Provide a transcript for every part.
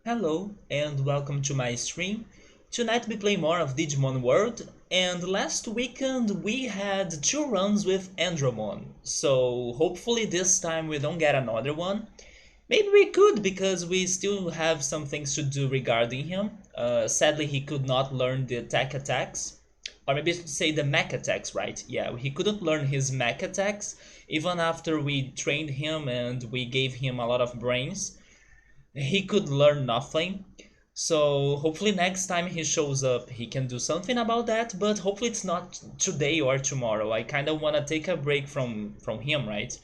Hello and welcome to my stream. Tonight we play more of Digimon World, and last weekend we had two runs with Andromon, so hopefully this time we don't get another one. Maybe we could because we still have some things to do regarding him. Sadly he could not learn the tech attacks, or maybe I should say the mech attacks, right? Yeah, he couldn't learn his mech attacks even after we trained him and we gave him a lot of brains. He could learn nothing. So hopefully next time he shows up, he can do something about that. But hopefully it's not today or tomorrow. I kind of want to take a break from him, right?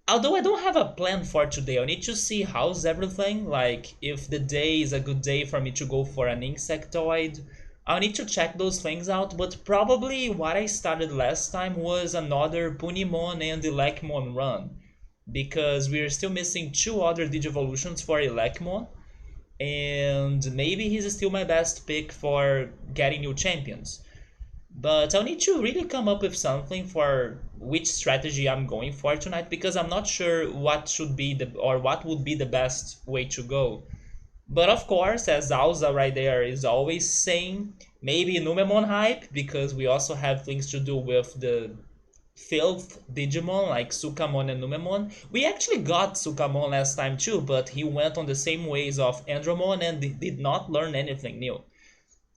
Although I don't have a plan for today. I need to see how's everything. Like if the day is a good day for me to go for an insectoid. I'll need to check those things out. But probably what I started last time was another Punimon and Elecmon run because we're still missing two other Digivolutions for Elecmon, and maybe he's still my best pick for getting new champions. But I'll need to really come up with something for which strategy I'm going for tonight because I'm not sure what should be the or what would be the best way to go. But of course, as Alza right there is always saying, maybe Numemon hype because we also have things to do with the filth Digimon like Sukamon and Numemon. We actually got Sukamon last time too, but he went on the same ways of Andromon and did not learn anything new.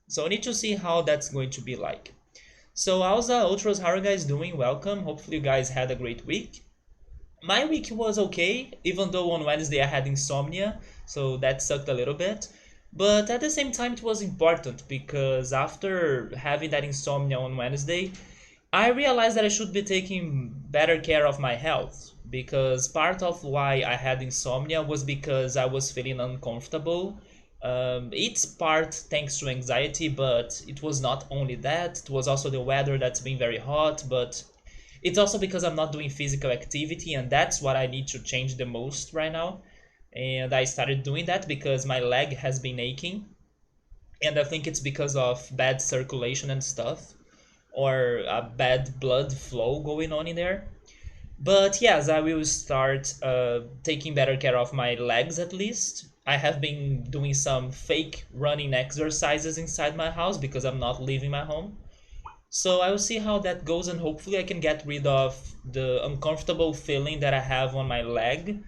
So I need to see how that's going to be like. So Alza, Ultras, how are you guys doing? Welcome. Hopefully you guys had a great week. My week was okay, even though on Wednesday I had insomnia, so that sucked a little bit. But at the same time, it was important because after having that insomnia on Wednesday, I realized that I should be taking better care of my health because part of why I had insomnia was because I was feeling uncomfortable. It's part thanks to anxiety, but it was not only that, it was also the weather that's been very hot, but it's also because I'm not doing physical activity, and that's what I need to change the most right now. And I started doing that because my leg has been aching, and I think it's because of bad circulation and stuff or a bad blood flow going on in there. But yes, I will start taking better care of my legs at least. I have been doing some fake running exercises inside my house because I'm not leaving my home. So I will see how that goes and hopefully I can get rid of the uncomfortable feeling that I have on my leg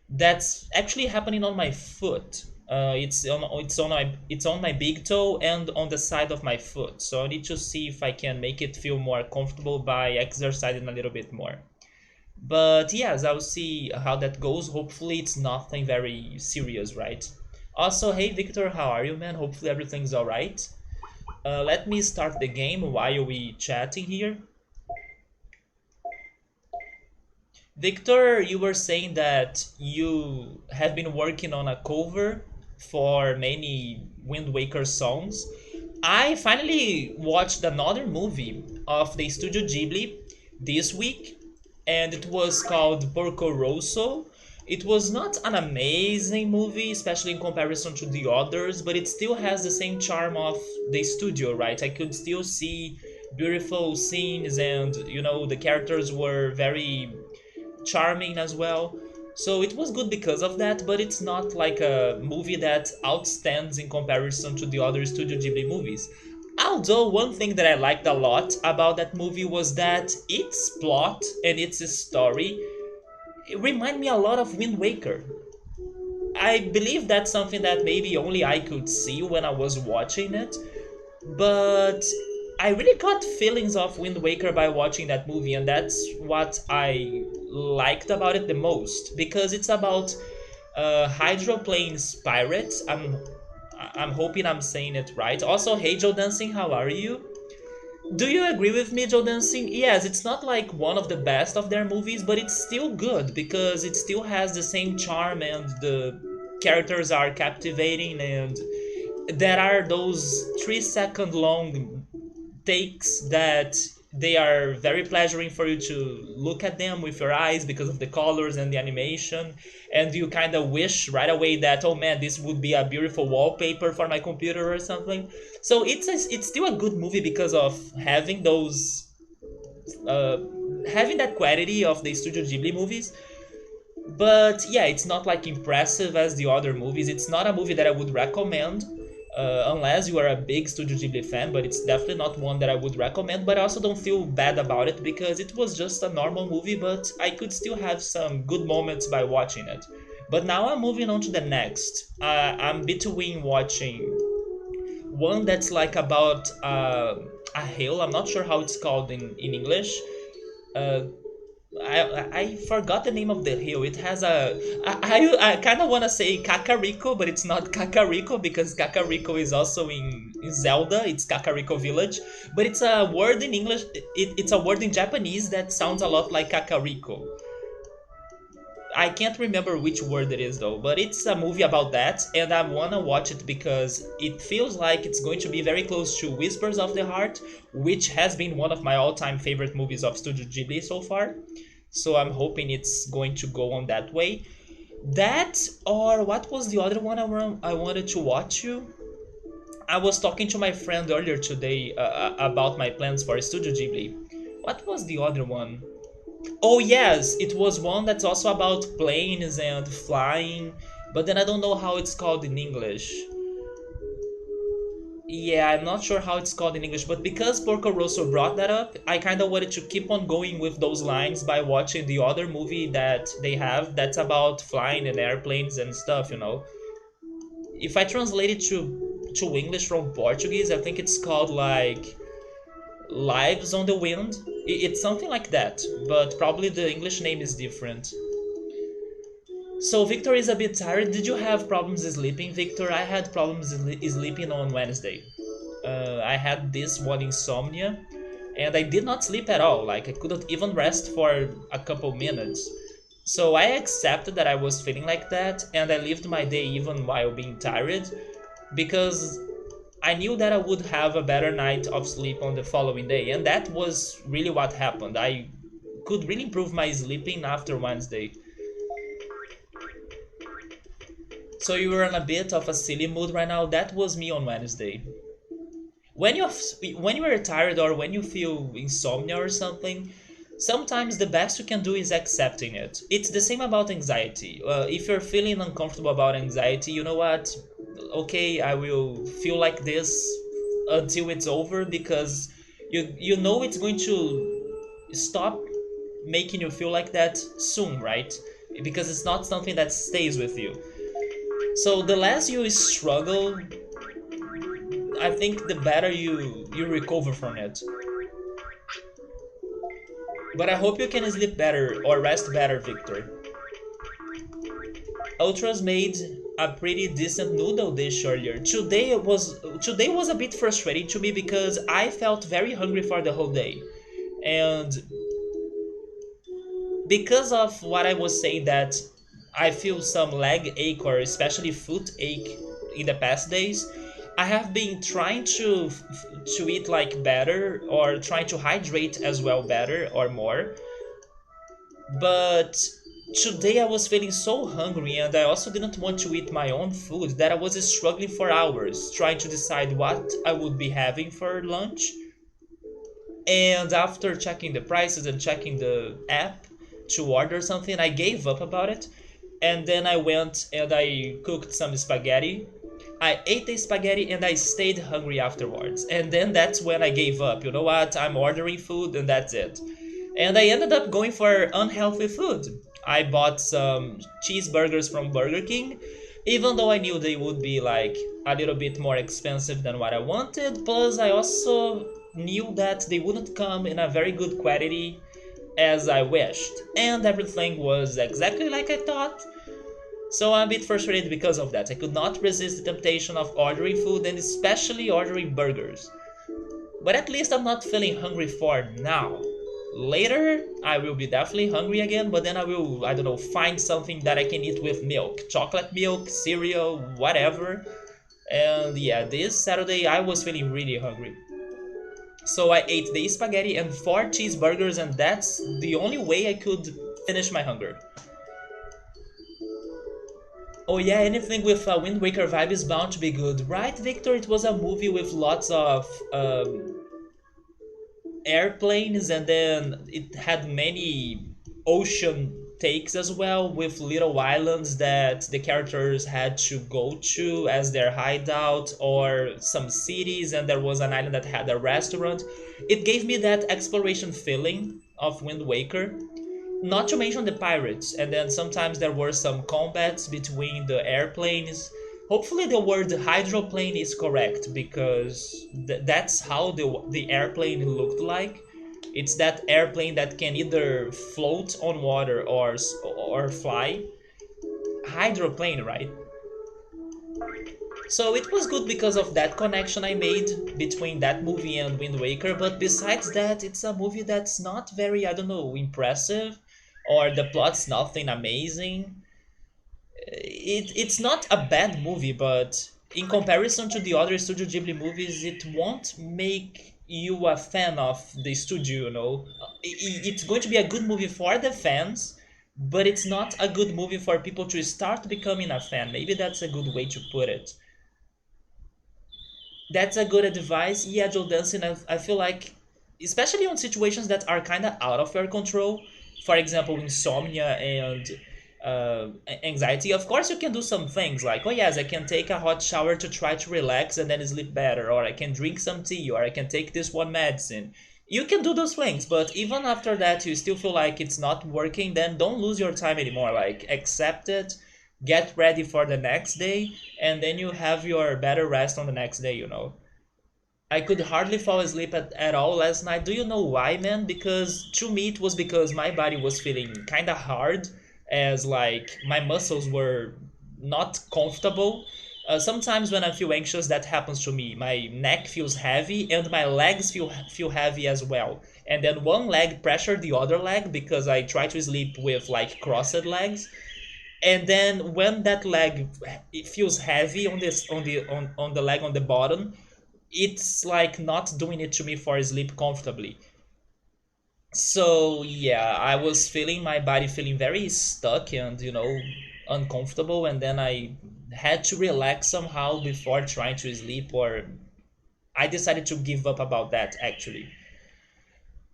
that's actually happening on my foot. It's on my big toe and on the side of my foot. So I need to see if I can make it feel more comfortable by exercising a little bit more. But yes, I'll see how that goes. Hopefully it's nothing very serious, right? Also, hey Victor, how are you, man? Hopefully everything's alright. Let me start the game while we chatting here. Victor, you were saying that you have been working on a cover for many Wind Waker songs. I finally watched another movie of the Studio Ghibli this week, and it was called Porco Rosso. It was not an amazing movie, especially in comparison to the others, but it still has the same charm of the studio, right? I could still see beautiful scenes, and the characters were very charming as well. So it was good because of that, but it's not like a movie that outstands in comparison to the other Studio Ghibli movies. Although one thing that I liked a lot about that movie was that its plot and its story remind me a lot of Wind Waker. I believe that's something that maybe only I could see when I was watching it, but I really got feelings of Wind Waker by watching that movie, and that's what I liked about it the most because it's about hydroplanes pirates. I'm hoping I'm saying it right. Also, hey Joe Dancing, how are you? Do you agree with me, Joe Dancing? Yes, it's not like one of the best of their movies, but it's still good because it still has the same charm and the characters are captivating and there are those 3 second long takes that they are very pleasuring for you to look at them with your eyes because of the colors and the animation, and you kind of wish right away that, oh man, this would be a beautiful wallpaper for my computer or something. So it's still a good movie because of having those having that quality of the Studio Ghibli movies. But yeah, it's not like impressive as the other movies. It's not a movie that I would recommend, unless you are a big Studio Ghibli fan, but it's definitely not one that I would recommend. But I also don't feel bad about it because it was just a normal movie, but I could still have some good moments by watching it. But now I'm moving on to the next. I'm between watching one that's like about a hill. I'm not sure how it's called in English. Uh, I forgot the name of the hill. It has a I kind of want to say Kakariko, but it's not Kakariko because Kakariko is also in Zelda. It's Kakariko Village, but it's a word in English. It's a word in Japanese that sounds a lot like Kakariko. I can't remember which word it is though, but it's a movie about that, and I wanna watch it because it feels like it's going to be very close to Whispers of the Heart, which has been one of my all-time favorite movies of Studio Ghibli so far. So I'm hoping it's going to go on that way. That or what was the other one I wanted to watch you? I was talking to my friend earlier today about my plans for Studio Ghibli. What was the other one? Oh yes, it was one that's also about planes and flying, but then I don't know how it's called in English. Yeah, I'm not sure how it's called in English, but because Porco Rosso brought that up, I kind of wanted to keep on going with those lines by watching the other movie that they have that's about flying and airplanes and stuff, you know. If I translate it to English from Portuguese, I think it's called like Lives on the Wind. It's something like that, but probably the English name is different. So Victor is a bit tired. Did you have problems sleeping, Victor? I had problems sleeping on Wednesday. I had this one insomnia, and I did not sleep at all. Like I couldn't even rest for a couple minutes. So I accepted that I was feeling like that, and I lived my day even while being tired, because I knew that I would have a better night of sleep on the following day, and that was really what happened. I could really improve my sleeping after Wednesday. So you were in a bit of a silly mood right now. That was me on Wednesday. When you are tired or when you feel insomnia or something, sometimes the best you can do is accepting it. It's the same about anxiety. If you're feeling uncomfortable about anxiety, you know what? Okay, I will feel like this until it's over because you know it's going to stop making you feel like that soon, right? Because it's not something that stays with you. So the less you struggle, I think the better you recover from it. But I hope you can sleep better or rest better, Victor. Ultras made a pretty decent noodle dish earlier. Today was a bit frustrating to me because I felt very hungry for the whole day. And because of what I was saying that I feel some leg ache or especially foot ache in the past days, I have been trying to eat like better or trying to hydrate as well better or more. But today I was feeling so hungry and I also didn't want to eat my own food that I was struggling for hours trying to decide what I would be having for lunch. And after checking the prices and checking the app to order something, I gave up about it. And then I went and I cooked some spaghetti. I ate the spaghetti and I stayed hungry afterwards. And then that's when I gave up. You know what? I'm ordering food and that's it. And I ended up going for unhealthy food. I bought some cheeseburgers from Burger King, even though I knew they would be like a little bit more expensive than what I wanted. Plus, I also knew that they wouldn't come in a very good quality as I wished. And everything was exactly like I thought. So I'm a bit frustrated because of that. I could not resist the temptation of ordering food and especially ordering burgers. But at least I'm not feeling hungry for now. Later, I will be definitely hungry again, but then I will, I don't know, find something that I can eat with milk. Chocolate milk, cereal, whatever. And yeah, this Saturday I was feeling really hungry. So I ate the spaghetti and 4 cheeseburgers, and that's the only way I could finish my hunger. Oh yeah, anything with a Wind Waker vibe is bound to be good, right, Victor? It was a movie with lots of airplanes, and then it had many ocean takes as well, with little islands that the characters had to go to as their hideout, or some cities, and there was an island that had a restaurant. It gave me that exploration feeling of Wind Waker. Not to mention the pirates, and then sometimes there were some combats between the airplanes. Hopefully the word hydroplane is correct, because that's how the airplane looked like. It's that airplane that can either float on water or fly. Hydroplane, right? So it was good because of that connection I made between that movie and Wind Waker, but besides that, it's a movie that's not very, I don't know, impressive, or the plot's nothing amazing. It's not a bad movie, but in comparison to the other Studio Ghibli movies, it won't make you a fan of the studio, you know. It's going to be a good movie for the fans, but it's not a good movie for people to start becoming a fan. Maybe that's a good way to put it. That's a good advice. Yeah, Joe Dancing, I feel like, especially on situations that are kind of out of your control, for example, insomnia and anxiety, of course you can do some things like, oh yes, I can take a hot shower to try to relax and then sleep better, or I can drink some tea, or I can take this one medicine. You can do those things, but even after that you still feel like it's not working, then don't lose your time anymore. Like, accept it, get ready for the next day, and then you have your better rest on the next day, you know. I could hardly fall asleep at all last night. Do you know why, man? Because to me it was because my body was feeling kind of hard, as like my muscles were not comfortable. Sometimes when I feel anxious, that happens to me. My neck feels heavy and my legs feel heavy as well. And then one leg pressure the other leg because I try to sleep with like crossed legs. And then when that leg, it feels heavy on this on the leg on the bottom, it's like not doing it to me for sleep comfortably. So yeah, I was feeling my body feeling very stuck and, uncomfortable, and then I had to relax somehow before trying to sleep, or I decided to give up about that actually.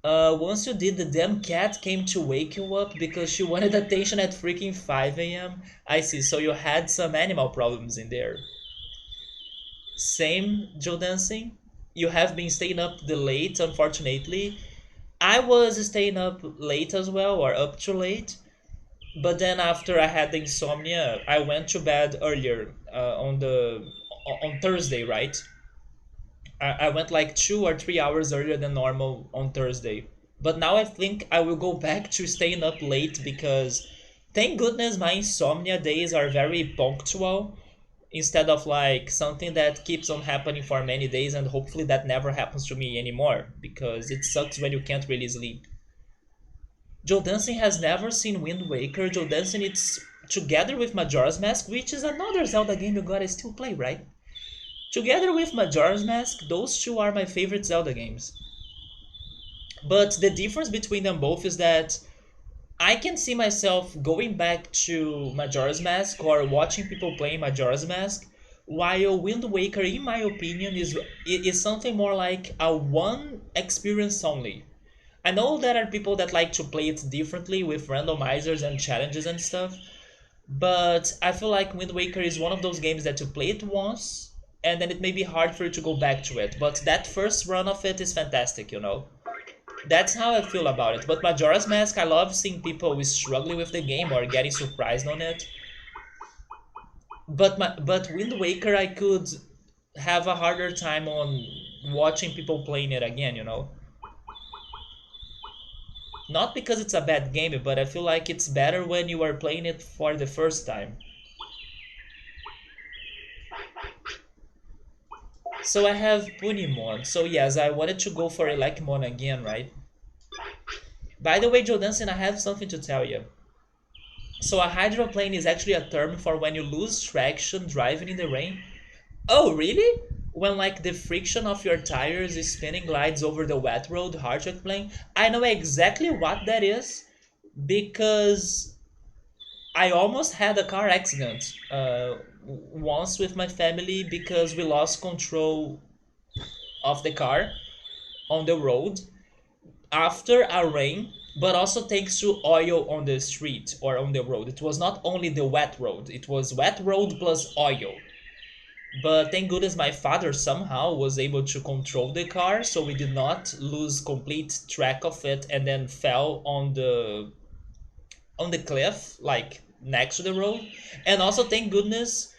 Once you did, the damn cat came to wake you up because she wanted attention at freaking 5 a.m. I see, so you had some animal problems in there. Same, Joe Dancing. You have been staying up the late, unfortunately. I was staying up late as well, or up too late. But then after I had the insomnia, I went to bed earlier on Thursday, right? I went like 2 or 3 hours earlier than normal on Thursday. But now I think I will go back to staying up late because thank goodness my insomnia days are very punctual, instead of like something that keeps on happening for many days, and hopefully that never happens to me anymore because it sucks when you can't really sleep. Joe Dancing has never seen Wind Waker. Joe Dancing, it's together with Majora's Mask, which is another Zelda game you gotta still play, right? Together with Majora's Mask, those two are my favorite Zelda games. But the difference between them both is that I can see myself going back to Majora's Mask or watching people playing Majora's Mask, while Wind Waker, in my opinion, is something more like a one experience only. I know there are people that like to play it differently with randomizers and challenges and stuff, but I feel like Wind Waker is one of those games that you play it once and then it may be hard for you to go back to it. But that first run of it is fantastic, you know? That's how I feel about it. But Majora's Mask, I love seeing people struggling with the game or getting surprised on it. But Wind Waker, I could have a harder time on watching people playing it again, you know? Not because it's a bad game, but I feel like it's better when you are playing it for the first time. So I have Punimon. So yes, I wanted to go for Elecmon again, right? By the way, Joe Danson, I have something to tell you. So a hydroplane is actually a term for when you lose traction driving in the rain. Oh, really? When like the friction of your tires is spinning glides over the wet road, hard to explain. I know exactly what that is because I almost had a car accident once with my family because we lost control of the car on the road after a rain. but also thanks to oil on the street or on the road. It was not only the wet road, it was wet road plus oil. But thank goodness my father somehow was able to control the car so we did not lose complete track of it and then fell on the cliff like next to the road. And also thank goodness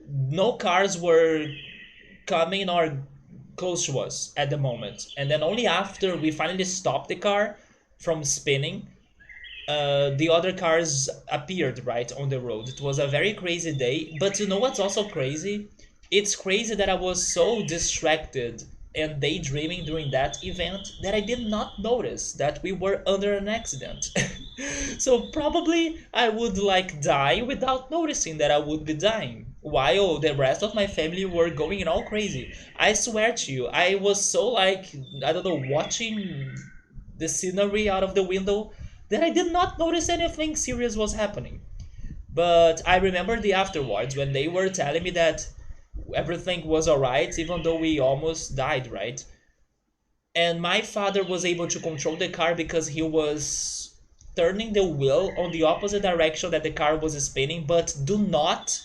no cars were coming or close to us at the moment. And then only after we finally stopped the car from spinning, the other cars appeared right on the road. It was a very crazy day. But you know what's also crazy? It's crazy that I was so distracted and daydreaming during that event that I did not notice that we were under an accident. So probably I would like die without noticing that I would be dying while the rest of my family were going all crazy. I swear to you, I was so like, I don't know, watching the scenery out of the window that I did not notice anything serious was happening. But I remember the afterwards when they were telling me that everything was alright, even though we almost died, right? And my father was able to control the car because he was turning the wheel on the opposite direction that the car was spinning, but do not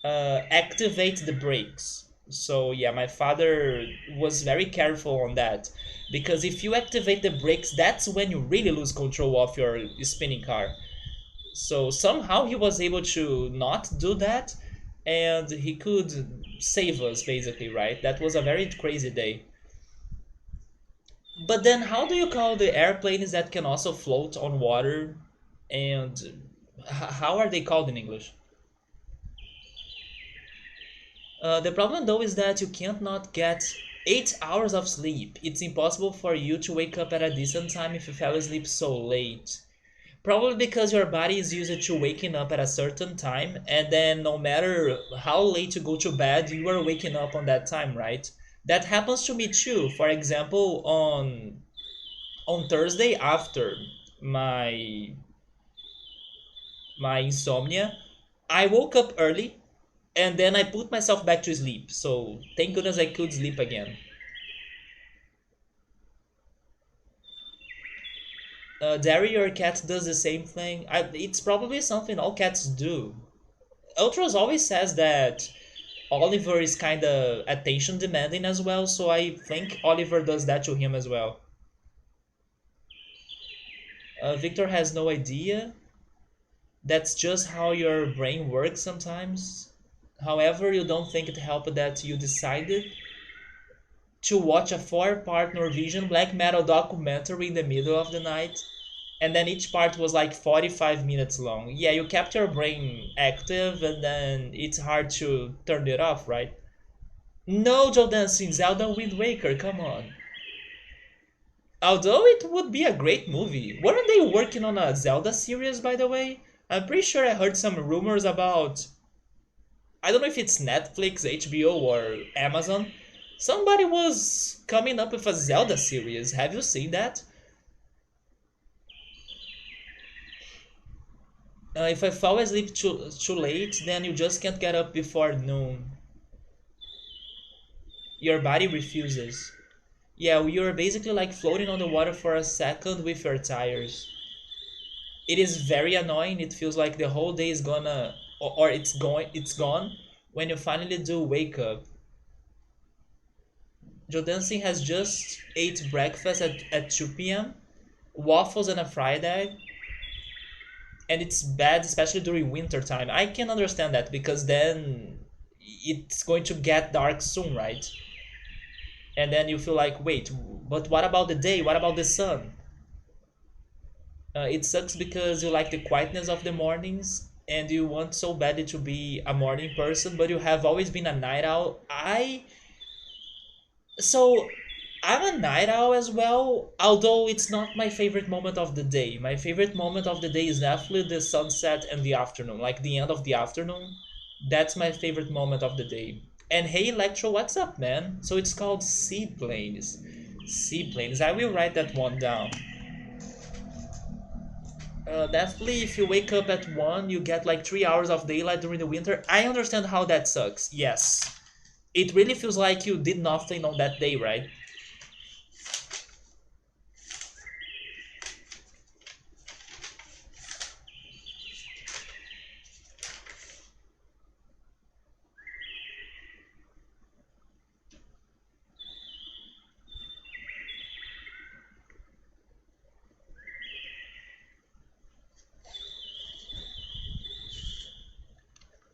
activate the brakes. So yeah, my father was very careful on that because if you activate the brakes, that's when you really lose control of your spinning car. So somehow he was able to not do that and he could save us basically, right? That was a very crazy day. But then how do you call the airplanes that can also float on water and how are they called in English? The problem though is that you can't not get 8 hours of sleep. It's impossible for you to wake up at a decent time if you fell asleep so late. Probably because your body is used to waking up at a certain time, and then no matter how late you go to bed, you are waking up on that time, right? That happens to me too. For example, on Thursday after my my insomnia, I woke up early and then I put myself back to sleep. So thank goodness I could sleep again. Derry, your cat does the same thing. It's probably something all cats do. Ultros always says that Oliver is kind of attention demanding as well, so I think Oliver does that to him as well. Victor has no idea. That's just how your brain works sometimes. However, you don't think it helped that you decided to watch a four-part Norwegian black metal documentary in the middle of the night, and then each part was like 45 minutes long. Yeah, you kept your brain active, and then it's hard to turn it off, right? No, Joe Dancing, Zelda Wind Waker, come on. Although it would be a great movie. Weren't they working on a Zelda series, by the way? I'm pretty sure I heard some rumors about. I don't know if it's Netflix, HBO, or Amazon. Somebody was coming up with a Zelda series. Have you seen that? If I fall asleep too late, then you just can't get up before noon. Your body refuses. Yeah, you're basically like floating on the water for a second with your tires. It is very annoying. It feels like the whole day is gonna or it's gone when you finally do wake up. Jodansing has just ate breakfast at 2 p.m. Waffles and a fried egg, and it's bad especially during winter time. I can understand that because then it's going to get dark soon, right? And then you feel like, wait, but what about the day? What about the sun? It sucks because you like the quietness of the mornings and you want so badly to be a morning person, but you have always been a night owl. So I'm a night owl as well, although it's not my favorite moment of the day. My favorite moment of the day is definitely the sunset and the afternoon, like the end of the afternoon. That's my favorite moment of the day. And hey, Electro, what's up, man? So it's called seaplanes. Seaplanes. I will write that one down. Definitely, if you wake up at 1, you get like 3 hours of daylight during the winter. I understand how that sucks. Yes. It really feels like you did nothing on that day, right?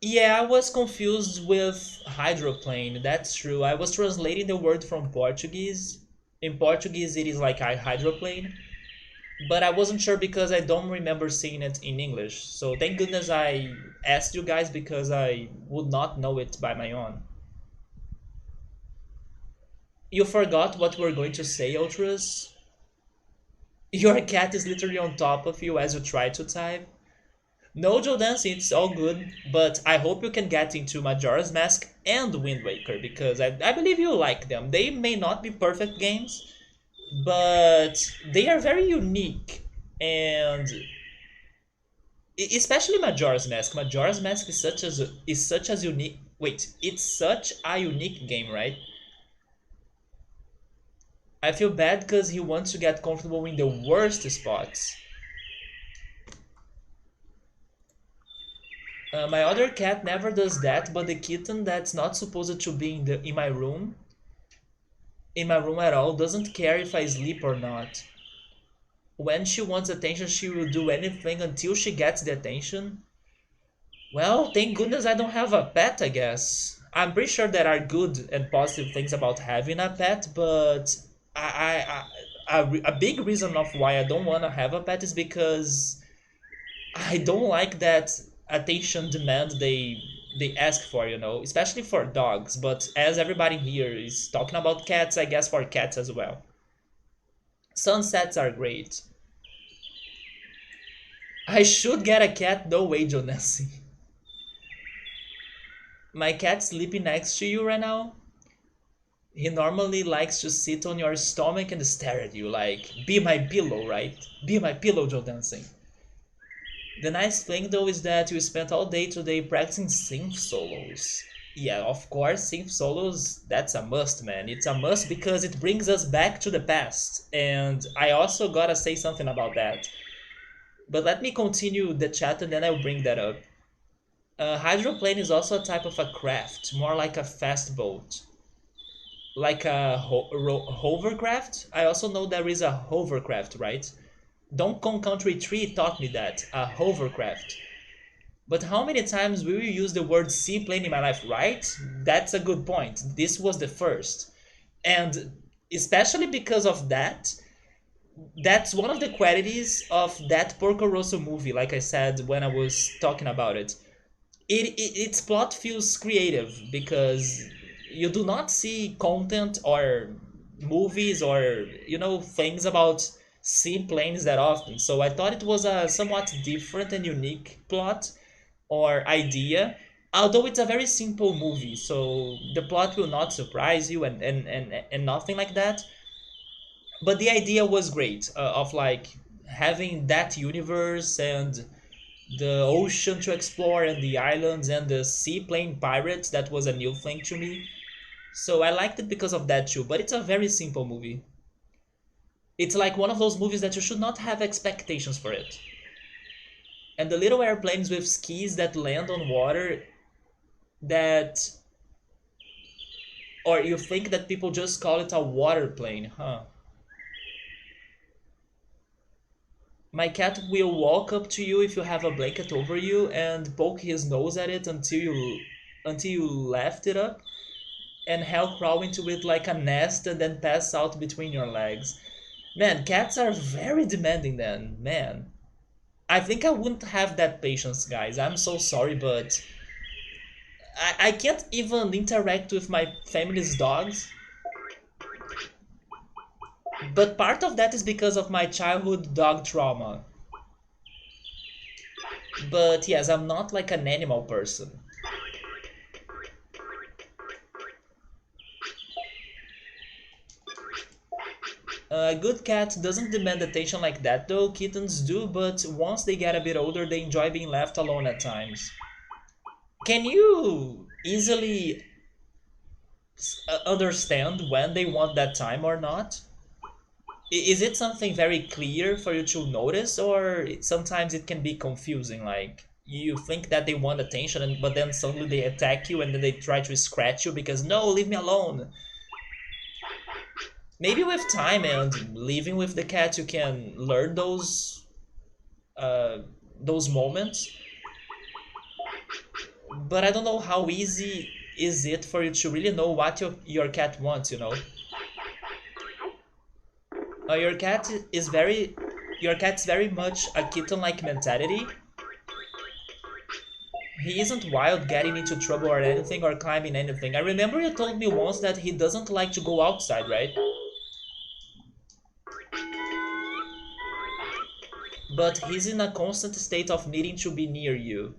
Yeah, I was confused with hydroplane. That's true. I was translating the word from Portuguese. In Portuguese, it is like a hydroplane, but I wasn't sure because I don't remember seeing it in English. So thank goodness I asked you guys because I would not know it by my own. You forgot what we're going to say, Ultras? Your cat is literally on top of you as you try to type. No, Joe Dancing, it's all good, but I hope you can get into Majora's Mask and Wind Waker because I believe you like them. They may not be perfect games, but they are very unique, and especially Majora's Mask. Majora's Mask is such as unique. Wait, it's such a unique game, right? I feel bad because he wants to get comfortable in the worst spots. My other cat never does that, but the kitten that's not supposed to be in my room at all, doesn't care if I sleep or not. When she wants attention, she will do anything until she gets the attention. Well, thank goodness I don't have a pet, I guess. I'm pretty sure there are good and positive things about having a pet, but a big reason of why I don't want to have a pet is because I don't like that attention demand they ask for, especially for dogs. But as everybody here is talking about cats, I guess for cats as well. Sunsets are great. I should get a cat, no way, Jonasi. My cat's sleeping next to you right now. He normally likes to sit on your stomach and stare at you like, be my pillow, right? Be my pillow, Joe Dancing. The nice thing though is that you spent all day today practicing synth solos. Yeah, of course, synth solos, that's a must, man. It's a must because it brings us back to the past. And I also gotta say something about that. But let me continue the chat and then I'll bring that up. Hydroplane is also a type of a craft, more like a fast boat. Like a hovercraft. I also know there is a hovercraft, right? Donkey Kong Country 3 taught me that, a hovercraft. But how many times will you use the word seaplane in my life, right? That's a good point. This was the first. And especially because of that, that's one of the qualities of that Porco Rosso movie, like I said when I was talking about it. Its plot feels creative because you do not see content or movies or things about seaplanes that often. So I thought it was a somewhat different and unique plot or idea, although it's a very simple movie, so the plot will not surprise you and nothing like that. But the idea was great, of like having that universe and the ocean to explore and the islands and the seaplane pirates. That was a new thing to me, so I liked it because of that too. But it's a very simple movie. It's like one of those movies that you should not have expectations for it. And the little airplanes with skis that land on water, that, or you think that people just call it a water plane, huh? My cat will walk up to you if you have a blanket over you and poke his nose at it until you lift it up, and hell crawl into it like a nest and then pass out between your legs. Man, cats are very demanding then, man. I think I wouldn't have that patience, guys. I'm so sorry, but I can't even interact with my family's dogs. But part of that is because of my childhood dog trauma. But yes, I'm not like an animal person. A good cat doesn't demand attention like that though. Kittens do, but once they get a bit older, they enjoy being left alone at times. Can you easily understand when they want that time or not? Is it something very clear for you to notice, or sometimes it can be confusing? Like you think that they want attention, but then suddenly they attack you and then they try to scratch you because no, leave me alone. Maybe with time and living with the cat, you can learn uh, those moments. But I don't know how easy is it for you to really know what your cat wants, you know? Your cat is very your cat's very much a kitten-like mentality. He isn't wild getting into trouble or anything or climbing anything. I remember you told me once that he doesn't like to go outside, right? But he's in a constant state of needing to be near you.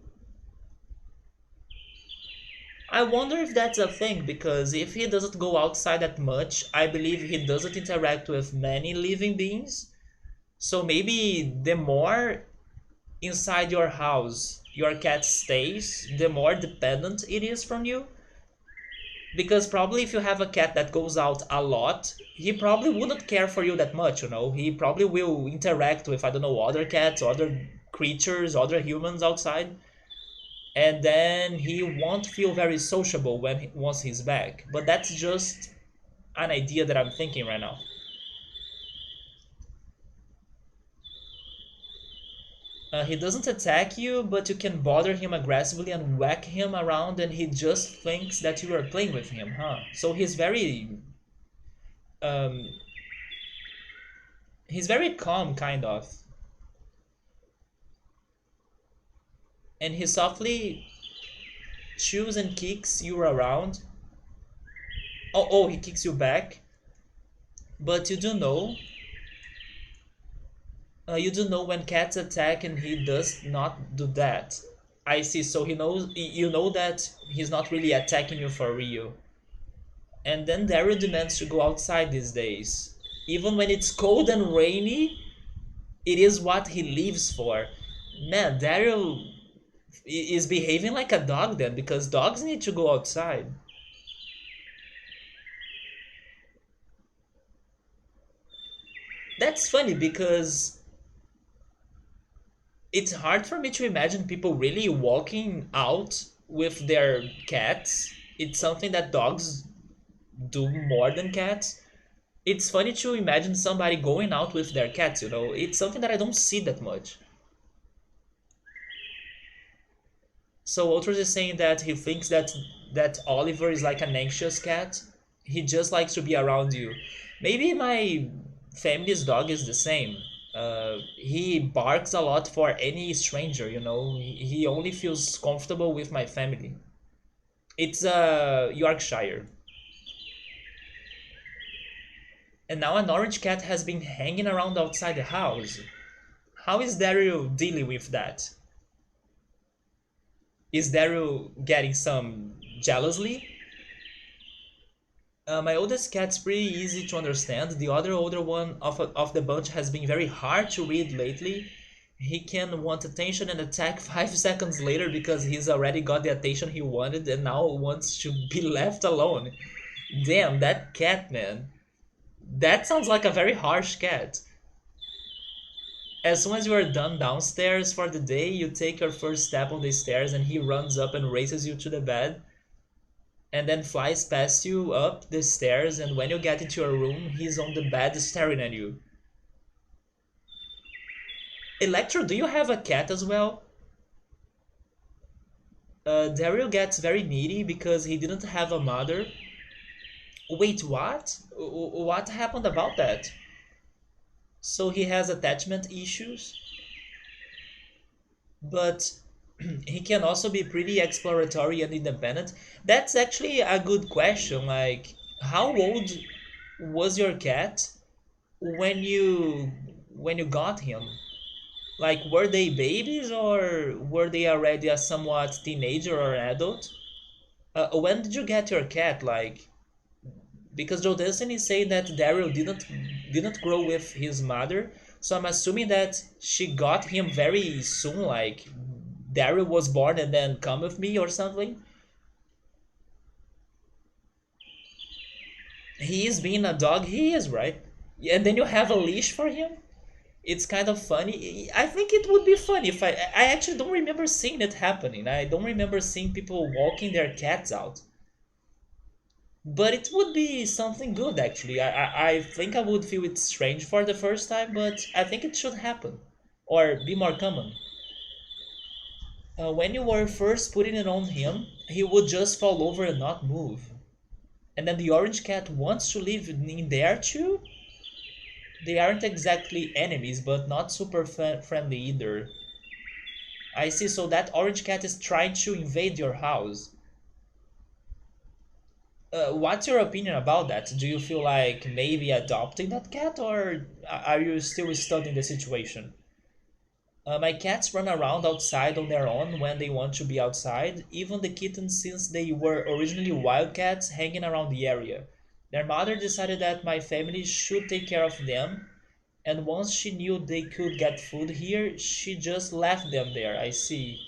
I wonder if that's a thing because if he doesn't go outside that much, I believe he doesn't interact with many living beings. So maybe the more inside your house your cat stays, the more dependent it is from you. Because probably if you have a cat that goes out a lot, he probably wouldn't care for you that much, you know? He probably will interact with, I don't know, other cats, other creatures, other humans outside. And then he won't feel very sociable once he's back. But that's just an idea that I'm thinking right now. He doesn't attack you, but you can bother him aggressively and whack him around, and he just thinks that you are playing with him, huh? So um, he's very calm, kind of, and he softly chews and kicks you around. Oh, he kicks you back, but you do know when cats attack, and he does not do that. I see. So he knows you know that he's not really attacking you for real. And then Daryl demands to go outside these days. Even when it's cold and rainy, it is what he lives for. Man, Daryl is behaving like a dog then, because dogs need to go outside. That's funny because it's hard for me to imagine people really walking out with their cats. It's something that dogs do more than cats. It's funny to imagine somebody going out with their cats, you know? It's something that I don't see that much. So Ultros is saying that he thinks that Oliver is like an anxious cat. He just likes to be around you. Maybe my family's dog is the same. He barks a lot for any stranger, you know. He only feels comfortable with my family. It's Yorkshire. And now an orange cat has been hanging around outside the house. How is Daryl dealing with that? Is Daryl getting some jealously? My oldest cat's pretty easy to understand. The other older one of the bunch has been very hard to read lately. He can want attention and attack 5 seconds later because he's already got the attention he wanted and now wants to be left alone. Damn, that cat, man. That sounds like a very harsh cat. As soon as you are done downstairs for the day, you take your first step on the stairs and he runs up and races you to the bed and then flies past you up the stairs, and when you get into your room, he's on the bed staring at you. Electro, do you have a cat as well? Daryl gets very needy because he didn't have a mother. Wait, what? What happened about that? So he has attachment issues, but he can also be pretty exploratory and independent. That's actually a good question. Like, how old was your cat when you got him? Like, were they babies or were they already a somewhat teenager or adult? When did you get your cat? Like, because Joe Destiny is saying that Daryl didn't grow with his mother, so I'm assuming that she got him very soon. Like, Daryl was born and then come with me or something. He is being a dog. He is right, and then you have a leash for him. It's kind of funny. I think it would be funny if I actually don't remember seeing it happening. I don't remember seeing people walking their cats out. But it would be something good actually. I think I would feel it strange for the first time, but I think it should happen or be more common. When you were first putting it on him, he would just fall over and not move. And then the orange cat wants to live in there too? They aren't exactly enemies, but not super friendly either. I see, so that orange cat is trying to invade your house. What's your opinion about that? Do you feel like maybe adopting that cat, or are you still studying the situation? My cats run around outside on their own when they want to be outside, even the kittens, since they were originally wild cats hanging around the area. Their mother decided that my family should take care of them, and once she knew they could get food here, she just left them there. I see.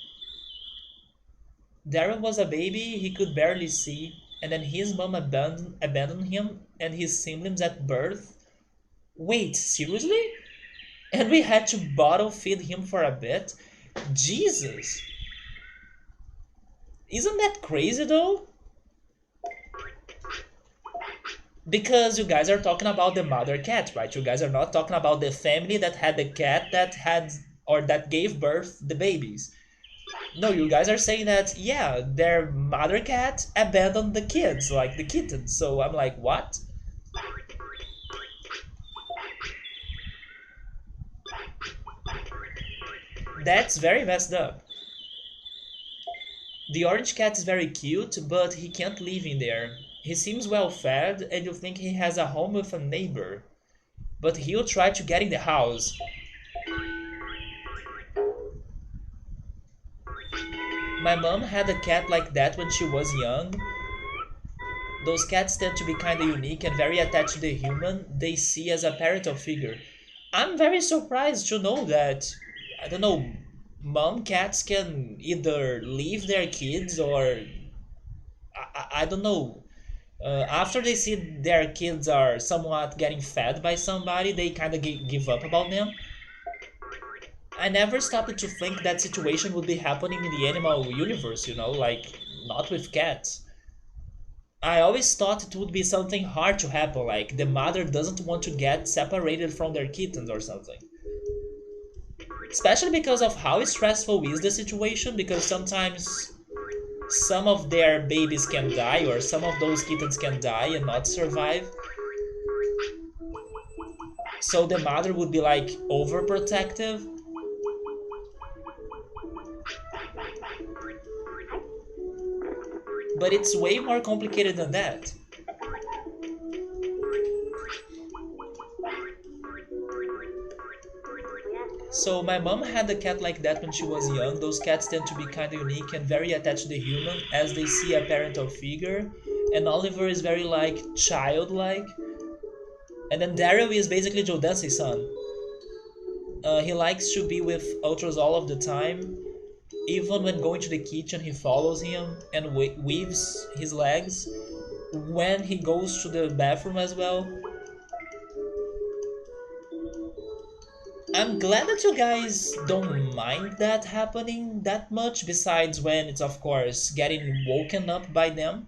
Darren was a baby he could barely see, and then his mom abandoned him and his siblings at birth. Wait, seriously? And we had to bottle feed him for a bit? Jesus! Isn't that crazy though? Because you guys are talking about the mother cat, right? You guys are not talking about the family that had the cat that had or that gave birth the babies. No, you guys are saying that, yeah, their mother cat abandoned the kids, like the kittens. So I'm like, what? That's very messed up. The orange cat is very cute, but he can't live in there. He seems well fed, and you think he has a home with a neighbor. But he'll try to get in the house. My mom had a cat like that when she was young. Those cats tend to be kinda unique and very attached to the human they see as a parental figure. I'm very surprised to know that, I don't know, mom cats can either leave their kids or, I don't know, after they see their kids are somewhat getting fed by somebody, they kind of give up about them. I never stopped to think that situation would be happening in the animal universe, like not with cats. I always thought it would be something hard to happen, like the mother doesn't want to get separated from their kittens or something. Especially because of how stressful is the situation, because sometimes some of their babies can die or some of those kittens can die and not survive. So the mother would be like overprotective. But it's way more complicated than that. So my mom had a cat like that when she was young. Those cats tend to be kind of unique and very attached to the human as they see a parental figure. And Oliver is very like childlike. And then Daryl is basically Joe Dancy's son. He likes to be with Ultras all of the time. Even when going to the kitchen, he follows him and weaves his legs. When he goes to the bathroom as well. I'm glad that you guys don't mind that happening that much, besides when it's, of course, getting woken up by them.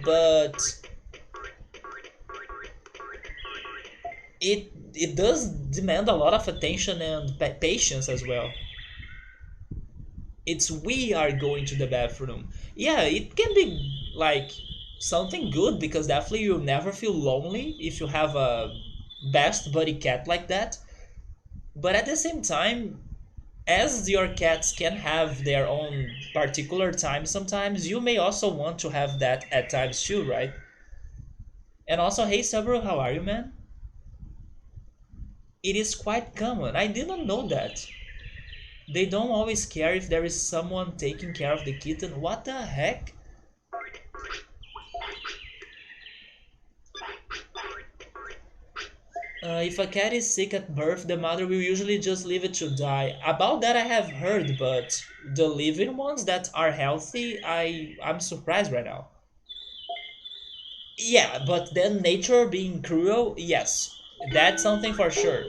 But it does demand a lot of attention and patience as well. It's we are going to the bathroom. Yeah, it can be like something good because definitely you'll never feel lonely if you have a best buddy cat like that. But at the same time, as your cats can have their own particular time sometimes, you may also want to have that at times too, right? And also, hey Sabro, how are you, man? It is quite common. I didn't know that. They don't always care if there is someone taking care of the kitten. What the heck? If a cat is sick at birth, the mother will usually just leave it to die. About that I have heard, but the living ones that are healthy, I'm surprised right now. Yeah, but then nature being cruel, yes, that's something for sure.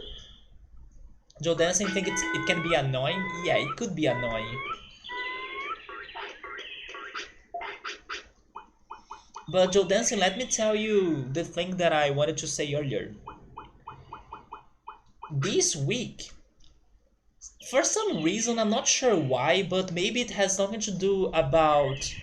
Joe Dancing think it can be annoying. Yeah, it could be annoying. But Joe Dancing, let me tell you the thing that I wanted to say earlier. This week, For some reason, I'm not sure why, but maybe it has something to do about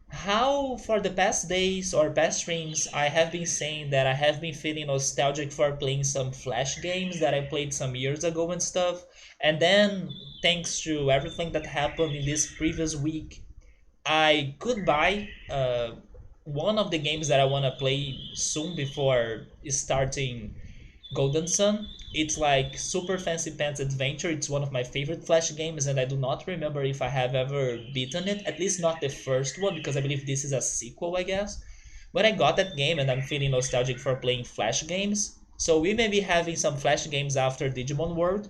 how for the past days or past streams I have been saying that I have been feeling nostalgic for playing some Flash games that I played some years ago and stuff. And then, thanks to everything that happened in this previous week, I could buy one of the games that I want to play soon before starting Golden Sun. It's like Super Fancy Pants Adventure. It's one of my favorite Flash games, and I do not remember if I have ever beaten it. At least not the first one, because I believe this is a sequel, I guess. But I got that game, and I'm feeling nostalgic for playing Flash games. So we may be having some Flash games after Digimon World.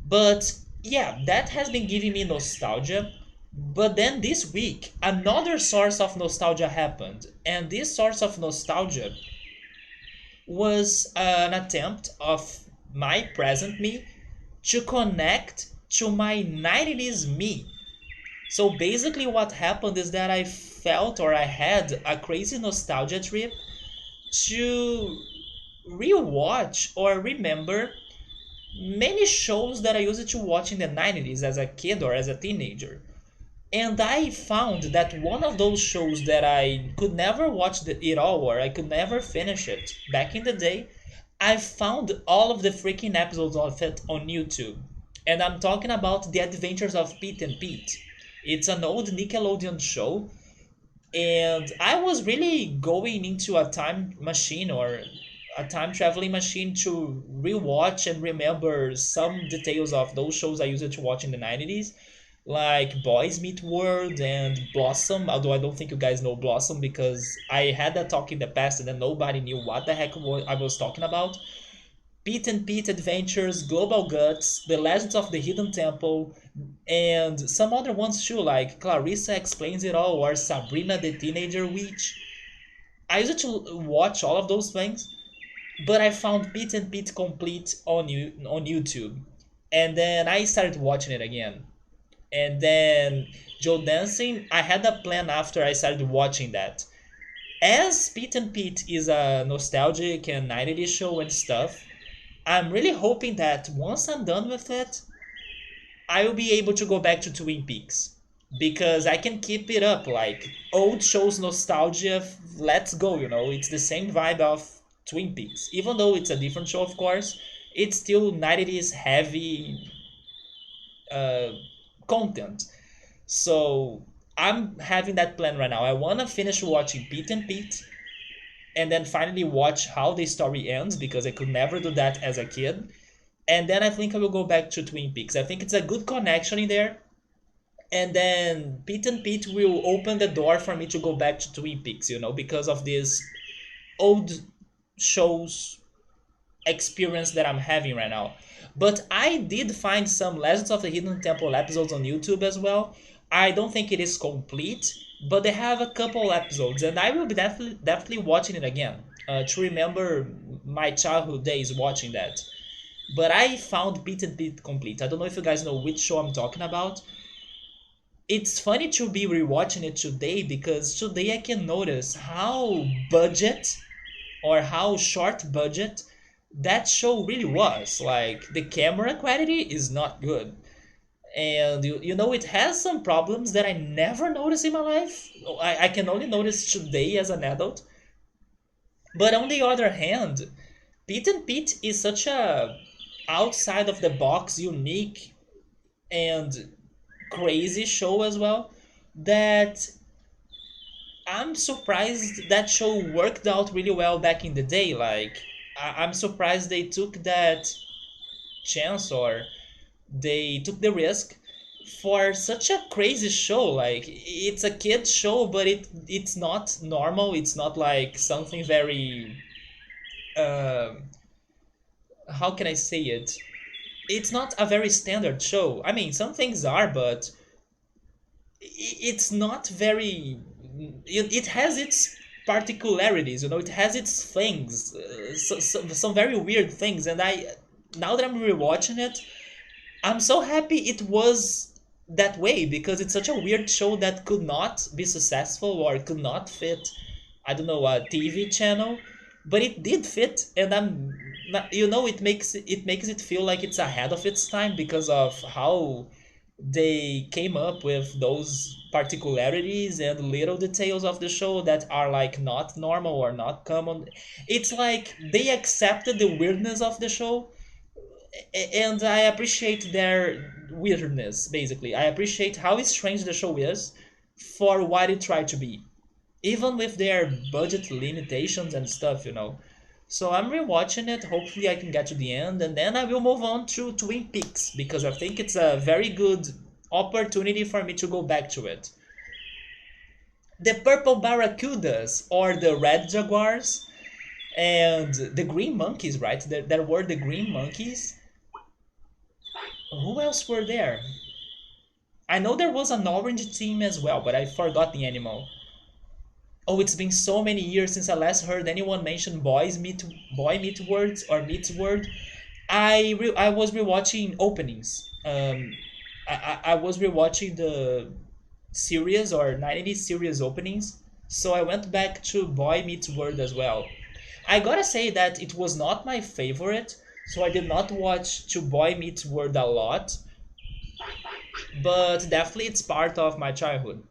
But yeah, that has been giving me nostalgia. But then this week, another source of nostalgia happened. And this source of nostalgia was an attempt of my present me to connect to my 90s me. So basically, what happened is that I felt or I had a crazy nostalgia trip to rewatch or remember many shows that I used to watch in the 90s as a kid or as a teenager. And I found that one of those shows that I could never watch it all or I could never finish it back in the day, I found all of the freaking episodes of it on YouTube. And I'm talking about The Adventures of Pete and Pete. It's an old Nickelodeon show, and I was really going into a time machine or a time traveling machine to rewatch and remember some details of those shows I used to watch in the 90s, like Boys Meet World and Blossom. Although I don't think you guys know Blossom because I had that talk in the past and then nobody knew what the heck I was talking about. Pete and Pete Adventures, Global Guts, The Legends of the Hidden Temple, and some other ones too, like Clarissa Explains It All or Sabrina the Teenager Witch. I used to watch all of those things, but I found Pete and Pete Complete on YouTube, and then I started watching it again. And then Joe Dancing, I had a plan after I started watching that. As Pete and Pete is a nostalgic and 90s show and stuff, I'm really hoping that once I'm done with it, I will be able to go back to Twin Peaks. Because I can keep it up, like old shows nostalgia, let's go, it's the same vibe of Twin Peaks. Even though it's a different show, of course, it's still 90s heavy uh, content. So I'm having that plan right now. I want to finish watching Pete and Pete and then finally watch how the story ends because I could never do that as a kid. And then I think I will go back to Twin Peaks. I think it's a good connection in there. And then Pete and Pete will open the door for me to go back to Twin Peaks, because of this old shows experience that I'm having right now. But I did find some Legends of the Hidden Temple episodes on YouTube as well. I don't think it is complete, but they have a couple episodes, and I will be definitely watching it again to remember my childhood days watching that. But I found Pete and Pete complete. I don't know if you guys know which show I'm talking about. It's funny to be rewatching it today because today I can notice how budget or how short budget that show really was. Like the camera quality is not good. And it has some problems that I never noticed in my life. I can only notice today as an adult. But on the other hand, Pete and Pete is such a outside of the box, unique and crazy show as well that I'm surprised that show worked out really well back in the day. Like I'm surprised they took that chance or they took the risk for such a crazy show. Like it's a kids show, but it's not normal. It's not like something very uh, how can I say it? It's not a very standard show. I mean, some things are, but it's not very. It has its particularities. It has its things, some very weird things. And I now that I'm rewatching it, I'm so happy it was that way because it's such a weird show that could not be successful or could not fit, I don't know, a TV channel, but it did fit, and I'm You know, it makes it feel like it's ahead of its time because of how they came up with those particularities and little details of the show that are like not normal or not common. It's like they accepted the weirdness of the show, and I appreciate their weirdness. Basically, I appreciate how strange the show is for what it tried to be, even with their budget limitations and stuff, you know. So I'm rewatching it. Hopefully, I can get to the end, and then I will move on to Twin Peaks because I think it's a very good opportunity for me to go back to it. The purple barracudas or the red jaguars and the green monkeys, right? There were the green monkeys. Who else were there? I know there was an orange team as well, but I forgot the animal. Oh, it's been so many years since I last heard anyone mention boy meet words or meet word. I was rewatching openings. I was rewatching the series or 90s series openings, so I went back to Boy Meets World as well. I gotta say that it was not my favorite, so I did not watch To Boy Meets World a lot, but definitely it's part of my childhood.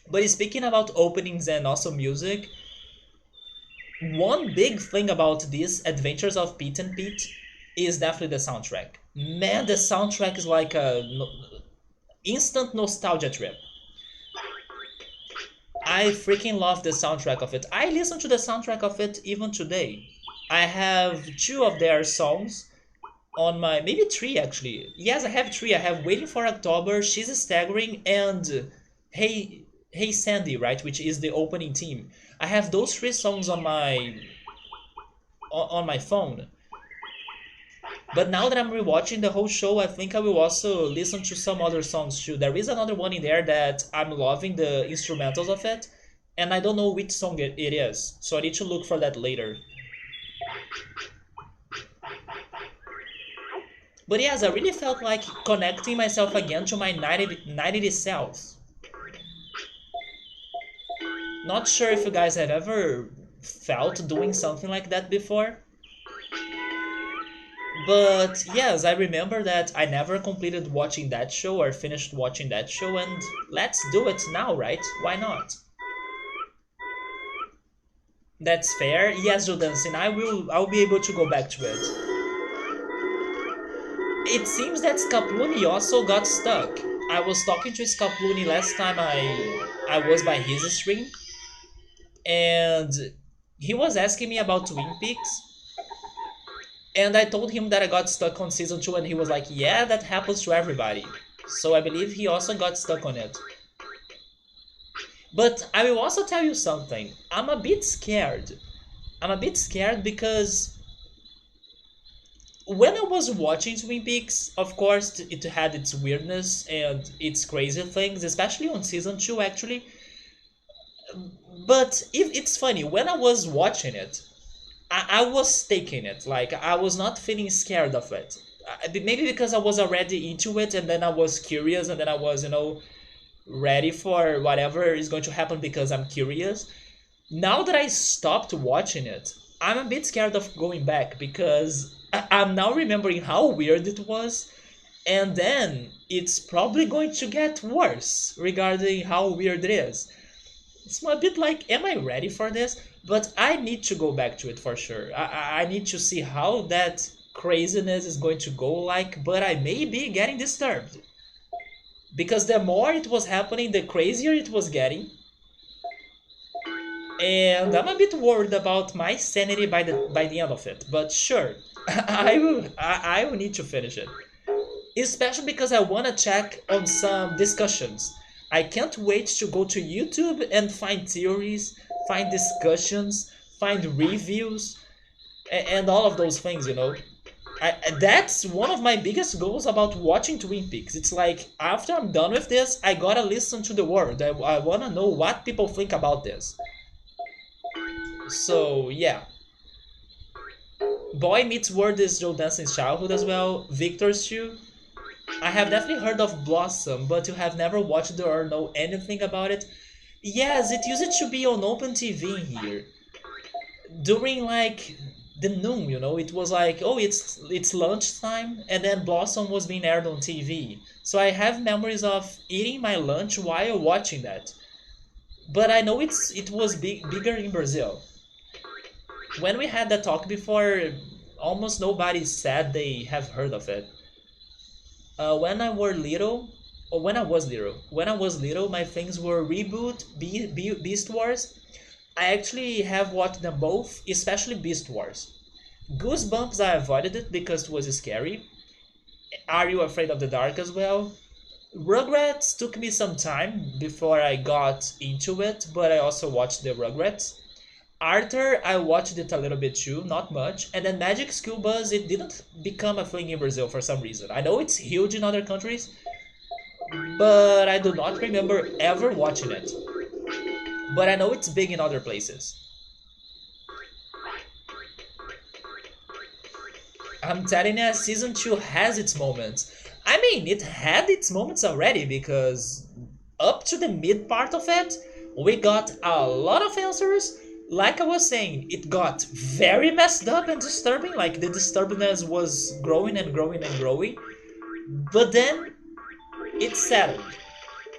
But speaking about openings and also music, one big thing about these Adventures of Pete and Pete is definitely the soundtrack. Man, the soundtrack is like a instant nostalgia trip. I freaking love the soundtrack of it. I listen to the soundtrack of it even today. I have two of their songs on my, maybe three actually. Yes, I have three. I have Waiting for October, She's Staggering, and Hey Sandy, right, which is the opening theme. I have those three songs on my phone. But now that I'm rewatching the whole show, I think I will also listen to some other songs too. There is another one in there that I'm loving the instrumentals of it, and I don't know which song it is, so I need to look for that later. But yes, I really felt like connecting myself again to my 90s self. Not sure if you guys have ever felt doing something like that before. But yes, I remember that I never completed watching that show or finished watching that show, and let's do it now, right? Why not? That's fair. Yes, Jodansin, I'll be able to go back to it. It seems that Scapuni also got stuck. I was talking to Scapuni last time I was by his stream, and he was asking me about Twin Peaks, and I told him that I got stuck on season 2, and he was like, yeah, that happens to everybody. So I believe he also got stuck on it. But I will also tell you something. I'm a bit scared. I'm a bit scared because when I was watching Twin Peaks, of course, it had its weirdness and its crazy things, especially on season 2, actually. But if it's funny, when I was watching it, I was taking it. Like, I was not feeling scared of it. Maybe because I was already into it and then I was curious and then I was, ready for whatever is going to happen because I'm curious. Now that I stopped watching it, I'm a bit scared of going back because I'm now remembering how weird it was, and then it's probably going to get worse regarding how weird it is. It's a bit like, am I ready for this? But I need to go back to it for sure. I need to see how that craziness is going to go like, but I may be getting disturbed. Because the more it was happening, the crazier it was getting. And I'm a bit worried about my sanity by the end of it. But sure, I will need to finish it. Especially because I want to check on some discussions. I can't wait to go to YouTube and find theories, find discussions, find reviews, and all of those things. That's one of my biggest goals about watching Twin Peaks. It's like, after I'm done with this, I gotta listen to the world. I wanna know what people think about this. So, yeah. Boy Meets World is Joe Danson's childhood as well. Victor's too. I have definitely heard of Blossom, but you have never watched it or know anything about it. Yes, it used to be on Open TV here. during like the noon, it was like, oh, it's lunchtime, and then Blossom was being aired on TV. So I have memories of eating my lunch while watching that. But I know it was bigger in Brazil. When we had that talk before, almost nobody said they have heard of it. When I were little, or when I was little, my things were Reboot, Beast Wars. I actually have watched them both, especially Beast Wars. Goosebumps, I avoided it because it was scary. Are You Afraid of the Dark as well? Rugrats took me some time before I got into it, but I also watched the Rugrats. Arthur, I watched it a little bit too, not much. And then Magic School Bus, it didn't become a thing in Brazil for some reason. I know it's huge in other countries, but I do not remember ever watching it. But I know it's big in other places. I'm telling you, season 2 has its moments. I mean, it had its moments already because up to the mid part of it, we got a lot of answers. Like I was saying, it got very messed up and disturbing, like the disturbingness was growing and growing and growing. But then it settled.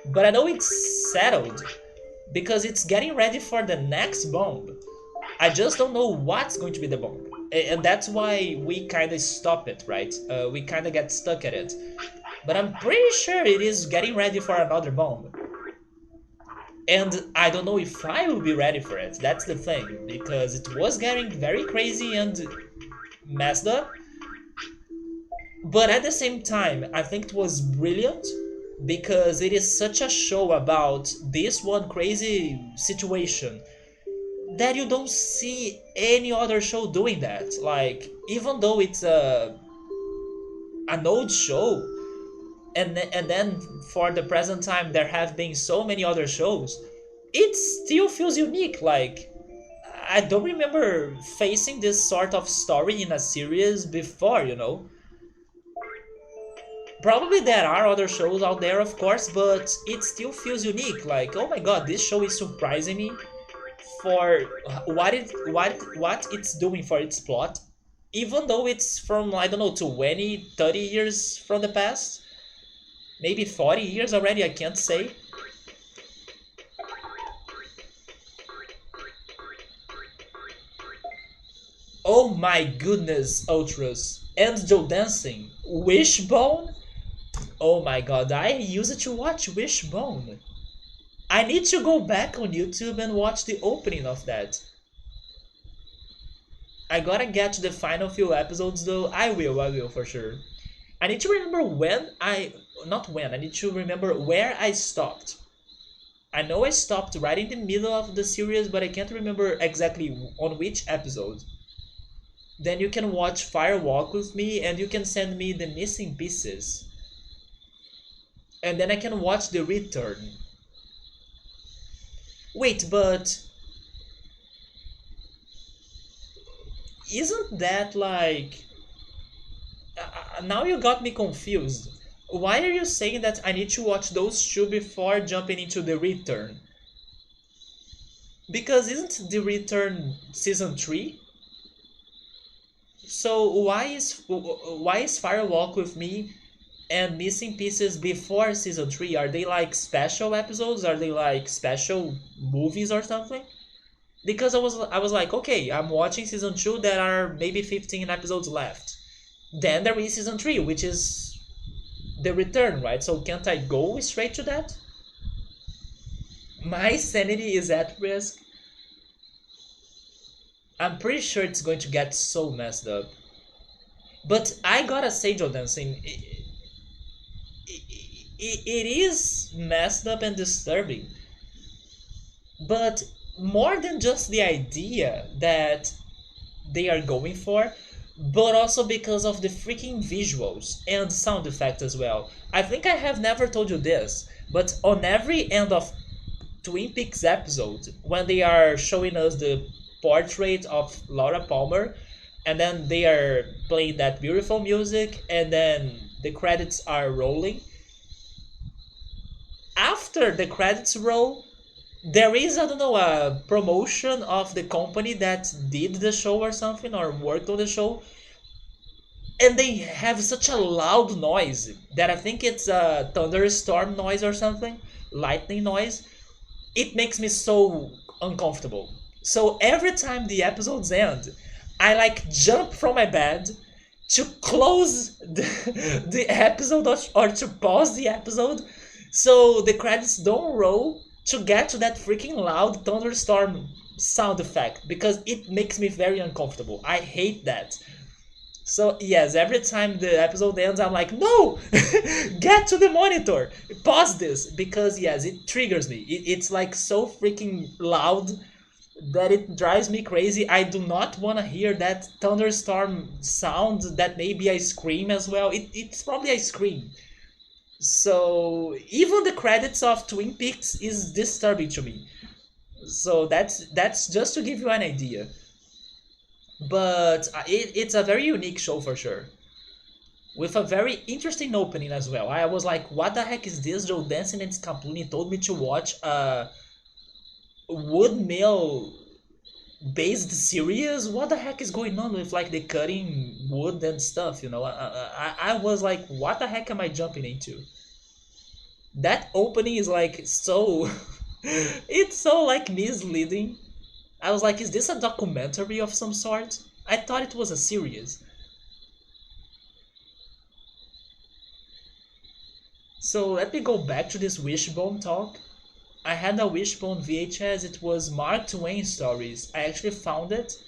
But I know it's settled because it's getting ready for the next bomb. I just don't know what's going to be the bomb. And that's why we kind of stop it, right? We kind of get stuck at it. But I'm pretty sure it is getting ready for another bomb. And I don't know if I will be ready for it. That's the thing. Because it was getting very crazy and messed up. But at the same time, I think it was brilliant because it is such a show about this one crazy situation that you don't see any other show doing that. Like, even though it's an old show, and then for the present time there have been so many other shows, it still feels unique. Like, I don't remember facing this sort of story in a series before. Probably there are other shows out there, of course, but it still feels unique. Like, oh my god, this show is surprising me for what it's doing for its plot, even though it's from, I don't know, 20, 30 years from the past, maybe 40 years already, I can't say. Oh my goodness, Ultras. Angel Dancing. Wishbone? Oh my god, I used to watch Wishbone. I need to go back on YouTube and watch the opening of that. I gotta get to the final few episodes though. I will for sure. I need to remember when I. Not when, I need to remember where I stopped. I know I stopped right in the middle of the series, but I can't remember exactly on which episode. Then you can watch Fire Walk with me and you can send me the missing pieces. And then I can watch The Return. Wait, but isn't that like. Now you got me confused. Why are you saying that I need to watch those two before jumping into The Return? Because isn't The Return season 3? So why is Fire Walk with Me and Missing Pieces before season 3? Are they like special episodes? Are they like special movies or something? Because I was like, okay, I'm watching season 2, there are maybe 15 episodes left. Then there is season 3, which is The Return, right? So can't I go straight to that? My sanity is at risk. I'm pretty sure it's going to get so messed up. But I gotta say, Joe Dancing, it is messed up and disturbing. But more than just the idea that they are going for, but also because of the freaking visuals and sound effect as well. I think I have never told you this, but on every end of Twin Peaks episode, when they are showing us the portrait of Laura Palmer, and then they are playing that beautiful music, and then the credits are rolling. After the credits roll, There is, I don't know, a promotion of the company that did the show or something, or worked on the show, and they have such a loud noise that I think it's a thunderstorm noise or something, lightning noise. It makes me so uncomfortable. So every time the episodes end, I like jump from my bed to close the episode, or to pause the episode so the credits don't roll, to get to that freaking loud thunderstorm sound effect, because it makes me very uncomfortable. I hate that. So yes, every time the episode ends, I'm like, no, get to the monitor, pause this, because yes, it triggers me. It's like so freaking loud that it drives me crazy. I do not want to hear that thunderstorm sound. That maybe I scream as well. It's probably I scream. So even the credits of Twin Peaks is disturbing to me. So that's just to give you an idea. But it's a very unique show for sure, with a very interesting opening as well. I was like, what the heck is this? Joe Dancing and Scampuni told me to watch a wood mill based series. What the heck is going on with like the cutting wood and stuff? I was like, what the heck am I jumping into? That opening is like so, it's so like misleading. I was like, is this a documentary of some sort? I thought it was a series. So let me go back to this Wishbone talk. I had a Wishbone VHS. It was Mark Twain stories. I actually found it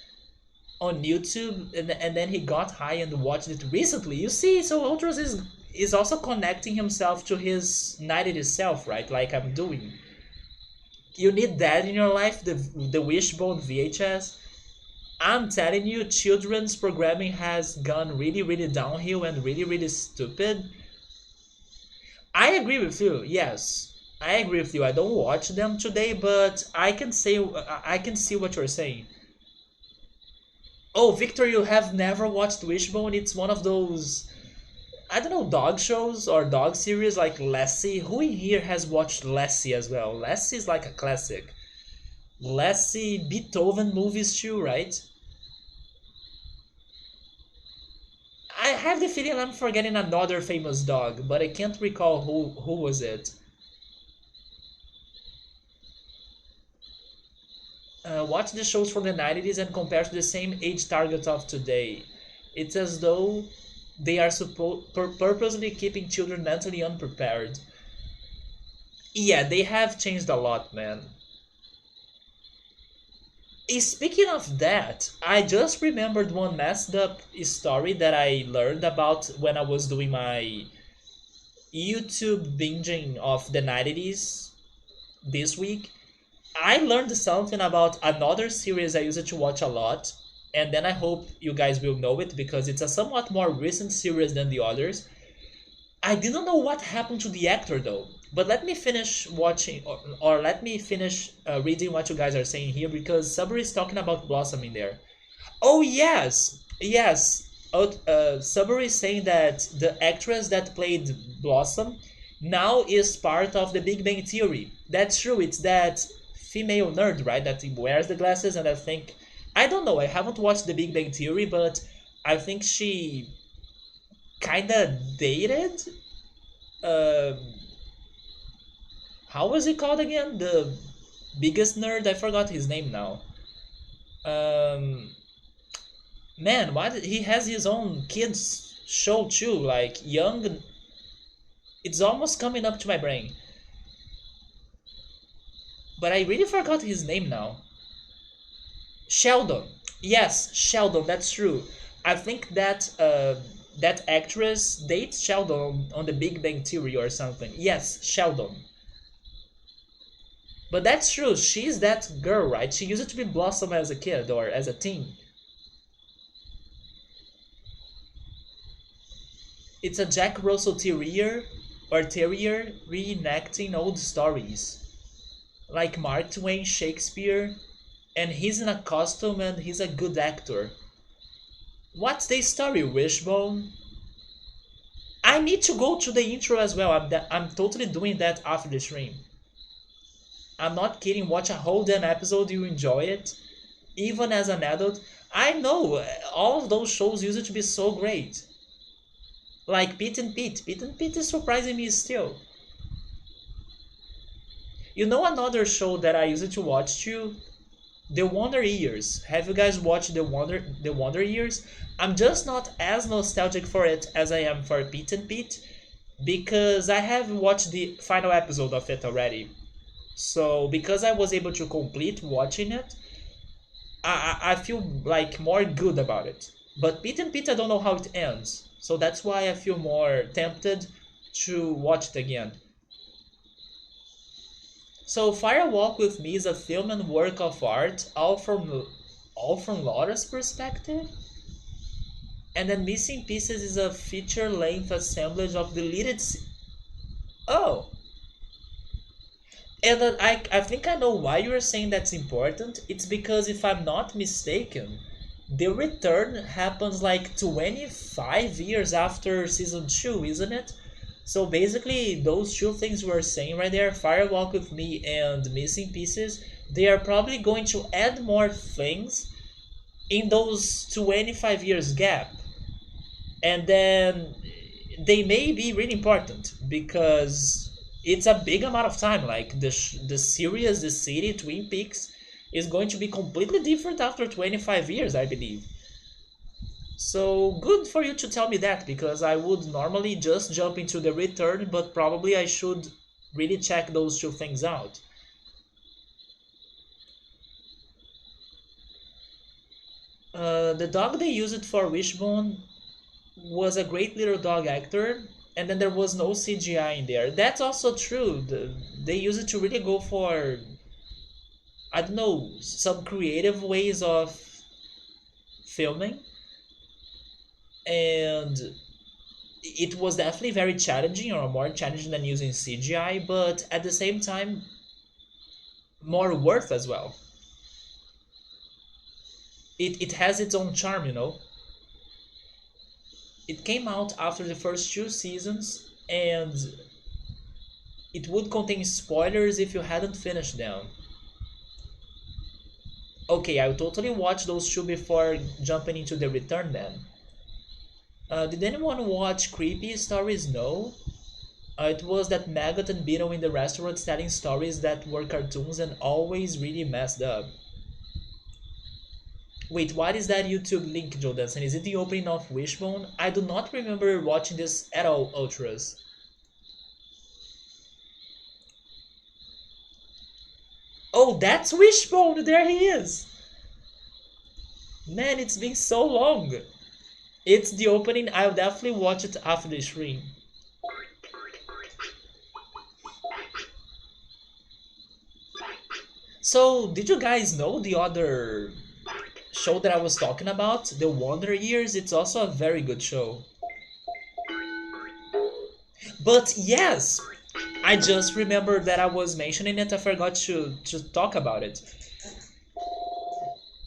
on YouTube, and then he got high and watched it recently. You see, so Ultras is also connecting himself to his 90s self, right? Like I'm doing. You need that in your life, the Wishbone VHS. I'm telling you, children's programming has gone really, really downhill and really, really stupid. I agree with you. Yes, I agree with you. I don't watch them today, but I can see what you're saying. Oh, Victor, you have never watched Wishbone? It's one of those, I don't know, dog shows or dog series like Lassie. Who in here has watched Lassie as well? Lassie is like a classic. Lassie, Beethoven movies too, right? I have the feeling I'm forgetting another famous dog, but I can't recall who was it. Watch the shows from the 90s and compare to the same age target of today. It's as though they are purposely keeping children mentally unprepared. Yeah, they have changed a lot, man. Speaking of that, I just remembered one messed up story that I learned about when I was doing my YouTube binging of the 90s this week. I learned something about another series I used to watch a lot, and then I hope you guys will know it because it's a somewhat more recent series than the others. I didn't know what happened to the actor though, but let me finish watching, or let me finish reading what you guys are saying here, because Sabri is talking about Blossom in there. Oh yes, yes. Sabri is saying that the actress that played Blossom now is part of the Big Bang Theory. That's true. It's that female nerd, right? That wears the glasses, and I think, I don't know. I haven't watched the Big Bang Theory, but I think she kind of dated. Uh, how was he called again? The biggest nerd. I forgot his name now. Um, Man, why did he has his own kids show too? Like young, it's almost coming up to my brain, but I really forgot his name now. Sheldon. Yes, Sheldon. That's true. I think that that actress dates Sheldon on the Big Bang Theory or something. Yes, Sheldon. But that's true. She's that girl, right? She used to be Blossom as a kid or as a teen. It's a Jack Russell Terrier reenacting old stories, like Mark Twain, Shakespeare, and he's in a costume and he's a good actor. What's the story, Wishbone? I need to go to the intro as well. I'm totally doing that after the stream. I'm not kidding. Watch a whole damn episode, you enjoy it, even as an adult. I know all of those shows used to be so great. Like Pete and Pete. Pete and Pete is surprising me still. You know another show that I used to watch too? The Wonder Years. Have you guys watched the Wonder Years? I'm just not as nostalgic for it as I am for Pete and Pete because I have watched the final episode of it already. So because I was able to complete watching it, I feel like more good about it. But Pete and Pete, I don't know how it ends, so that's why I feel more tempted to watch it again. So Fire Walk with Me is a film and work of art, all from Laura's perspective, and then Missing Pieces is a feature-length assemblage of deleted. Oh, and then I think I know why you're saying that's important. It's because if I'm not mistaken, the return happens like 25 years after season 2, isn't it? So basically, those two things we're saying right there, Firewalk with Me and Missing Pieces, they are probably going to add more things in those 25 years gap. And then they may be really important because it's a big amount of time. Like the series, the city, Twin Peaks, is going to be completely different after 25 years, I believe. So good for you to tell me that because I would normally just jump into the return, but probably I should really check those two things out. The dog they used for Wishbone was a great little dog actor, and then there was no CGI in there. That's also true. They used it to really go for, I don't know, some creative ways of filming, and it was definitely very challenging, or more challenging than using CGI, but at the same time, more worth as well. It has its own charm, you know. It came out after the first two seasons, and it would contain spoilers if you hadn't finished them. Okay, I will totally watch those two before jumping into the return then. Did anyone watch Creepy Stories? No. It was that maggot and beetle in the restaurant telling stories that were cartoons and always really messed up. Wait, what is that YouTube link, Jodanson? Is it the opening of Wishbone? I do not remember watching this at all, Ultras. Oh, that's Wishbone! There he is! Man, it's been so long! It's the opening, I'll definitely watch it after the stream. So, did you guys know the other show that I was talking about? The Wonder Years? It's also a very good show. But yes, I just remembered that I was mentioning it. I forgot to talk about it.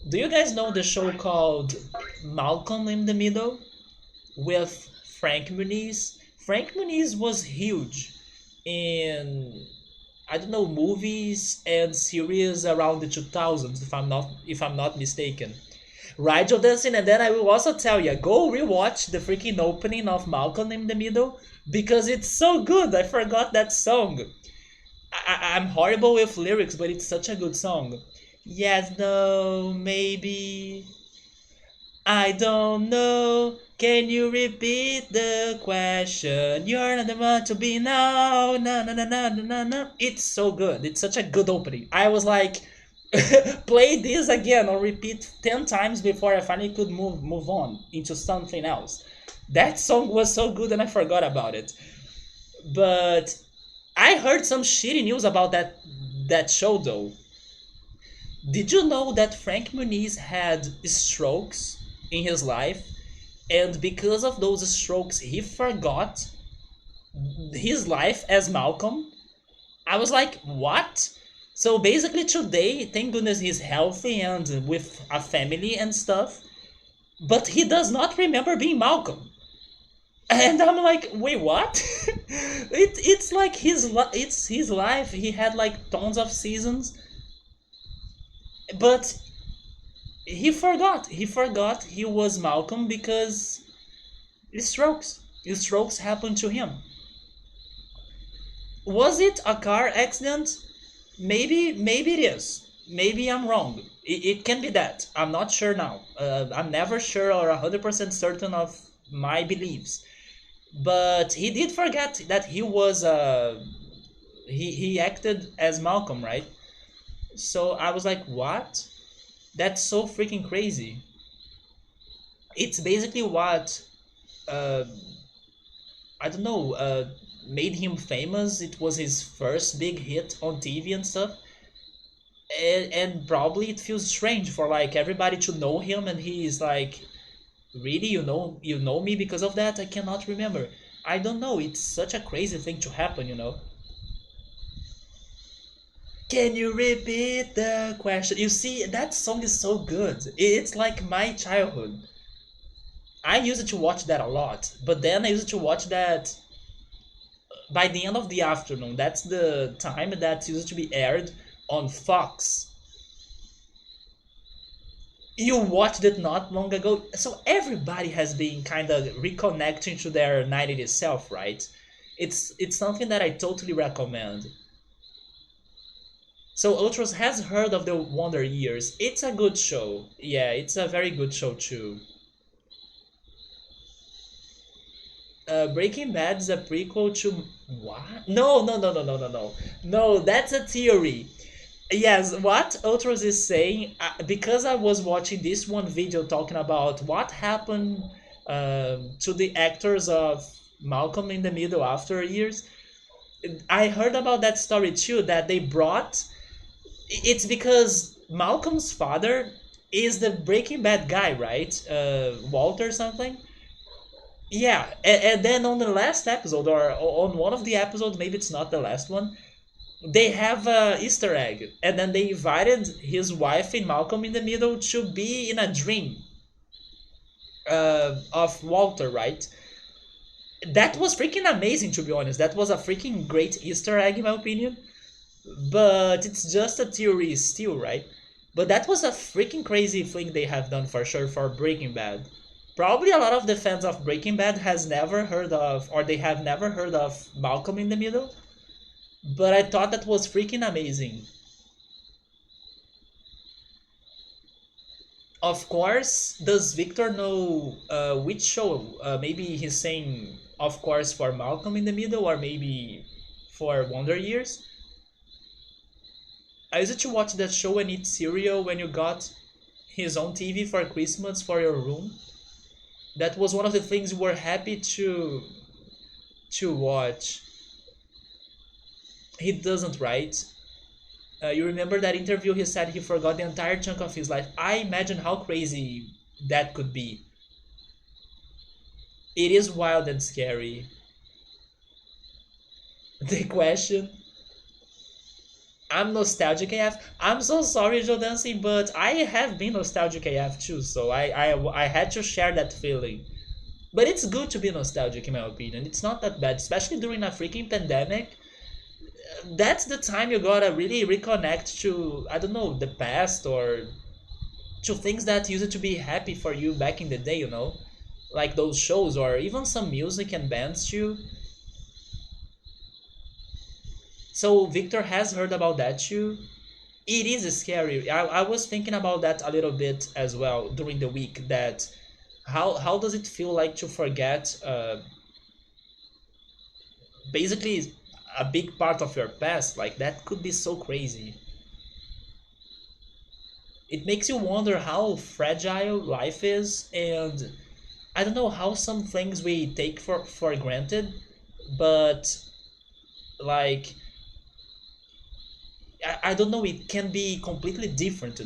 Do you guys know the show called Malcolm in the Middle with Frank Muniz? Frank Muniz was huge in, I don't know, movies and series around the 2000s if I'm not mistaken. Right, Joe Dancing, and then I will also tell you, go rewatch the freaking opening of Malcolm in the Middle because it's so good. I forgot that song. I'm horrible with lyrics, but it's such a good song. Yes, no, maybe. I don't know. Can you repeat the question? You're not the one to be now. No, no, no, no, no, no, no. It's so good. It's such a good opening. I was like, play this again or repeat 10 times before I finally could move on into something else. That song was so good and I forgot about it. But I heard some shitty news about that show though. Did you know that Frank Muniz had strokes in his life, and because of those strokes, he forgot his life as Malcolm? I was like, what? So basically, today, thank goodness he's healthy and with a family and stuff, but he does not remember being Malcolm. And I'm like, wait, what? It's like it's his life. He had like tons of seasons, but he forgot he was Malcolm because strokes happened to him. Was it a car accident? Maybe it is. Maybe I'm wrong. It can be that. I'm not sure now. I'm never sure or 100% certain of my beliefs. But he did forget that he was he acted as Malcolm, right? So I was like, what? That's so freaking crazy. It's basically what uh, I don't know made him famous. It was his first big hit on TV and stuff. And probably it feels strange for like everybody to know him, and he is like, really, you know me because of that? I cannot remember. I don't know. It's such a crazy thing to happen. Can you repeat the question? You see, that song is so good. It's like my childhood. I used to watch that a lot, but then I used to watch that by the end of the afternoon. That's the time that used to be aired on Fox. You watched it not long ago, so everybody has been kind of reconnecting to their 90s self, right? It's something that I totally recommend. So Ultros has heard of the Wonder Years. It's a good show. Yeah, it's a very good show too. Breaking Bad is a prequel to what? No, no, no, no, no, no, no. No, that's a theory. Yes, what Ultros is saying, because I was watching this one video talking about what happened to the actors of Malcolm in the Middle after years. I heard about that story too, that they brought. It's because Malcolm's father is the Breaking Bad guy, right? Walter something. Yeah, and then on the last episode, or on one of the episodes, maybe it's not the last one, they have a Easter egg, and then they invited his wife and Malcolm in the Middle to be in a dream of Walter, right? That was freaking amazing, to be honest. That was a freaking great Easter egg, in my opinion. But it's just a theory still, right? But that was a freaking crazy thing they have done for sure for Breaking Bad. Probably a lot of the fans of Breaking Bad has never heard of, or they have never heard of Malcolm in the Middle. But I thought that was freaking amazing. Of course, does Victor know which show? Maybe he's saying, of course, for Malcolm in the Middle, or maybe for Wonder Years. I used to watch that show and eat cereal when you got his own TV for Christmas for your room. That was one of the things we were happy to watch. He doesn't, right? You remember that interview? He said he forgot the entire chunk of his life. I imagine how crazy that could be. It is wild and scary. The question. I'm nostalgic AF. I'm so sorry, Joe Dancing, but I have been nostalgic AF too, so I had to share that feeling. But it's good to be nostalgic, in my opinion. It's not that bad, especially during a freaking pandemic. That's the time you gotta really reconnect to, I don't know, the past, or to things that used to be happy for you back in the day. Like those shows, or even some music and bands too. So Victor has heard about that too. It is scary. I was thinking about that a little bit as well during the week. That how does it feel like to forget basically a big part of your past? Like that could be so crazy. It makes you wonder how fragile life is, and I don't know how some things we take for granted, but like I don't know, it can be completely different.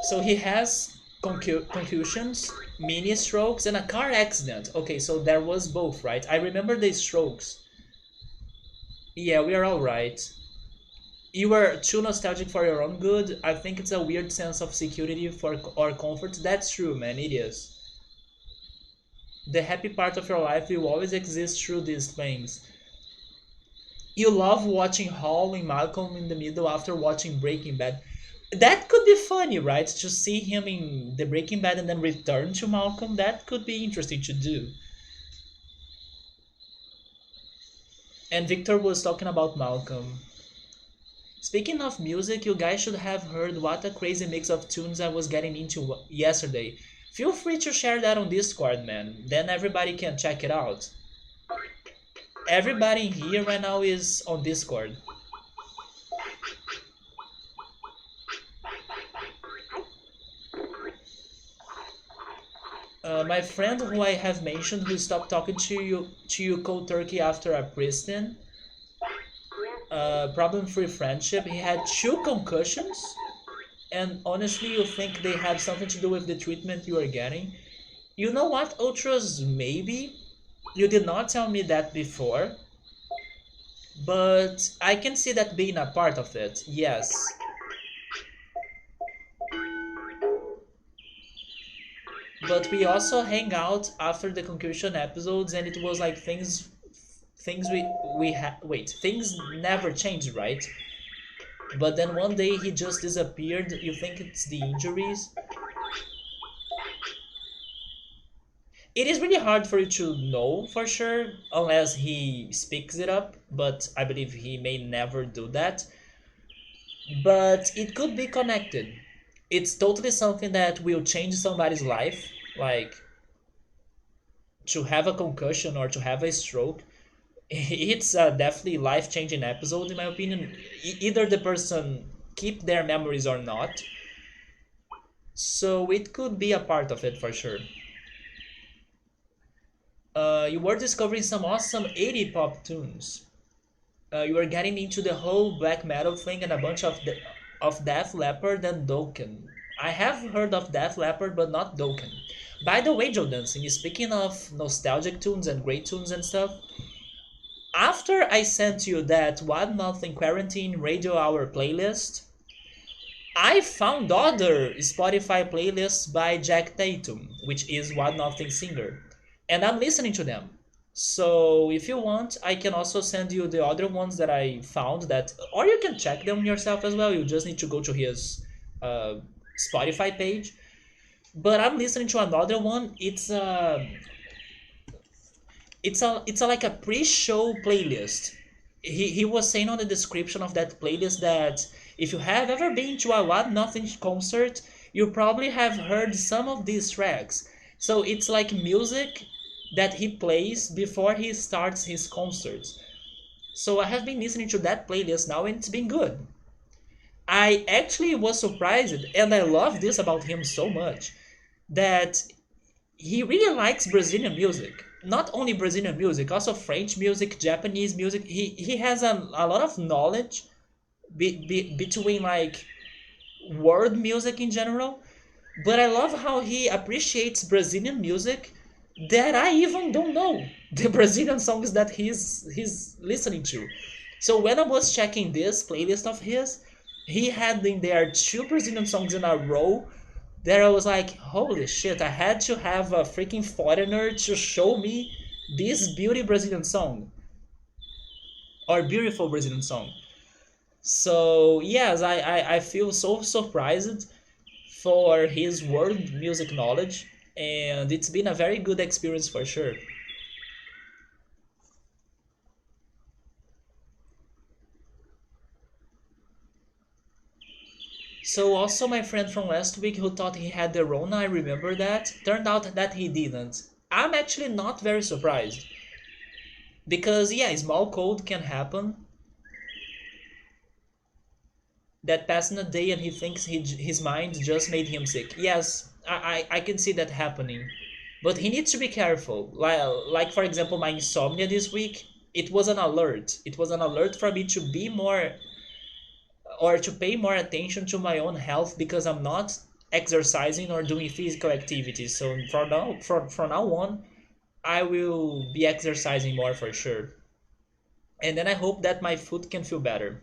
So he has concussions, mini strokes, and a car accident. Okay, so there was both, right? I remember the strokes. Yeah, we are all right. You were too nostalgic for your own good. I think it's a weird sense of security for or comfort. That's true, man. It is. The happy part of your life will always exist through these things. You love watching Hall and Malcolm in the Middle after watching Breaking Bad. That could be funny, right? To see him in the Breaking Bad and then return to Malcolm. That could be interesting to do. And Victor was talking about Malcolm. Speaking of music, you guys should have heard what a crazy mix of tunes I was getting into yesterday. Feel free to share that on Discord, man. Then everybody can check it out. Everybody here right now is on Discord. My friend who I have mentioned who stopped talking to you cold turkey after a pristine problem-free friendship. He had two concussions, and honestly, you think they have something to do with the treatment you are getting? You know what, Ultras? Maybe you did not tell me that before, but I can see that being a part of it. Yes, but we also hang out after the concussion episodes, and it was like things we had. Wait, things never changed, right? But then one day he just disappeared. You think it's the injuries? It is really hard for you to know for sure unless he speaks it up, but I believe he may never do that. But it could be connected. It's totally something that will change somebody's life, like to have a concussion or to have a stroke. It's a definitely life-changing episode in my opinion. Either the person keep their memories or not, so it could be a part of it for sure. You were discovering some awesome 80 pop tunes. You were getting into the whole black metal thing and a bunch of Def Leppard and Dokken. I have heard of Def Leppard, but not Dokken. By the way, Joe Dancing, speaking of nostalgic tunes and great tunes and stuff, after I sent you that One Month in Quarantine Radio Hour playlist, I found other Spotify playlists by Jack Tatum, which is One Nothing singer, and I'm listening to them. So if you want, I can also send you the other ones that I found that, or you can check them yourself as well. You just need to go to his uh, Spotify page. But I'm listening to another one. It's like a pre-show playlist. He was saying on the description of that playlist that if you have ever been to a What Nothing concert, you probably have heard some of these tracks. So it's like music that he plays before he starts his concerts. So I have been listening to that playlist now and it's been good. I actually was surprised, and I love this about him so much, that he really likes Brazilian music. Not only Brazilian music, also French music, Japanese music. He has a lot of knowledge between like world music in general. But I love how he appreciates Brazilian music that I even don't know the Brazilian songs that he's listening to. So when I was checking this playlist of his, he had in there two Brazilian songs in a row that I was like, holy shit, I had to have a freaking foreigner to show me this beauty Brazilian song or beautiful Brazilian song. So yes, I feel so surprised for his world music knowledge, and it's been a very good experience for sure. So also my friend from last week who thought he had the Rona, I remember that. Turned out that he didn't. I'm actually not very surprised. Because yeah, a small cold can happen. That passing a day and he thinks his mind just made him sick. Yes, I can see that happening. But he needs to be careful. Like for example, my insomnia this week, it was an alert. It was an alert for me to be more or to pay more attention to my own health because I'm not exercising or doing physical activities. So from now on, I will be exercising more for sure. and then I hope that my foot can feel better.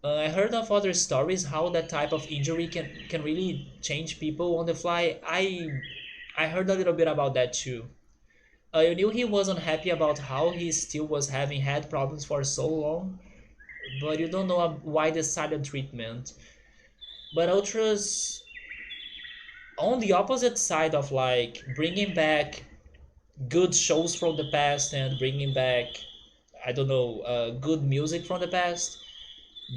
I heard of other stories how that type of injury can really change people on the fly. I heard a little bit about that too. You knew he was unhappy about how he still was having head problems for so long, but you don't know why the silent treatment. But Ultras, on the opposite side of like bringing back good shows from the past and bringing back, I don't know, good music from the past,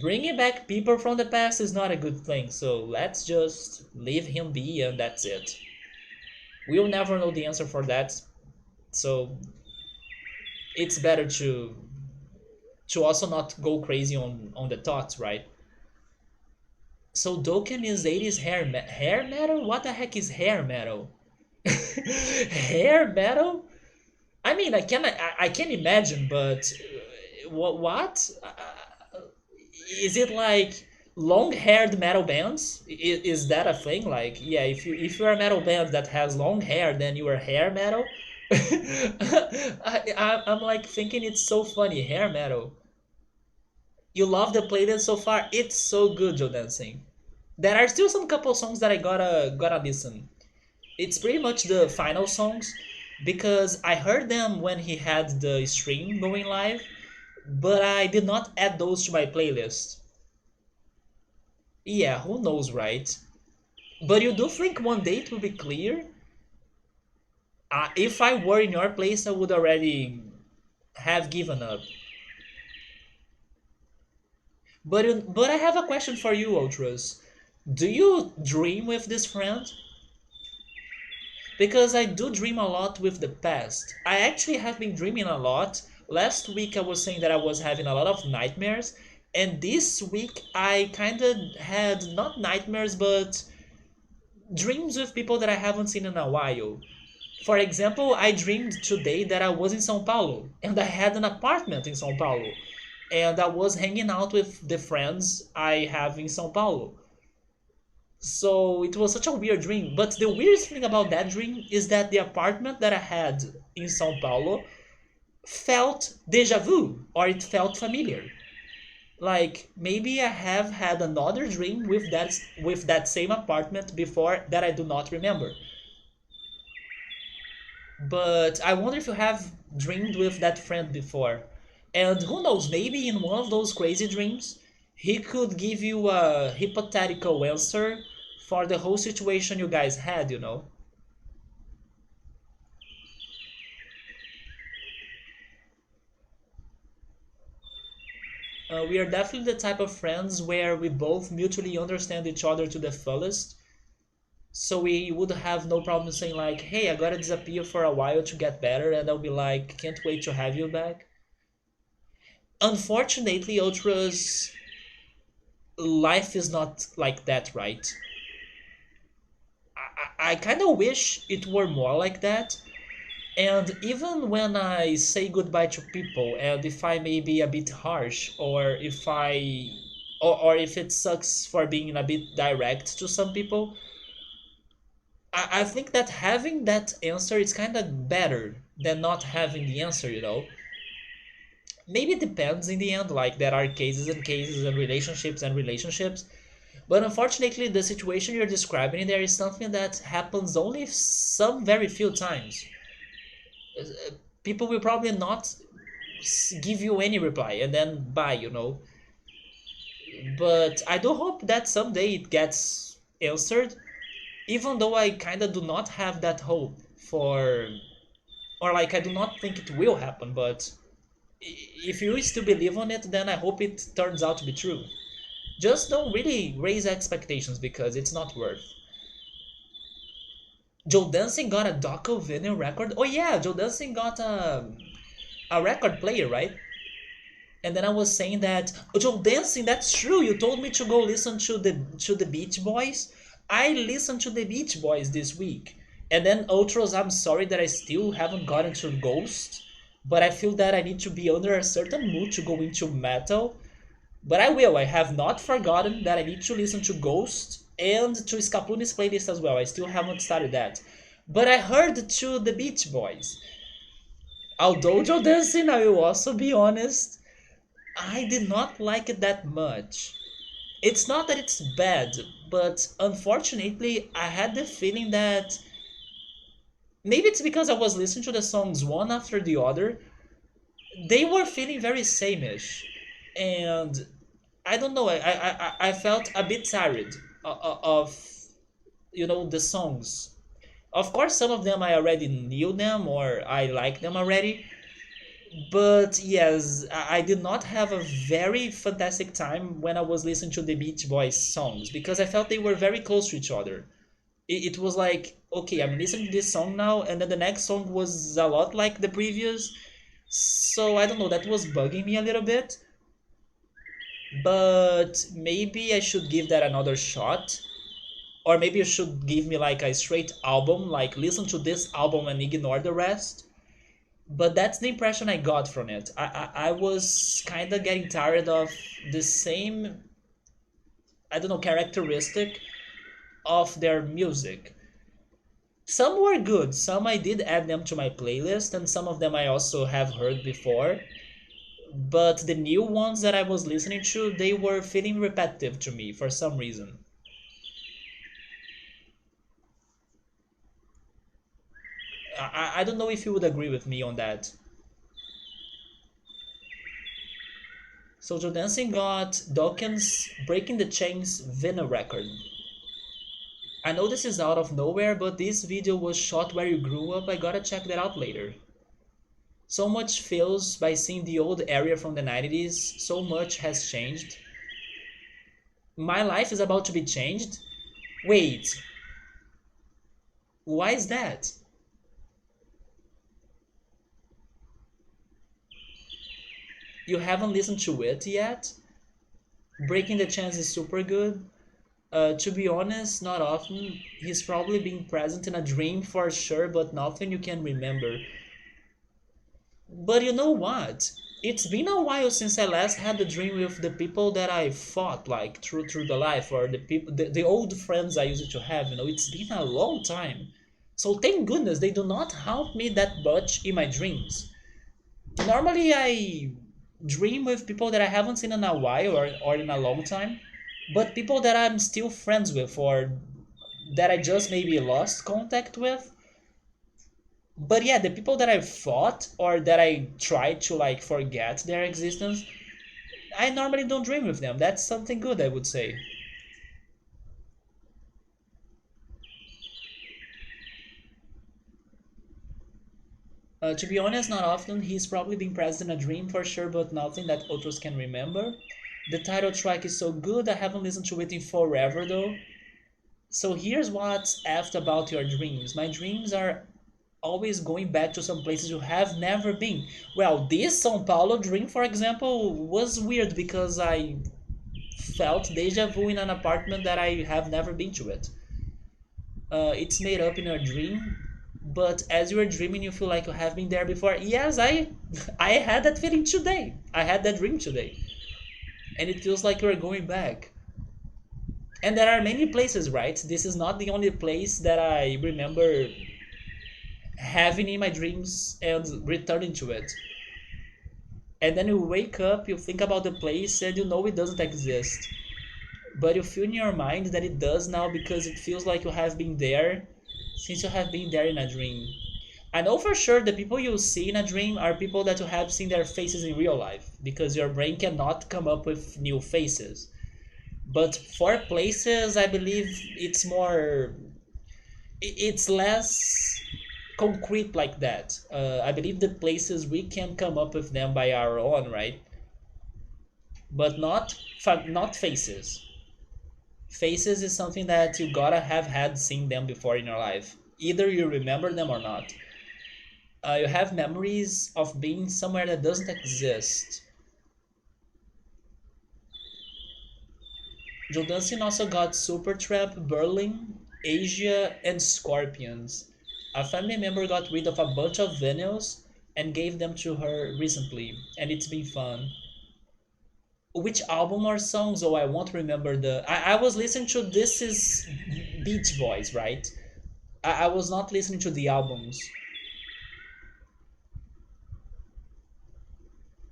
bringing back people from the past is not a good thing. So let's just leave him be and that's it. We'll never know the answer for that. So it's better to also not go crazy on the thoughts, right? So Dokken is 80s hair metal? What the heck is hair metal? Hair metal? I mean, I can imagine, but what? Is it like long-haired metal bands? Is that a thing? Like, yeah, if you're a metal band that has long hair, then you are hair metal. I'm like thinking it's so funny, hair metal. You love the playlist so far? It's so good, Joe Dancing. There are still some couple songs that I gotta listen. It's pretty much the final songs because I heard them when he had the stream going live, but I did not add those to my playlist. Yeah, who knows, right? But you do think one day it will be clear? If I were in your place, I would already have given up. But I have a question for you, Ultras. Do you dream with this friend? Because I do dream a lot with the past. I actually have been dreaming a lot. Last week I was saying that I was having a lot of nightmares, and this week I kind of had not nightmares but dreams with people that I haven't seen in a while. For example, I dreamed today that I was in São Paulo and I had an apartment in São Paulo and I was hanging out with the friends I have in São Paulo. So it was such a weird dream. But the weirdest thing about that dream is that the apartment that I had in Sao Paulo felt deja vu, or it felt familiar. Like maybe I have had another dream with that same apartment before that I do not remember. But I wonder if you have dreamed with that friend before. And who knows, maybe in one of those crazy dreams, he could give you a hypothetical answer for the whole situation you guys had, you know? We are definitely the type of friends where we both mutually understand each other to the fullest. So we would have no problem saying like, "Hey, I gotta disappear for a while to get better," and I'll be like, "Can't wait to have you back." Unfortunately, Ultra's life is not like that, right? I kind of wish it were more like that. And even when I say goodbye to people, and if I may be a bit harsh, or if it sucks for being a bit direct to some people, I think that having that answer is kind of better than not having the answer, you know? Maybe it depends in the end, like there are cases and cases and relationships, but unfortunately, the situation you're describing there is something that happens only some very few times. People will probably not give you any reply and then bye, you know. But I do hope that someday it gets answered, even though I kind of do not have that hope for, or like I do not think it will happen. But if you still believe on it, then I hope it turns out to be true. Just don't really raise expectations because it's not worth. Joe Dancing got a Doco vinyl record. Oh yeah, Joe Dancing got a record player, right? And then I was saying that, oh, Joe Dancing, that's true. You told me to go listen to the Beach Boys. I listened to the Beach Boys this week. And then Ultras, I'm sorry that I still haven't gotten to Ghost, but I feel that I need to be under a certain mood to go into metal. But I will. I have not forgotten that I need to listen to Ghost and to Scapuni's playlist as well. I still haven't started that. But I heard to the Beach Boys. Although Joe Dancing, I will also be honest, I did not like it that much. It's not that it's bad, but unfortunately, I had the feeling that maybe it's because I was listening to the songs one after the other. They were feeling very sameish, and I don't know. I felt a bit tired of the songs. Of course, some of them I already knew them or I like them already, but yes, I did not have a very fantastic time when I was listening to the Beach Boys songs because I felt they were very close to each other. It was like, okay, I'm listening to this song now, and then the next song was a lot like the previous. So I don't know, that was bugging me a little bit, but maybe I should give that another shot. Or maybe you should give me like a straight album, like listen to this album and ignore the rest. But that's the impression I got from it. I was kind of getting tired of the same, I don't know, characteristic of their music. Some were good, some I did add them to my playlist, and some of them I also have heard before. But the new ones that I was listening to, they were feeling repetitive to me for some reason. I don't know if you would agree with me on that. So Joe Dancing got Dawkins Breaking the Chains vinyl record. I know this is out of nowhere, but this video was shot where you grew up. I gotta check that out later. So much feels by seeing the old area from the 90s. So much has changed. My life is about to be changed? Wait, why is that? You haven't listened to it yet? Breaking the Chains is super good. To be honest, not often. He's probably been present in a dream for sure, but nothing you can remember. But you know what? It's been a while since I last had a dream with the people that I fought like through the life, or the old friends I used to have. It's been a long time. So thank goodness they do not haunt me that much in my dreams. Normally I dream with people that I haven't seen in a while or in a long time, but people that I'm still friends with or that I just maybe lost contact with. But yeah, the people that I fought or that I tried to like forget their existence, I normally don't dream with them. That's something good, I would say. To be honest, not often. He's probably been present in a dream for sure, but nothing that others can remember. The title track is so good, I haven't listened to it in forever though. So here's what's asked about your dreams. My dreams are always going back to some places you have never been. Well, this São Paulo dream, for example, was weird because I felt deja vu in an apartment that I have never been to it. It's made up in a dream, but as you are dreaming, you feel like you have been there before. Yes, I had that feeling today. I had that dream today, and it feels like you're going back. And there are many places, right? This is not the only place that I remember having in my dreams and returning to it. And then you wake up, you think about the place, and you know it doesn't exist. But you feel in your mind that it does now because it feels like you have been there since you have been there in a dream. I know for sure the people you see in a dream are people that you have seen their faces in real life because your brain cannot come up with new faces. But for places, I believe it's less concrete like that. I believe the places we can come up with them by our own, right? But not faces. Faces is something that you gotta have had seen them before in your life. Either you remember them or not. You have memories of being somewhere that doesn't exist. Jodassin also got Supertramp, Berlin, Asia, and Scorpions. A family member got rid of a bunch of vinyls and gave them to her recently, and it's been fun. Which album or songs? Oh, I won't remember I was listening to This Is Beach Boys, right? I was not listening to the albums.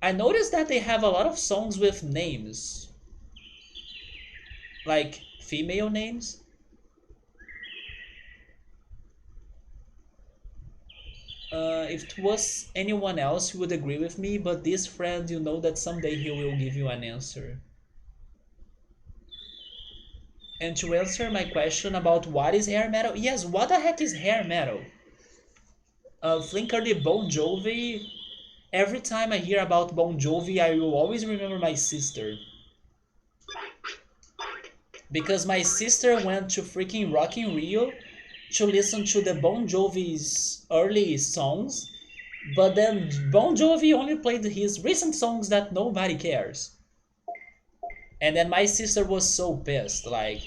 I noticed that they have a lot of songs with names, like female names. If it was anyone else, he would agree with me, but this friend, you know that someday he will give you an answer. And to answer my question about what is hair metal, yes, what the heck is hair metal? Flinker the Bon Jovi. Every time I hear about Bon Jovi, I will always remember my sister. Because my sister went to freaking Rock in Rio to listen to the Bon Jovi's early songs, but then Bon Jovi only played his recent songs that nobody cares. And then my sister was so pissed, like,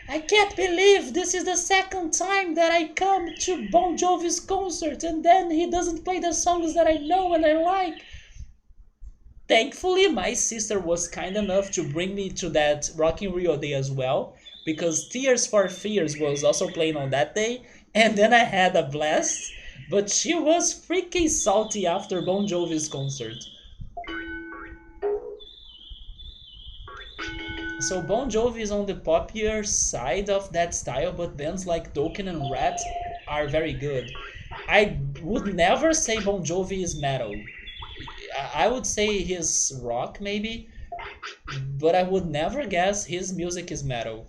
I can't believe this is the second time that I come to Bon Jovi's concert and then he doesn't play the songs that I know and I like. Thankfully, my sister was kind enough to bring me to that Rock in Rio day as well, because Tears for Fears was also playing on that day, and then I had a blast. But she was freaking salty after Bon Jovi's concert. So Bon Jovi is on the poppier side of that style, but bands like Dokken and Rat are very good. I would never say Bon Jovi is metal. I would say he's rock maybe, but I would never guess his music is metal.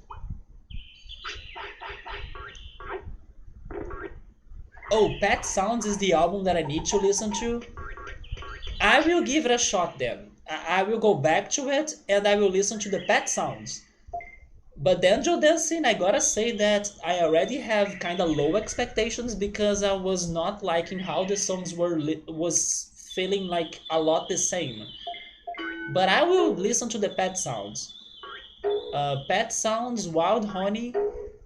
Oh, Pet Sounds is the album that I need to listen to. I will give it a shot then. I will go back to it and I will listen to the Pet Sounds. But the Angel Dancing, I gotta say that I already have kind of low expectations because I was not liking how the songs was feeling like a lot the same. But I will listen to the Pet Sounds. Pet Sounds, Wild Honey,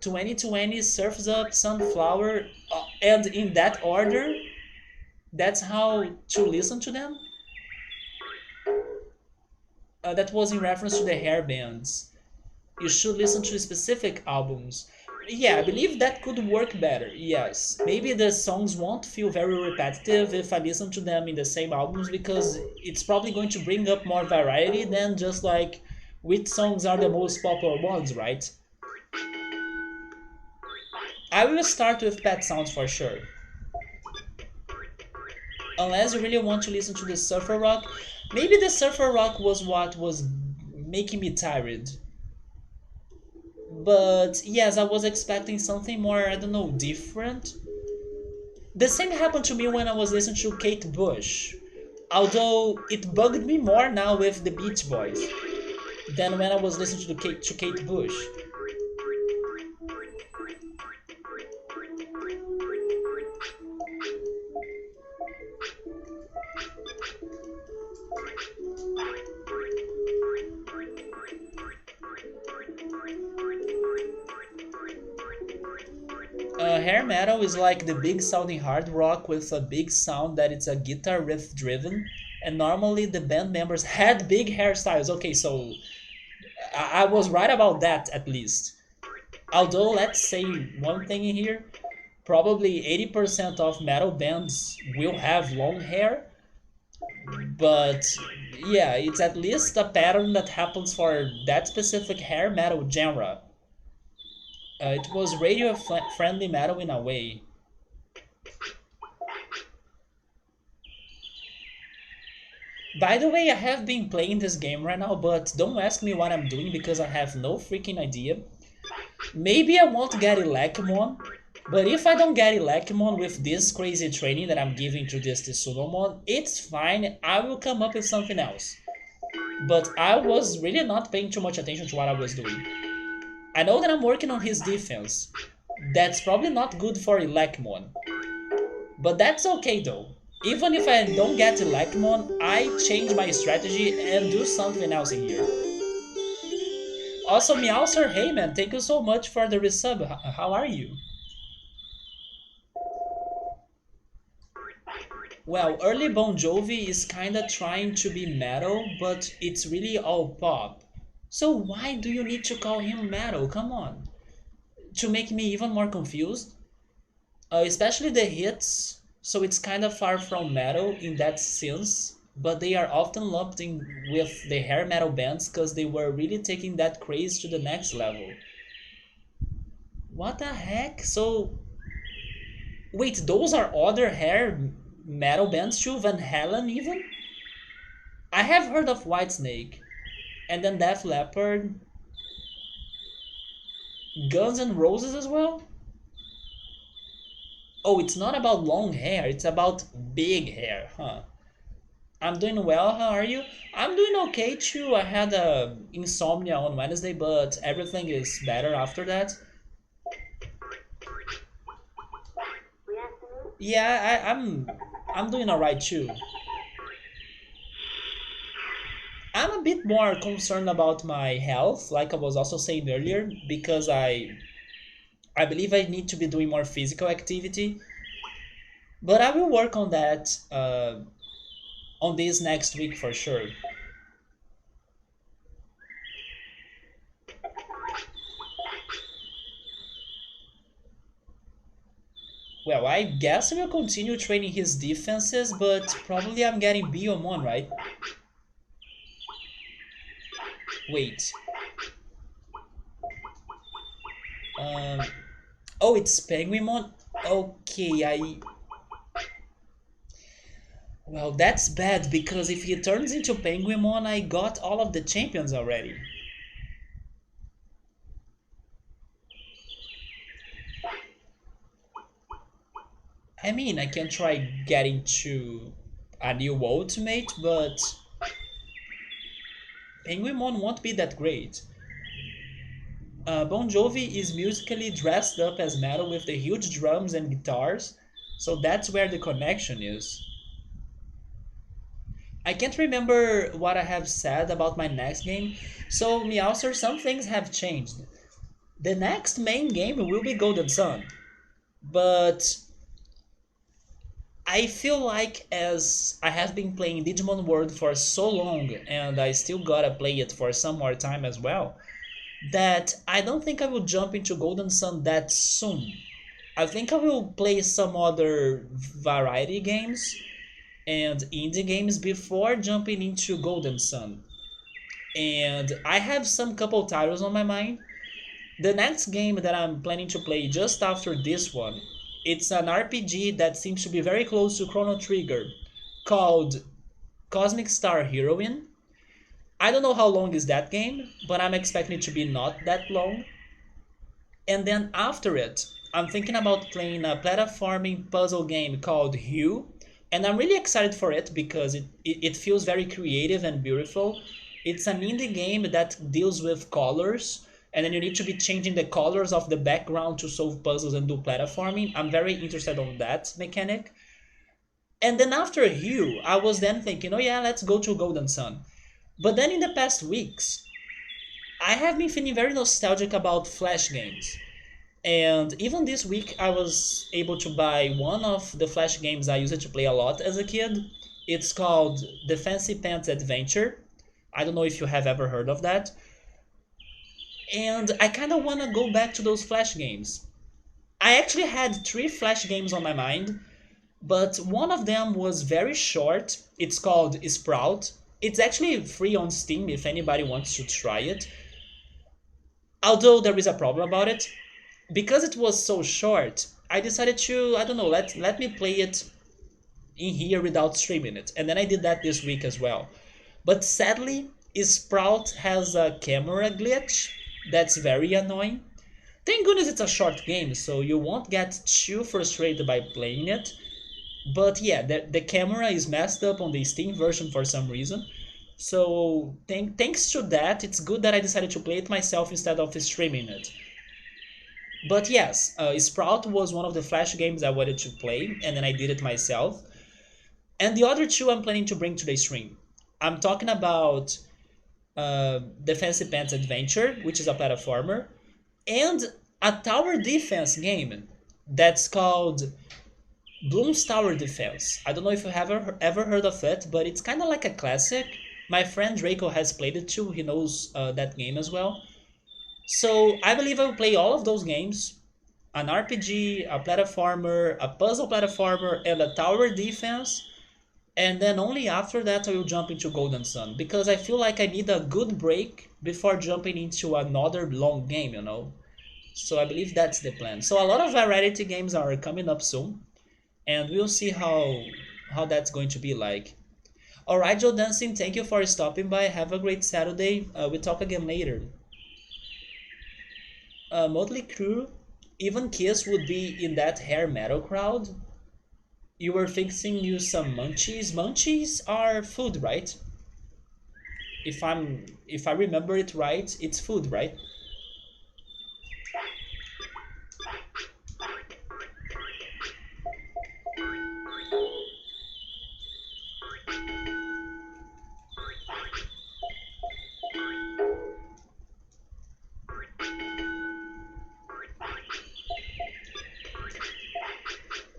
2020, Surf's Up, Sunflower, and in that order, that's how to listen to them. That was in reference to the hair bands. You should listen to specific albums. Yeah, I believe that could work better. Yes, maybe the songs won't feel very repetitive if I listen to them in the same albums because it's probably going to bring up more variety than just like which songs are the most popular ones, right? I will start with Pet Sounds for sure. Unless you really want to listen to the surfer rock, maybe the surfer rock was what was making me tired. But yes, I was expecting something more, I don't know, different. The same happened to me when I was listening to Kate Bush. Although it bugged me more now with the Beach Boys than when I was listening to Kate Bush. Hair metal is like the big sounding hard rock with a big sound that it's a guitar riff driven, and normally the band members had big hairstyles. Okay, so I was right about that at least. Although, let's say one thing in here, probably 80% of metal bands will have long hair, but yeah, it's at least a pattern that happens for that specific hair metal genre. It was radio friendly metal in a way. By the way, I have been playing this game right now, but don't ask me what I'm doing because I have no freaking idea. Maybe I won't get Elecmon, but if I don't get Elecmon with this crazy training that I'm giving to this Tsunomon, it's fine, I will come up with something else. But I was really not paying too much attention to what I was doing. I know that I'm working on his defense. That's probably not good for Elecmon. But that's okay though. Even if I don't get Elecmon, I change my strategy and do something else in here. Also, Meowser, hey man, thank you so much for the resub. How are you? Well, early Bon Jovi is kinda trying to be metal, but it's really all pop. So why do you need to call him metal? Come on. To make me even more confused? Especially the hits, so it's kind of far from metal in that sense. but they are often lumped in with the hair metal bands because they were really taking that craze to the next level. What the heck? So, wait, those are other hair metal bands too? Van Halen even? I have heard of Whitesnake, and then Def Leppard, Guns N' Roses as well? Oh, it's not about long hair, it's about big hair, huh? I'm doing well, how are you? I'm doing okay too. I had insomnia on Wednesday, but everything is better after that. Yeah, I'm doing alright too. I'm a bit more concerned about my health, like I was also saying earlier, because I believe I need to be doing more physical activity, but I will work on that on this next week for sure. Well, I guess I will continue training his defenses, but probably I'm getting Biomon, right? Wait. Um. Oh, it's Penguinmon. Okay, I. Well, that's bad because if he turns into Penguinmon, I got all of the champions already. I mean, I can try getting to a new ultimate, but Penguinmon won't be that great. Bon Jovi is musically dressed up as metal with the huge drums and guitars, so that's where the connection is. I can't remember what I have said about my next game, so Meowser, some things have changed. The next main game will be Golden Sun, but I feel like as I have been playing Digimon World for so long and I still gotta play it for some more time as well, that I don't think I will jump into Golden Sun that soon. I think I will play some other variety games and indie games before jumping into Golden Sun. And I have some couple titles on my mind. The next game that I'm planning to play just after this one, it's an RPG that seems to be very close to Chrono Trigger, called Cosmic Star Heroine. I don't know how long is that game, but I'm expecting it to be not that long. And then after it, I'm thinking about playing a platforming puzzle game called Hue, and I'm really excited for it because it feels very creative and beautiful. It's an indie game that deals with colors, and then you need to be changing the colors of the background to solve puzzles and do platforming. I'm very interested on that mechanic. And then after Hue, I was then thinking, oh yeah, let's go to Golden Sun. But then in the past weeks, I have been feeling very nostalgic about Flash games. And even this week, I was able to buy one of the Flash games I used to play a lot as a kid. It's called The Fancy Pants Adventure. I don't know if you have ever heard of that. And I kind of want to go back to those Flash games. I actually had three Flash games on my mind, but one of them was very short. It's called Sprout. It's actually free on Steam if anybody wants to try it. Although there is a problem about it, because it was so short, I decided to, I don't know, let me play it in here without streaming it. And then I did that this week as well. But sadly, Sprout has a camera glitch that's very annoying. Thank goodness it's a short game, so you won't get too frustrated by playing it. But yeah, the camera is messed up on the Steam version for some reason. So thanks to that, it's good that I decided to play it myself instead of streaming it. But yes, Sprout was one of the Flash games I wanted to play, and then I did it myself. And the other two I'm planning to bring to the stream. I'm talking about the Fancy Pants Adventure, which is a platformer, and a tower defense game that's called Bloom's Tower Defense. I don't know if you have ever heard of it, but it's kind of like a classic. My friend Draco has played it too. He knows that game as well. So I believe I will play all of those games: an RPG, a platformer, a puzzle platformer, and a tower defense. And then only after that I will jump into Golden Sun because I feel like I need a good break before jumping into another long game, you know. So I believe that's the plan. So a lot of variety games are coming up soon, and we'll see how that's going to be like. All right, Joe Dancing, thank you for stopping by. Have a great Saturday. We talk again later. Motley Crue, even Kiss would be in that hair metal crowd. You were fixing you some munchies. Munchies are food, right? If I remember it right, it's food, right?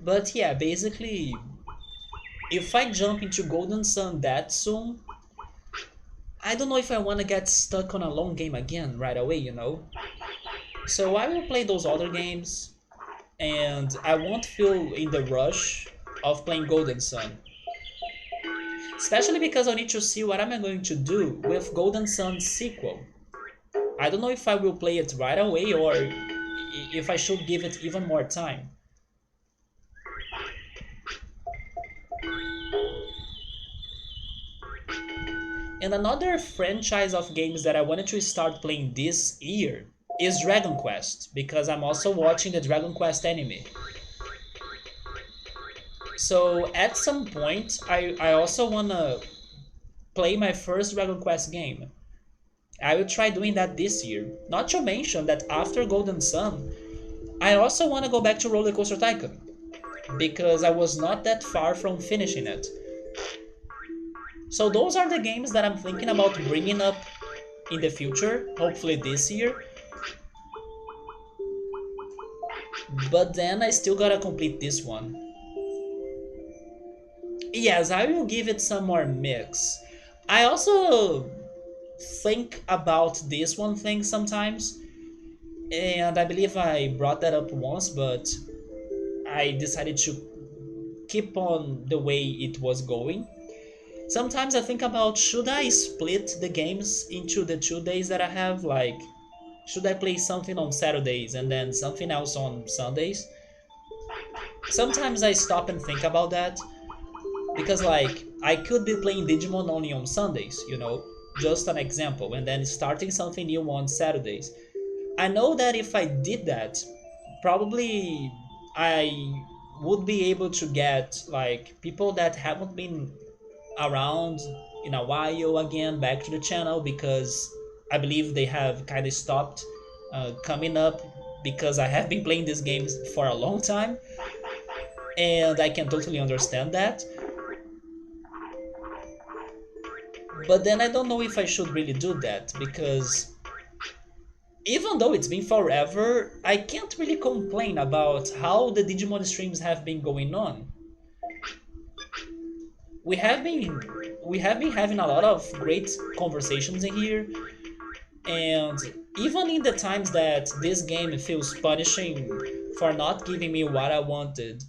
But yeah, basically, if I jump into Golden Sun that soon, I don't know if I want to get stuck on a long game again right away, you know? So I will play those other games, and I won't feel in the rush of playing Golden Sun. Especially because I need to see what am I going to do with Golden Sun's sequel. I don't know if I will play it right away or if I should give it even more time. And another franchise of games that I wanted to start playing this year is Dragon Quest, because I'm also watching the Dragon Quest anime. So at some point, I also want to play my first Dragon Quest game. I will try doing that this year. Not to mention that after Golden Sun, I also want to go back to Roller Coaster Tycoon, because I was not that far from finishing it. So those are the games that I'm thinking about bringing up in the future, hopefully this year. But then I still gotta complete this one. Yes, I will give it some more mix. I also think about this one thing sometimes, and I believe I brought that up once, but I decided to keep on the way it was going. Sometimes I think about, should I split the games into the 2 days that I have? Like, should I play something on Saturdays and then something else on Sundays? Sometimes I stop and think about that because, like, I could be playing Digimon only on Sundays, you know, just an example, and then starting something new on Saturdays. I know that if I did that, probably I would be able to get like people that haven't been around in a while again back to the channel, because I believe they have kind of stopped coming up because I have been playing these games for a long time, and I can totally understand that. But then I don't know if I should really do that, because even though it's been forever, I can't really complain about how the Digimon streams have been going on. We have been we have been having a lot of great conversations in here, and even in the times that this game feels punishing for not giving me what I wanted,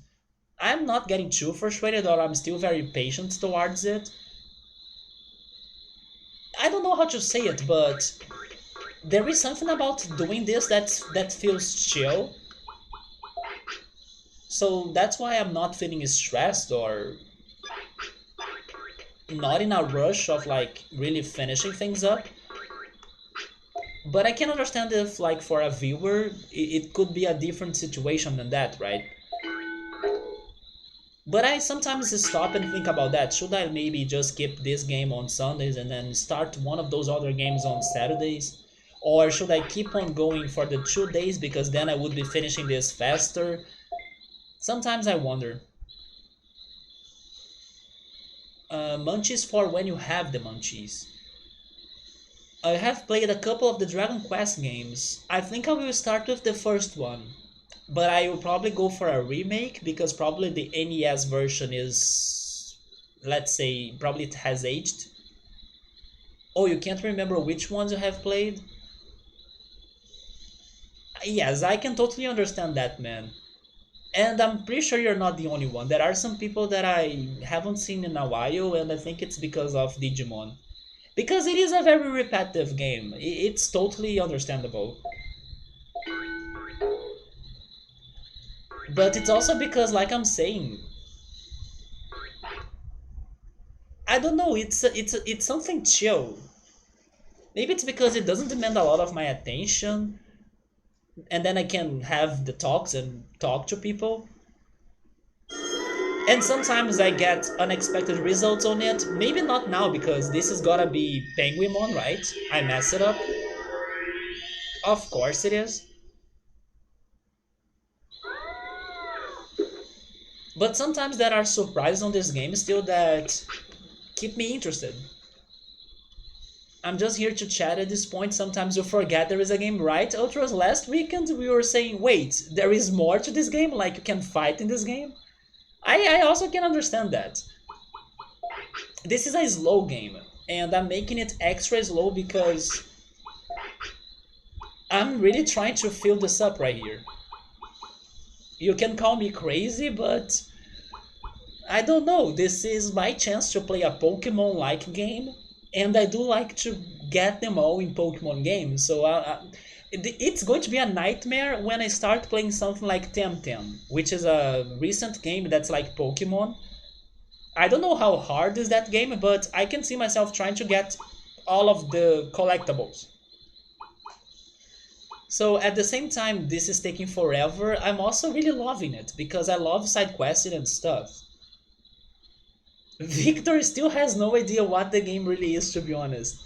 I'm not getting too frustrated, or I'm still very patient towards it. I don't know how to say it, but there is something about doing this that feels chill. So that's why I'm not feeling stressed or not in a rush of like really finishing things up. But I can understand if like for a viewer it could be a different situation than that, right? But I sometimes stop and think about that. Should I maybe just skip this game on Sundays and then start one of those other games on Saturdays? Or should I keep on going for the 2 days because then I would be finishing this faster? Sometimes I wonder. Munchies for when you have the munchies. I have played a couple of the Dragon Quest games. I think I will start with the first one, but I will probably go for a remake because probably the NES version is, let's say, probably it has aged. Oh, you can't remember which ones you have played? Yes, I can totally understand that, man. And I'm pretty sure you're not the only one. There are some people that I haven't seen in a while, and I think it's because of Digimon. Because it is a very repetitive game. It's totally understandable. But it's also because, like I'm saying, I don't know. It's something chill. Maybe it's because it doesn't demand a lot of my attention, and then I can have the talks and talk to people. And sometimes I get unexpected results on it. Maybe not now because this is gotta be Penguinmon, right? I mess it up. Of course it is. But sometimes there are surprises on this game still that keep me interested. I'm just here to chat at this point. Sometimes you forget there is a game, right? Ultras, last weekend we were saying, wait, there is more to this game? Like you can fight in this game? I also can understand that. This is a slow game, and I'm making it extra slow because I'm really trying to fill this up right here. You can call me crazy, but I don't know. This is my chance to play a Pokemon like game, and I do like to get them all in Pokemon games. So it's going to be a nightmare when I start playing something like Temtem, which is a recent game that's like Pokemon. I don't know how hard is that game, but I can see myself trying to get all of the collectibles. So at the same time, this is taking forever. I'm also really loving it because I love side questing and stuff. Victor still has no idea what the game really is, to be honest.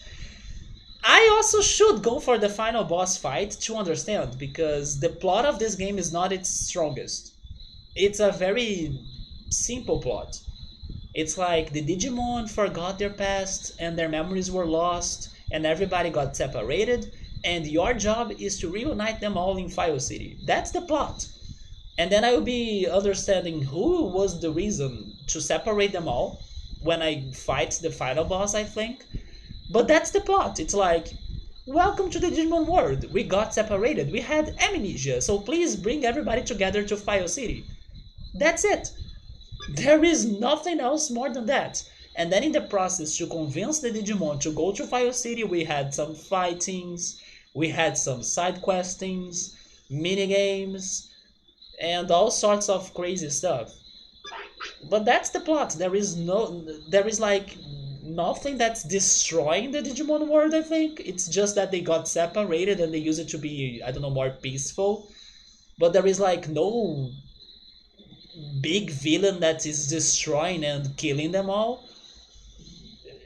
I also should go for the final boss fight to understand because the plot of this game is not its strongest. It's a very simple plot. It's like the Digimon forgot their past and their memories were lost and everybody got separated and your job is to reunite them all in Fire City. That's the plot. And then I will be understanding who was the reason to separate them all when I fight the final boss, I think. But that's the plot. It's like, welcome to the Digimon World. We got separated. We had amnesia, so please bring everybody together to Fire City. That's it. There is nothing else more than that. And then in the process to convince the Digimon to go to Fire City, we had some fightings, we had some side questings, mini games, and all sorts of crazy stuff. But that's the plot. There is like nothing that's destroying the Digimon world, I think. It's just that they got separated and they use it to be, I don't know, more peaceful. But there is like no big villain that is destroying and killing them all.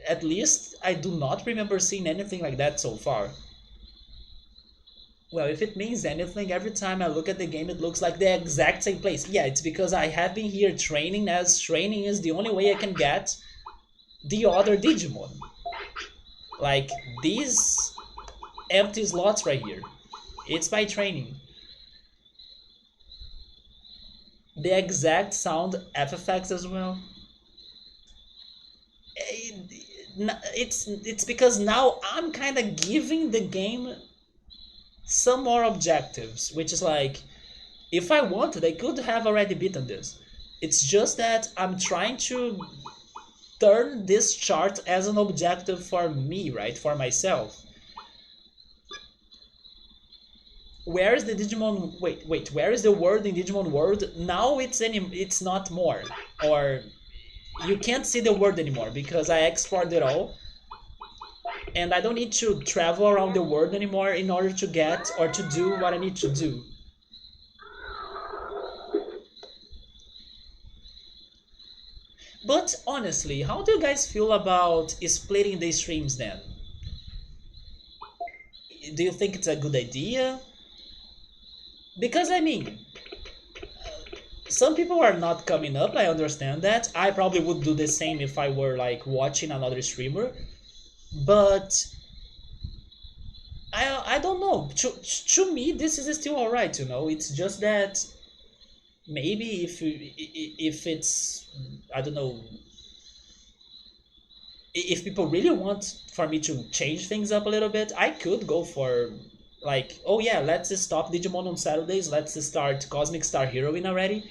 At least I do not remember seeing anything like that so far. Well, if it means anything, every time I look at the game, it looks like the exact same place. Yeah, it's because I have been here training, as training is the only way I can get the other Digimon. Like, these empty slots right here. It's by training. The exact sound FFX as well. It's because now I'm kind of giving the game some more objectives, which is like, if I wanted, I could have already beaten this. It's just that I'm trying to turn this chart as an objective for me, right? For myself. Where is the Digimon? Wait. Where is the word in Digimon World? Now it's not more, or you can't see the word anymore because I exported it all, and I don't need to travel around the world anymore in order to get or to do what I need to do. But honestly, how do you guys feel about splitting the streams then? Do you think it's a good idea? Because I mean, some people are not coming up, I understand that. I probably would do the same if I were like watching another streamer. But I don't know. To me, this is still alright, you know? It's just that maybe if it's, I don't know, if people really want for me to change things up a little bit, I could go for Like, oh yeah, let's stop Digimon on Saturdays, let's start Cosmic Star Heroine already.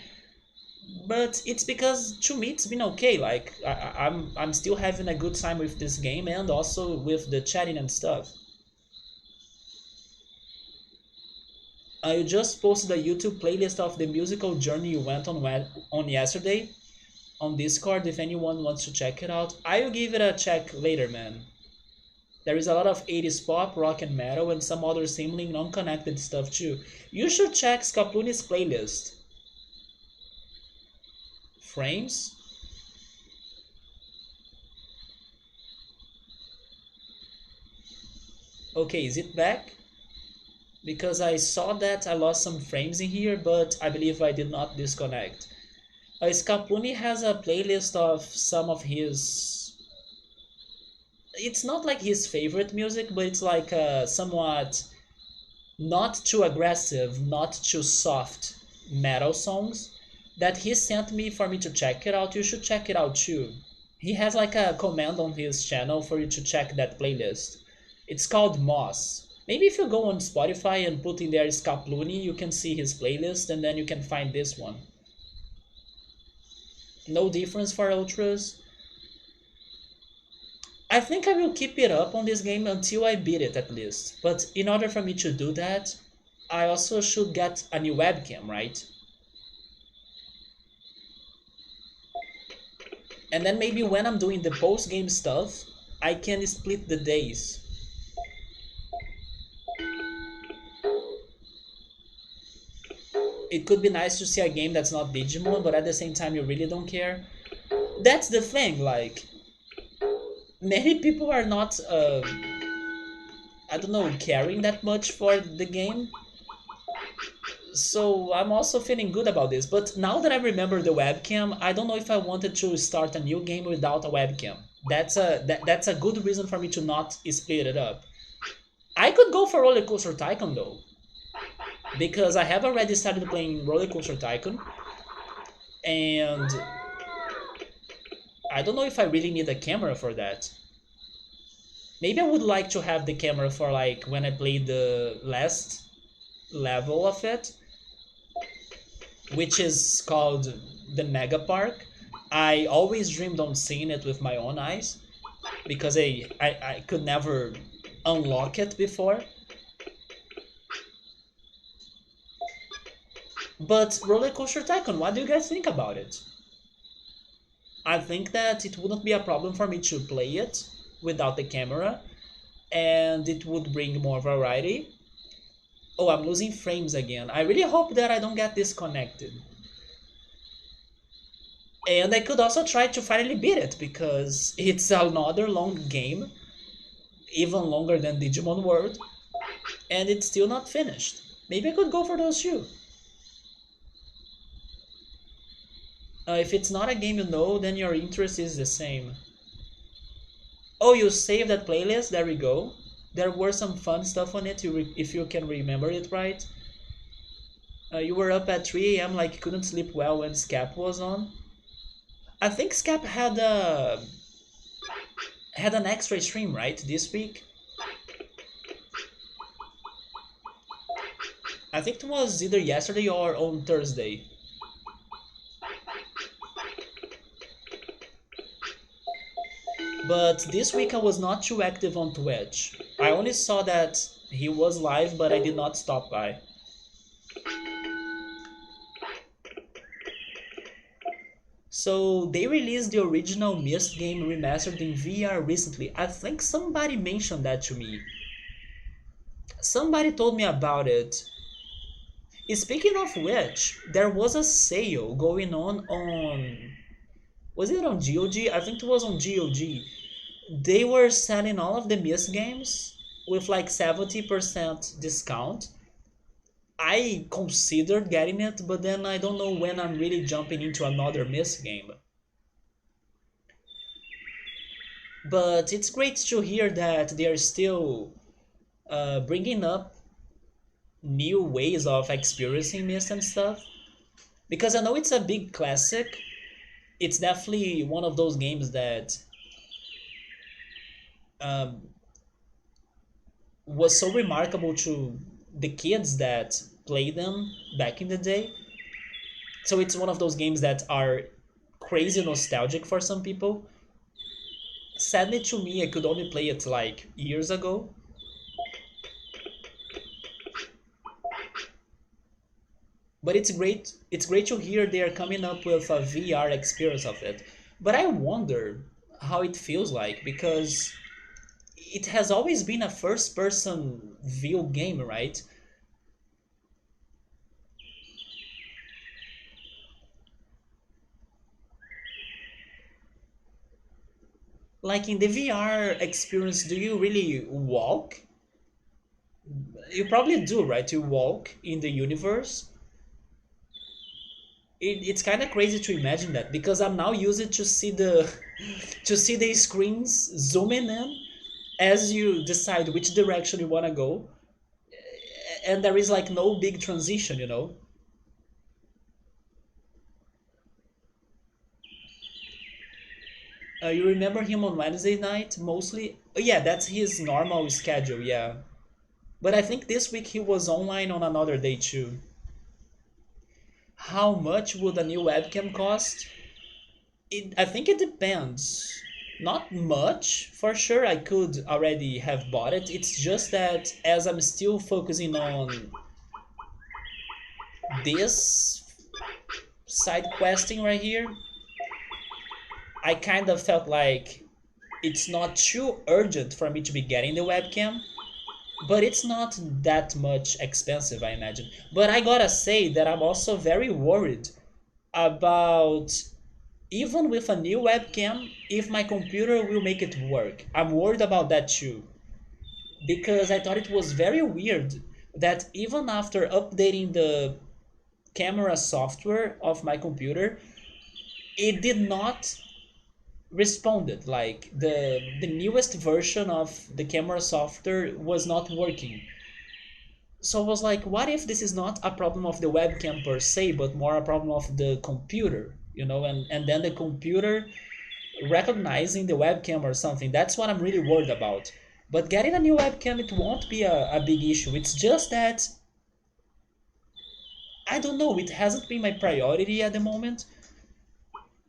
But it's because to me it's been okay. Like I'm still having a good time with this game and also with the chatting and stuff. I just posted a YouTube playlist of the musical journey you went on yesterday on Discord if anyone wants to check it out. I will give it a check later, man. There is a lot of 80s pop, rock, and metal, and some other seemingly non-connected stuff too. You should check Scapuni's playlist. Frames? Okay, is it back? Because I saw that I lost some frames in here, but I believe I did not disconnect. Scapuni has a playlist of some of his. It's not like his favorite music, but it's like somewhat not too aggressive, not too soft metal songs that he sent me for me to check it out. You should check it out too. He has like a command on his channel for you to check that playlist. It's called Moss. Maybe if you go on Spotify and put in there Scapluni, you can see his playlist and then you can find this one. No difference for ultras. I think I will keep it up on this game until I beat it at least. But in order for me to do that, I also should get a new webcam, right? And then maybe when I'm doing the post-game stuff, I can split the days. It could be nice to see a game that's not Digimon, but at the same time you really don't care. That's the thing, like, many people are not, I don't know, caring that much for the game. So I'm also feeling good about this. But now that I remember the webcam, I don't know if I wanted to start a new game without a webcam. That's a good reason for me to not split it up. I could go for Roller Coaster Tycoon though, because I have already started playing Roller Coaster Tycoon, and I don't know if I really need a camera for that. Maybe I would like to have the camera for like when I play the last level of it, which is called the Mega Park. I always dreamed on seeing it with my own eyes because I could never unlock it before. But Roller Coaster Tycoon, what do you guys think about it? I think that it wouldn't be a problem for me to play it without the camera, and it would bring more variety. Oh, I'm losing frames again. I really hope that I don't get disconnected. And I could also try to finally beat it because it's another long game, even longer than Digimon World, and it's still not finished. Maybe I could go for those too. If it's not a game you know, then your interest is the same. Oh, you saved that playlist? There we go. There were some fun stuff on it, if you can remember it right. You were up at 3 a.m. like you couldn't sleep well when Scap was on. I think Scap had an extra stream, right, this week? I think it was either yesterday or on Thursday. But this week I was not too active on Twitch. I only saw that he was live, but I did not stop by. So they released the original Myst game remastered in VR recently. I think somebody mentioned that to me. Somebody told me about it. Speaking of which, there was a sale going on. Was it on GOG? I think it was on GOG. They were selling all of the Myst games with like 70% discount. I considered getting it, but then I don't know when I'm really jumping into another Myst game. But it's great to hear that they are still bringing up new ways of experiencing Myst and stuff. Because I know it's a big classic. It's definitely one of those games that um, was so remarkable to the kids that play them back in the day. So it's one of those games that are crazy nostalgic for some people. Sadly to me, I could only play it like years ago. But it's great to hear they are coming up with a VR experience of it. But I wonder how it feels like because it has always been a first person view game, right? Like in the VR experience, do you really walk? You probably do, right? You walk in the universe. It's kind of crazy to imagine that because I'm now used to see the to see the screens zooming in as you decide which direction you want to go, and there is like no big transition, you know. You remember him on Wednesday night mostly? Yeah, that's his normal schedule, yeah. But I think this week he was online on another day too. How much would a new webcam cost? I think it depends. Not much, for sure. I could already have bought it. It's just that as I'm still focusing on this side questing right here, I kind of felt like it's not too urgent for me to be getting the webcam, but it's not that much expensive, I imagine. But I gotta say that I'm also very worried about even with a new webcam, if my computer will make it work. I'm worried about that too. Because I thought it was very weird that even after updating the camera software of my computer, it did not responded. Like the newest version of the camera software was not working. So I was like, what if this is not a problem of the webcam per se, but more a problem of the computer, you know, and then the computer recognizing the webcam or something. That's what I'm really worried about. But getting a new webcam, it won't be a big issue. It's just that, I don't know, it hasn't been my priority at the moment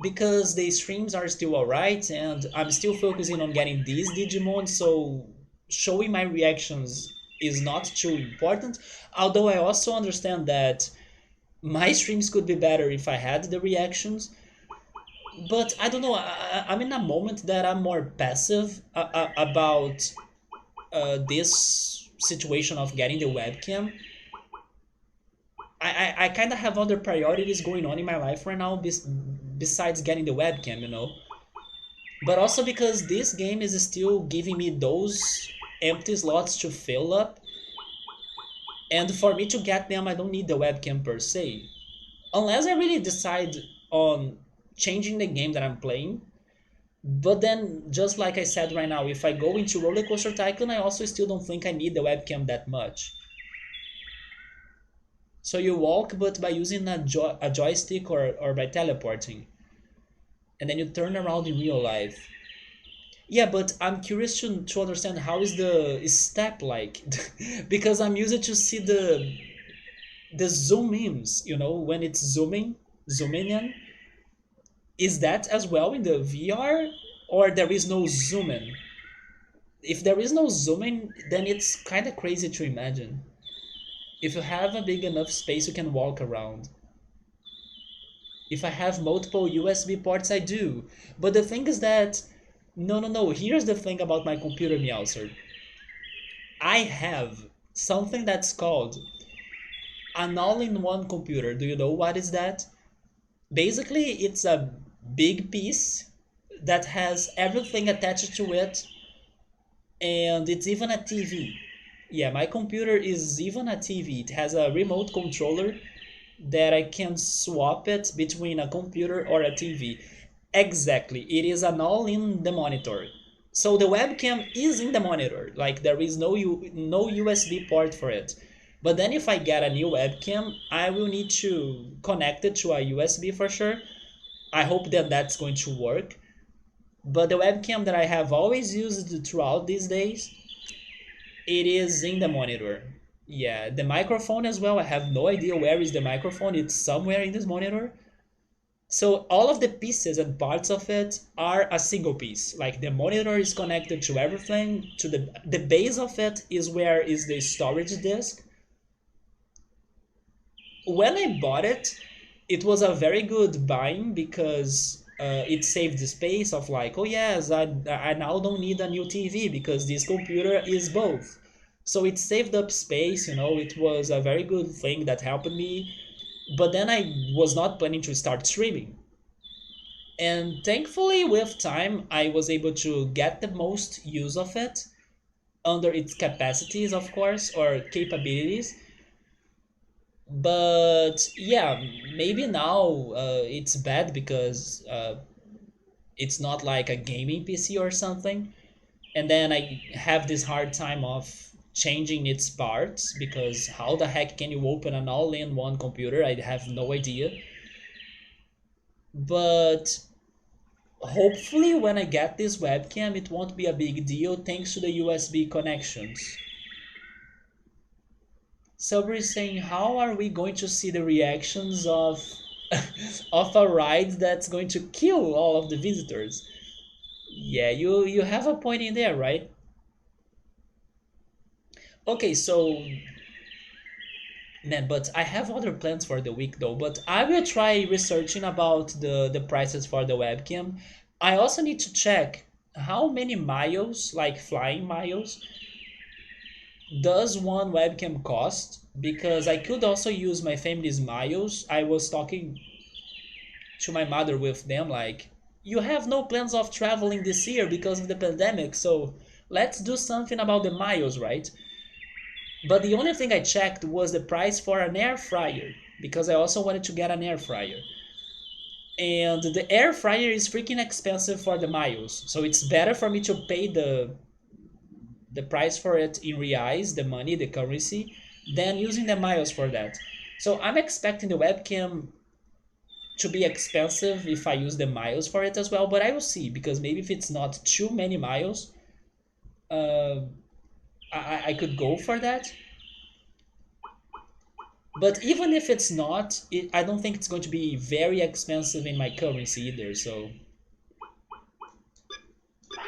because the streams are still alright and I'm still focusing on getting these Digimon, so showing my reactions is not too important. Although I also understand that my streams could be better if I had the reactions. But I don't know. I'm in a moment that I'm more passive about this situation of getting the webcam. I kind of have other priorities going on in my life right now besides getting the webcam, you know. But also because this game is still giving me those empty slots to fill up, and for me to get them, I don't need the webcam per se. Unless I really decide on changing the game that I'm playing. But then, just like I said right now, if I go into Roller Coaster Tycoon, I also still don't think I need the webcam that much. So you walk, but by using a joystick or by teleporting. And then you turn around in real life. Yeah, but I'm curious to understand how is the step like? Because I'm used to see the zoom ins, you know, when it's zooming in. Is that as well in the VR? Or there is no zoom in? If there is no zooming, then it's kind of crazy to imagine. If you have a big enough space, you can walk around. If I have multiple USB ports, I do. But the thing is that, no, no, no. Here's the thing about my computer, Meowser. I have something that's called an all-in-one computer. Do you know what is that? Basically, it's a big piece that has everything attached to it, and it's even a TV. Yeah, my computer is even a TV. It has a remote controller that I can swap it between a computer or a TV. Exactly, it is an all in the monitor. So the webcam is in the monitor, like there is no USB port for it. But then if I get a new webcam, I will need to connect it to a USB for sure. I hope that that's going to work. But the webcam that I have always used throughout these days, It is in the monitor. Yeah, the microphone as well. I have no idea where is the microphone. It's somewhere in this monitor. So all of the pieces and parts of it are a single piece. Like the monitor is connected to everything. To the base of it is where is the storage disk. When I bought it, it was a very good buying because it saved the space of like, oh yes, I now don't need a new TV because this computer is both. So it saved up space, it was a very good thing that helped me. But then I was not planning to start streaming. And thankfully, with time, I was able to get the most use of it under its capacities, of course, or capabilities. But yeah, maybe now it's bad because it's not like a gaming PC or something. And then I have this hard time of changing its parts because how the heck can you open an all-in-one computer? I have no idea. But hopefully when I get this webcam, it won't be a big deal thanks to the USB connections. Sabri is saying, how are we going to see the reactions of of a ride that's going to kill all of the visitors? Yeah, you have a point in there, right? Okay, so man, but I have other plans for the week though. But I will try researching about the prices for the webcam. I also need to check how many miles, like flying miles, does one webcam cost? Because I could also use my family's miles. I was talking to my mother with them like, you have no plans of traveling this year because of the pandemic, so let's do something about the miles, right? But the only thing I checked was the price for an air fryer because I also wanted to get an air fryer. And the air fryer is freaking expensive for the miles. So it's better for me to pay the price for it in reais, the money, the currency, than using the miles for that. So I'm expecting the webcam to be expensive if I use the miles for it as well, but I will see because maybe if it's not too many miles, uh, I could go for that. But even if it's not, I don't think it's going to be very expensive in my currency either. So,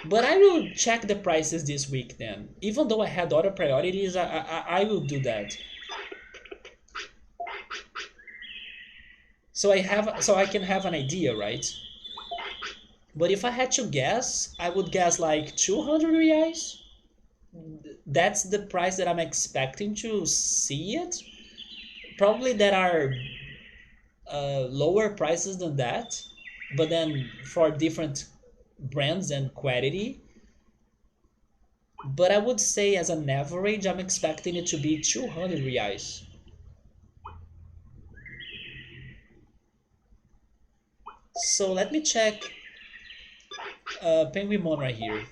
but I will check the prices this week then. Even though I had other priorities, I will do that. So I can have an idea, right? But if I had to guess, I would guess like 200 reais. That's the price that I'm expecting to see it. Probably there are lower prices than that, but then for different brands and quality. But I would say as an average, I'm expecting it to be 200 reais. So let me check Penguinmon right here.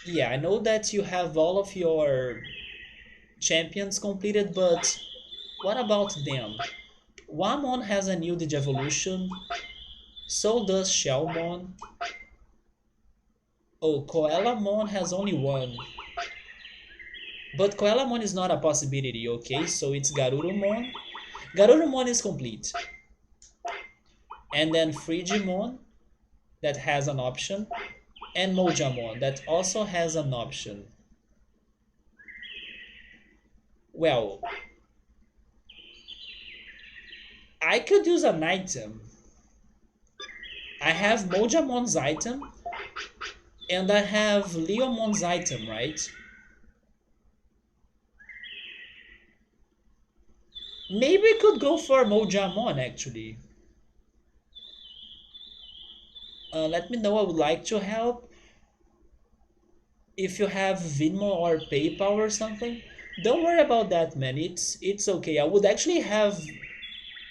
Yeah, I know that you have all of your champions completed, but what about them? Wamon has a new Digivolution, so does Shellmon. Oh, Koelamon has only one. But Koelamon is not a possibility, okay? So it's Garurumon. Garurumon is complete. And then Frigimon, that has an option. And Mojamon, that also has an option. Well, I could use an item. I have Mojamon's item, and I have Leomon's item, right? Maybe we could go for Mojamon, actually. Let me know, I would like to help. If you have Venmo or PayPal or something, don't worry about that, man. It's okay. I would actually have,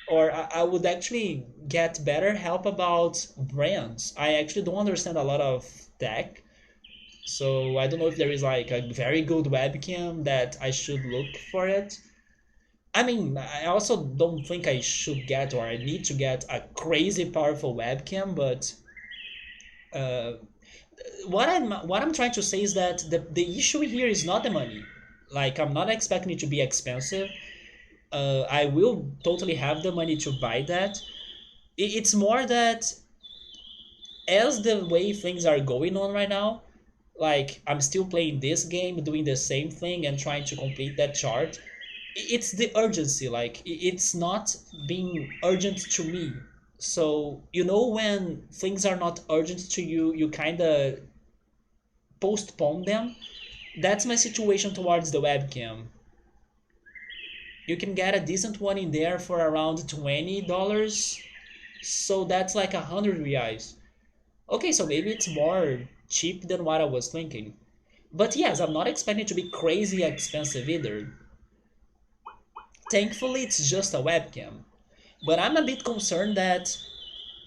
or I would actually get better help about brands. I actually don't understand a lot of tech, so I don't know if there is like a very good webcam that I should look for it. I mean, I also don't think I should get or I need to get a crazy powerful webcam, but Uh, what I'm trying to say is that the issue here is not the money. Like I'm not expecting it to be expensive. I will totally have the money to buy that. It's more that as the way things are going on right now, like I'm still playing this game, doing the same thing and trying to complete that chart. It's the urgency, like it's not being urgent to me. So when things are not urgent to you, you kind of postpone them. That's my situation towards the webcam. You can get a decent one in there for around $20, so that's like 100 reais. Okay, so maybe it's more cheap than what I was thinking. But yes, I'm not expecting it to be crazy expensive either. Thankfully, it's just a webcam. But I'm a bit concerned that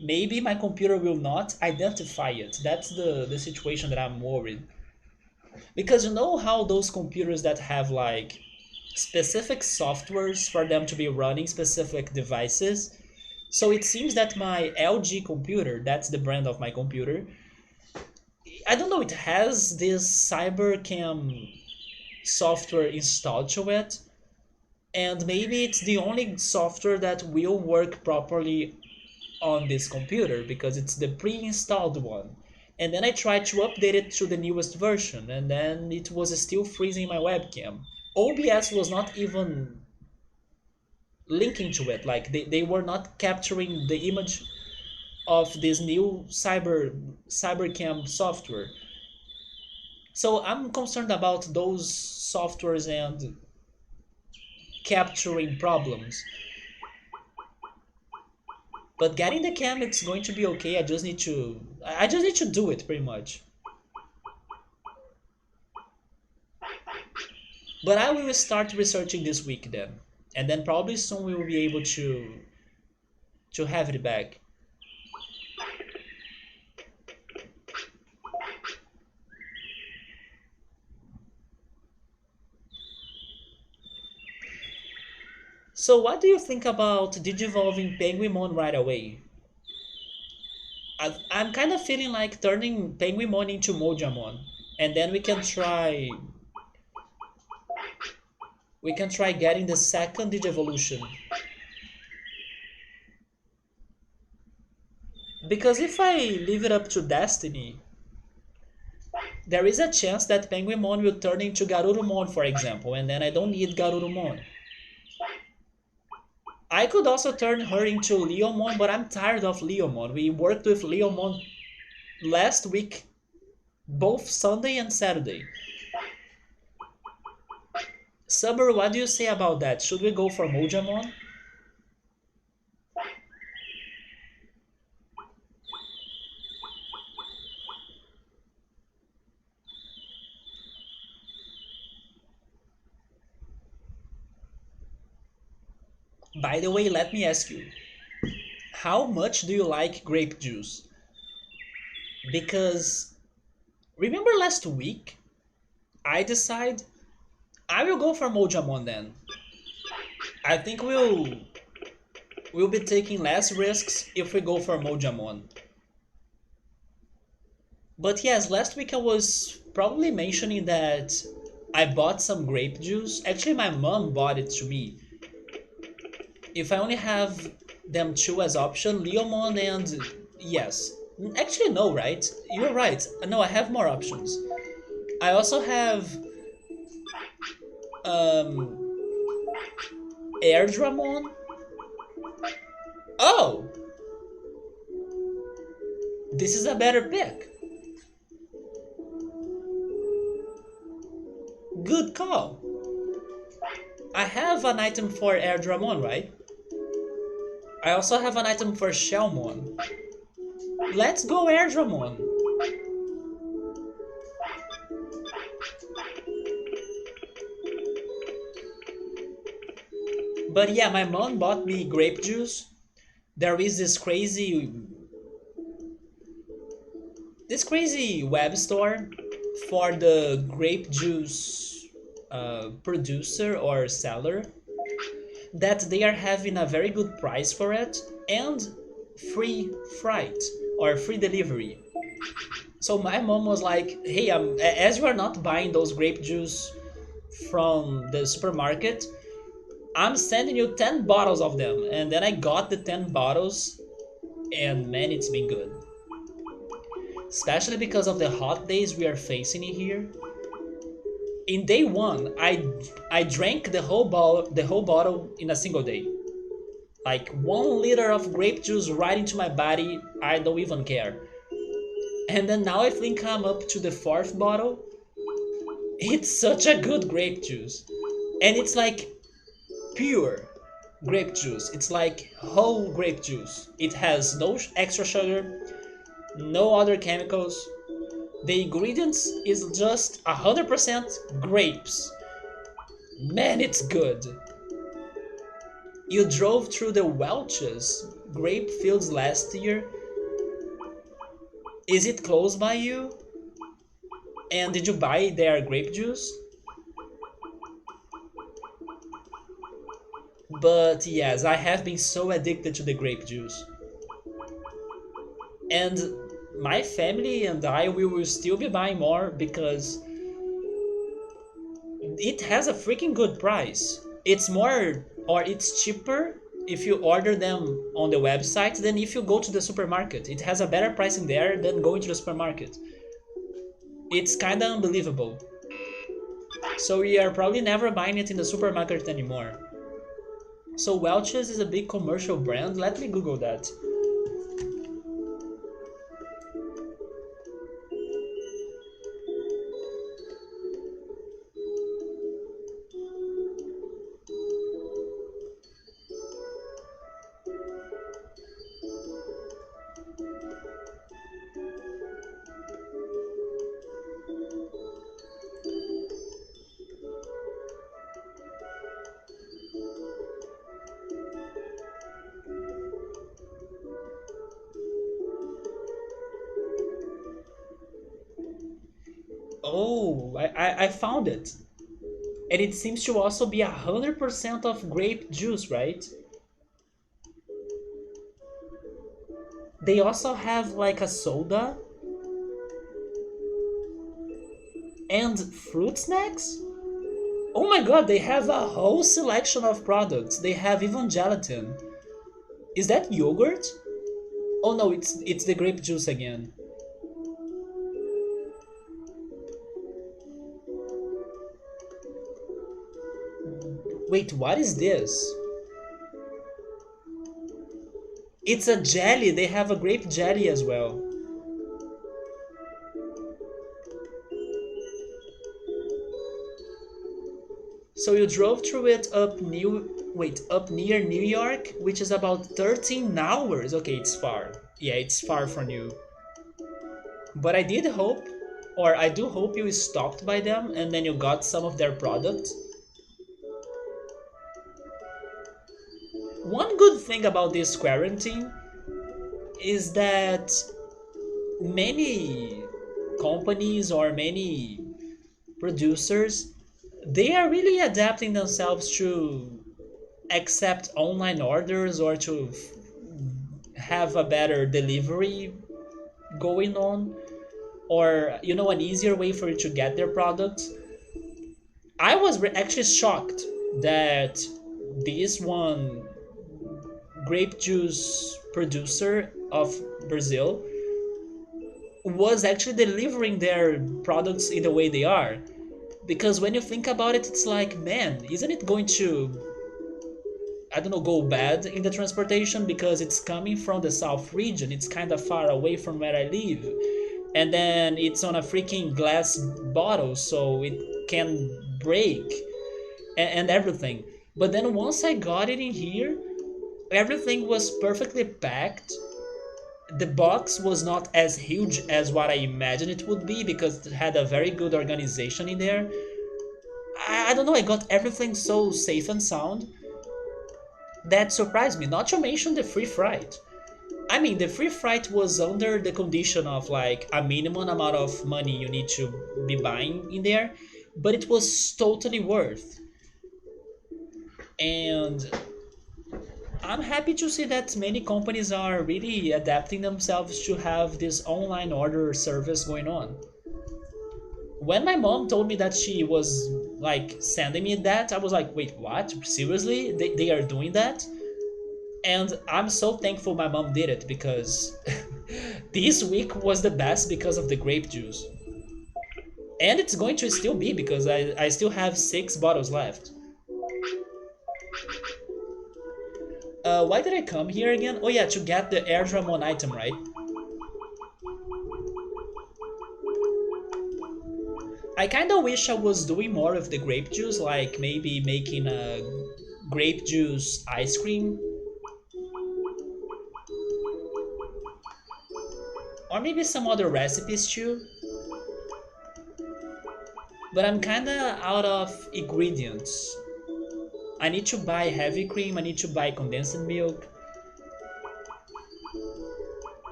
maybe my computer will not identify it. That's the situation that I'm worried. Because you know how those computers that have like specific softwares for them to be running specific devices? So it seems that my LG computer, that's the brand of my computer, I don't know, it has this CyberCam software installed to it, and maybe it's the only software that will work properly on this computer because it's the pre-installed one. And then I tried to update it to the newest version, and then it was still freezing my webcam. OBS was not even linking to it, like they were not capturing the image of this new cybercam software. So I'm concerned about those softwares and capturing problems. But getting the cam, it's going to be okay. I just need to do it pretty much. But I will start researching this week then, and then probably soon we will be able to have it back. So what do you think about digivolving Penguinmon right away? I'm kind of feeling like turning Penguinmon into Mojamon, and then we can try getting the second Digivolution. Because if I leave it up to Destiny, there is a chance that Penguinmon will turn into Garurumon, for example, and then I don't need Garurumon. I could also turn her into Leomon, but I'm tired of Leomon. We worked with Leomon last week, both Sunday and Saturday. Summer, what do you say about that? Should we go for Mojamon? By the way, let me ask you, how much do you like grape juice? Because remember last week, I decide I will go for Mojamon then. I think we'll be taking less risks if we go for Mojamon. But yes, last week I was probably mentioning that I bought some grape juice. Actually, my mom bought it to me. If I only have them two as option, Leomon and yes. Actually, no, right? You're right. No, I have more options. I also have um Airdramon. Oh, this is a better pick. Good call. I have an item for Airdramon, right? I also have an item for Shellmon. Let's go Airdramon. But yeah, my mom bought me grape juice. There is this crazy web store for the grape juice producer or seller that they are having a very good price for it and free freight or free delivery. So my mom was like, "Hey, as you are not buying those grape juice from the supermarket, I'm sending you 10 bottles of them." And then I got the 10 bottles, and man, it's been good. Especially because of the hot days we are facing in here. In day one, I drank the whole bottle in a single day. Like 1 liter of grape juice right into my body. I don't even care. And then now I think I'm up to the fourth bottle. It's such a good grape juice, and it's like pure grape juice. It's like whole grape juice. It has no extra sugar, no other chemicals. The ingredients is just 100% grapes. Man, it's good. You drove through the Welch's grape fields last year. Is it close by you? And did you buy their grape juice? But yes, I have been so addicted to the grape juice. And my family and I we will still be buying more because it has a freaking good price. It's more or it's cheaper if you order them on the website than if you go to the supermarket. It has a better price in there than going to the supermarket. It's kind of unbelievable. So we are probably never buying it in the supermarket anymore. So Welch's is a big commercial brand. Let me Google that. Oh, I found it. And it seems to also be 100% of grape juice, right? They also have like a soda and fruit snacks. Oh my god, they have a whole selection of products. They have even gelatin. Is that yogurt? Oh no, it's the grape juice again. Wait, what is this? It's a jelly. They have a grape jelly as well. So you drove through it up near New York, which is about 13 hours. Okay, it's far. Yeah, it's far from you. But I did hope, or I do hope you stopped by them and then you got some of their products. One good thing about this quarantine is that many companies or many producers they are really adapting themselves to accept online orders or to have a better delivery going on or an easier way for you to get their products. I was actually shocked that this one grape juice producer of Brazil was actually delivering their products in the way they are. Because when you think about it, it's like, man, isn't it going to, I don't know, go bad in the transportation because it's coming from the South region. It's kind of far away from where I live. And then it's on a freaking glass bottle, so it can break and everything. But then once I got it in here, everything was perfectly packed. The box was not as huge as what I imagined it would be because it had a very good organization in there. I don't know, I got everything so safe and sound. That surprised me, not to mention the free flight. I mean, the free flight was under the condition of like a minimum amount of money you need to be buying in there, but it was totally worth. And I'm happy to see that many companies are really adapting themselves to have this online order service going on. When my mom told me that she was like sending me that, I was like, wait, what? Seriously? They are doing that? And I'm so thankful my mom did it because this week was the best because of the grape juice. And it's going to still be because I still have 6 bottles left. Why did I come here again? Oh yeah, to get the Air Dramon item, right? I kinda wish I was doing more with the grape juice, like maybe making a grape juice ice cream. Or maybe some other recipes too. But I'm kinda out of ingredients. I need to buy heavy cream, I need to buy condensed milk.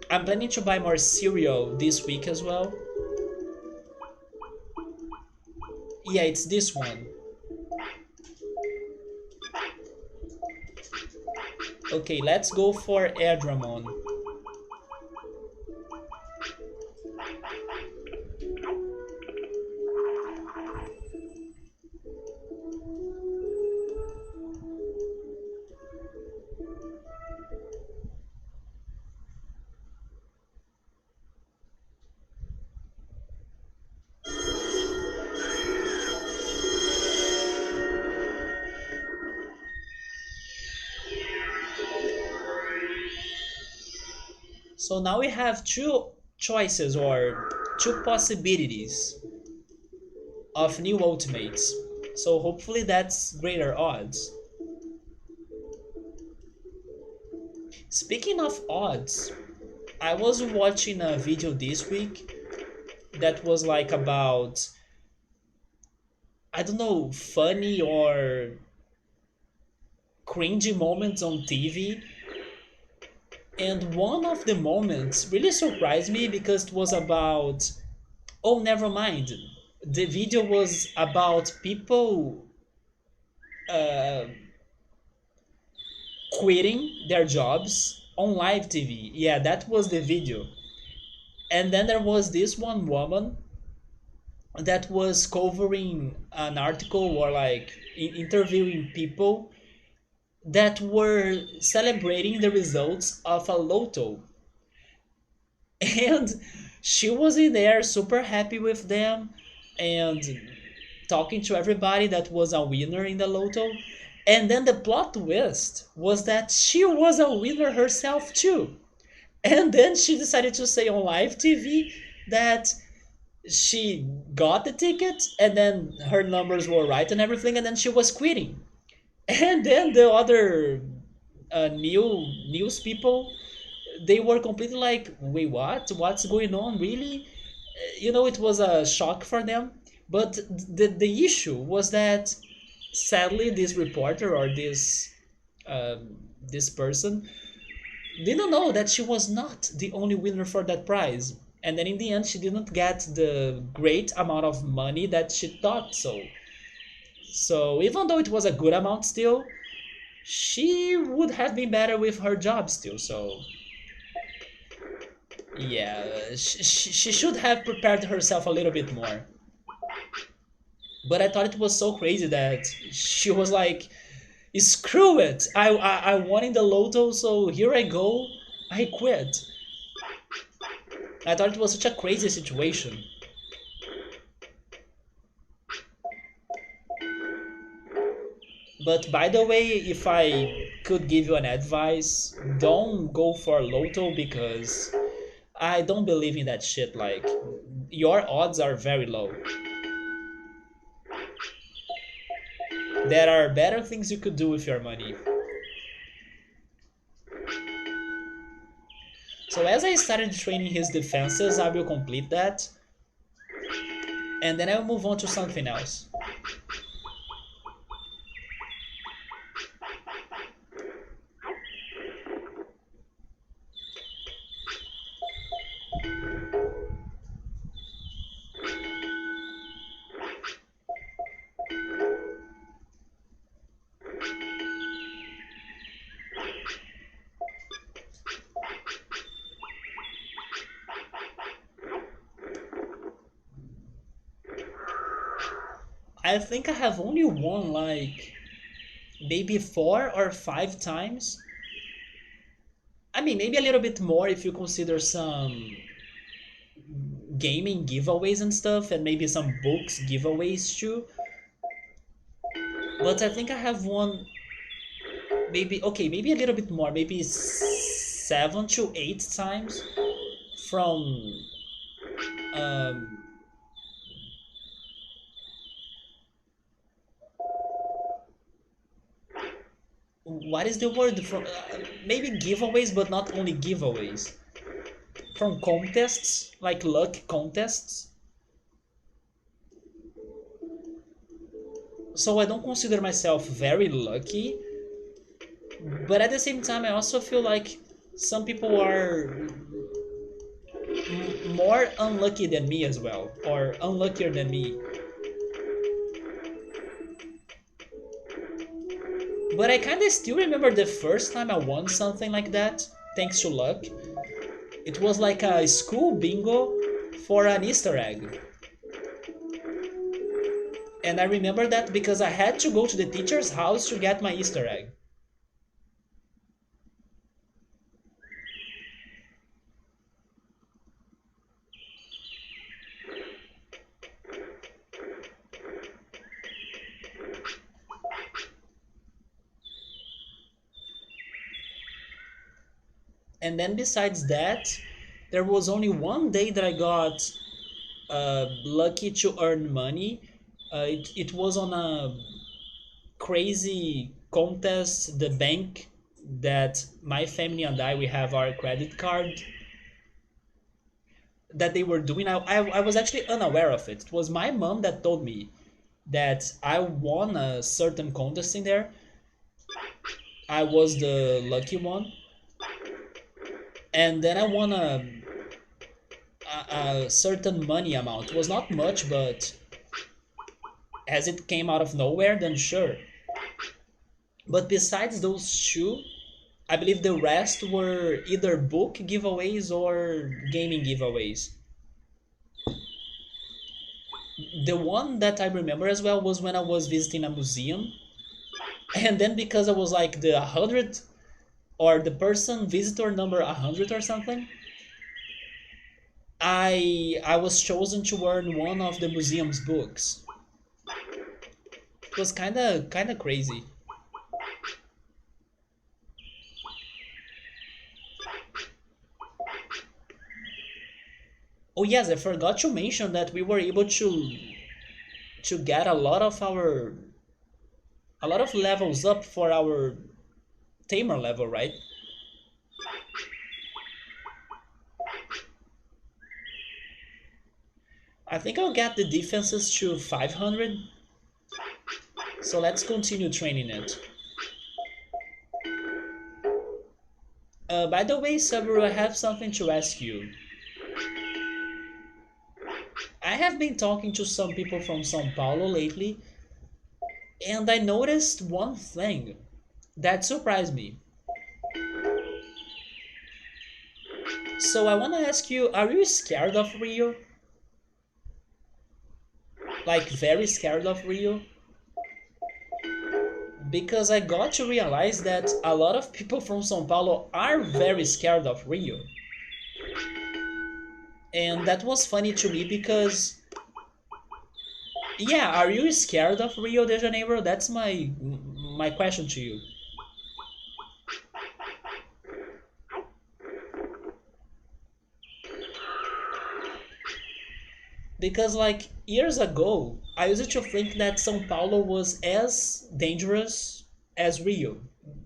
I'm planning to buy more cereal this week as well. Yeah, it's this one. Okay, let's go for Airdramon. So now we have two choices or two possibilities of new ultimates. So hopefully that's greater odds. Speaking of odds, I was watching a video this week that was like about, I don't know, funny or cringy moments on TV. And one of the moments really surprised me because it was about, oh, never mind. The video was about people uh, quitting their jobs on live TV. Yeah, that was the video. And then there was this one woman that was covering an article or like interviewing people that were celebrating the results of a lotto. And she was in there super happy with them and talking to everybody that was a winner in the lotto. And then the plot twist was that she was a winner herself too. And then she decided to say on live TV that she got the ticket and then her numbers were right and everything, and then she was quitting. And then the other news people, they were completely like, wait, what? What's going on? Really? It was a shock for them. But the issue was that sadly, this reporter or this person didn't know that she was not the only winner for that prize. And then in the end, she didn't get the great amount of money that she thought so. So even though it was a good amount still, she would have been better with her job still. So yeah, she should have prepared herself a little bit more. But I thought it was so crazy that she was like, screw it, I won in the lotto, so here I go, I quit. I thought it was such a crazy situation. But by the way, if I could give you an advice, don't go for lotto because I don't believe in that shit. Like, your odds are very low. There are better things you could do with your money. So as I started training his defenses, I will complete that. And then I will move on to something else. I think I have only won like maybe 4 or 5 times. I mean, maybe a little bit more if you consider some gaming giveaways and stuff, and maybe some books giveaways too. But I think I have won maybe, okay, maybe a little bit more, maybe 7 to 8 times from um, what is the word from maybe giveaways, but not only giveaways, from contests, like luck contests. So I don't consider myself very lucky, but at the same time I also feel like some people are more unlucky than me as well, or unluckier than me. But I kind of still remember the first time I won something like that, thanks to luck. It was like a school bingo for an Easter egg. And I remember that because I had to go to the teacher's house to get my Easter egg. And then besides that, there was only one day that I got lucky to earn money. It was on a crazy contest. The bank that my family and we have our credit card that they were doing. I was actually unaware of it. It was my mom that told me that I won a certain contest in there. I was the lucky one, and then I won a certain money amount. It was not much, but as it came out of nowhere, then sure. But besides those two, I believe the rest were either book giveaways or gaming giveaways. The one that I remember as well was when I was visiting a museum, and then because I was like the 100 or the person visitor number 100 or something, I was chosen to earn one of the museum's books. It was kind of crazy. Oh yes, I forgot to mention that we were able to get a lot of levels up for our tamer level, right? I think I'll get the defenses to 500. So let's continue training it. By the way, Saburo, I have something to ask you. I have been talking to some people from São Paulo lately, and I noticed one thing that surprised me. So I want to ask you, are you scared of Rio? Like very scared of Rio? Because I got to realize that a lot of people from São Paulo are very scared of Rio. And that was funny to me because, yeah, are you scared of Rio de Janeiro? That's my question to you. Because like years ago, I used to think that São Paulo was as dangerous as Rio.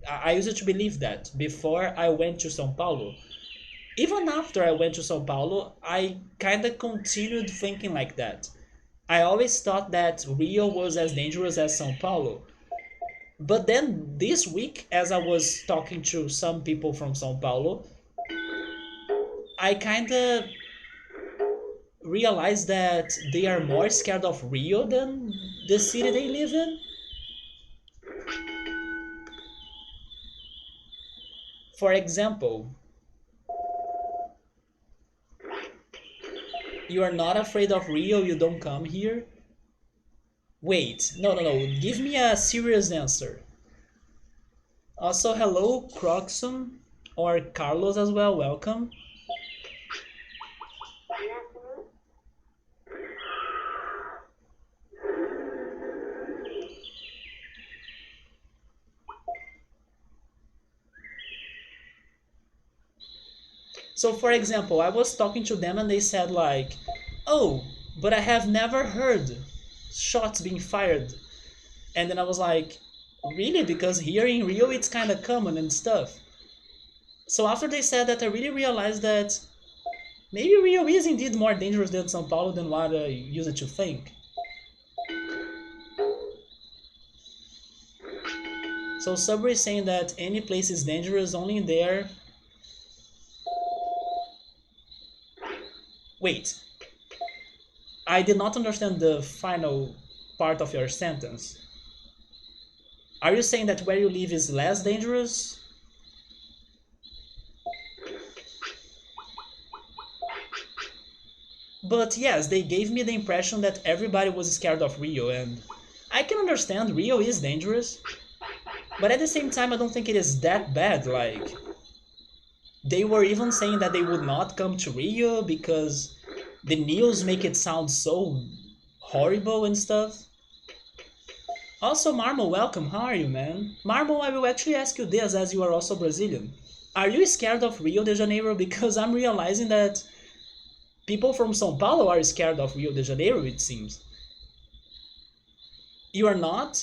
I used to believe that before I went to São Paulo. Even after I went to São Paulo, I kind of continued thinking like that. I always thought that Rio was as dangerous as São Paulo. But then this week, as I was talking to some people from São Paulo, I kind of realized that they are more scared of Rio than the city they live in. For example, you are not afraid of Rio, you don't come here. Wait, no, no, no. Give me a serious answer. Also, hello, Croxum, or Carlos as well. Welcome. So, for example, I was talking to them and they said like, "Oh, but I have never heard shots being fired." And then I was like, "Really? Because here in Rio it's kind of common and stuff." So after they said that, I really realized that maybe Rio is indeed more dangerous than São Paulo than what I used to think. So Subway is saying that any place is dangerous only there. Wait, I did not understand the final part of your sentence. Are you saying that where you live is less dangerous? But yes, they gave me the impression that everybody was scared of Rio, and I can understand Rio is dangerous, but at the same time, I don't think it is that bad. Like, they were even saying that they would not come to Rio because the news make it sound so horrible and stuff. Also, Marmo, welcome. How are you, man? Marmo, I will actually ask you this as you are also Brazilian. Are you scared of Rio de Janeiro? Because I'm realizing that people from São Paulo are scared of Rio de Janeiro, it seems. You are not?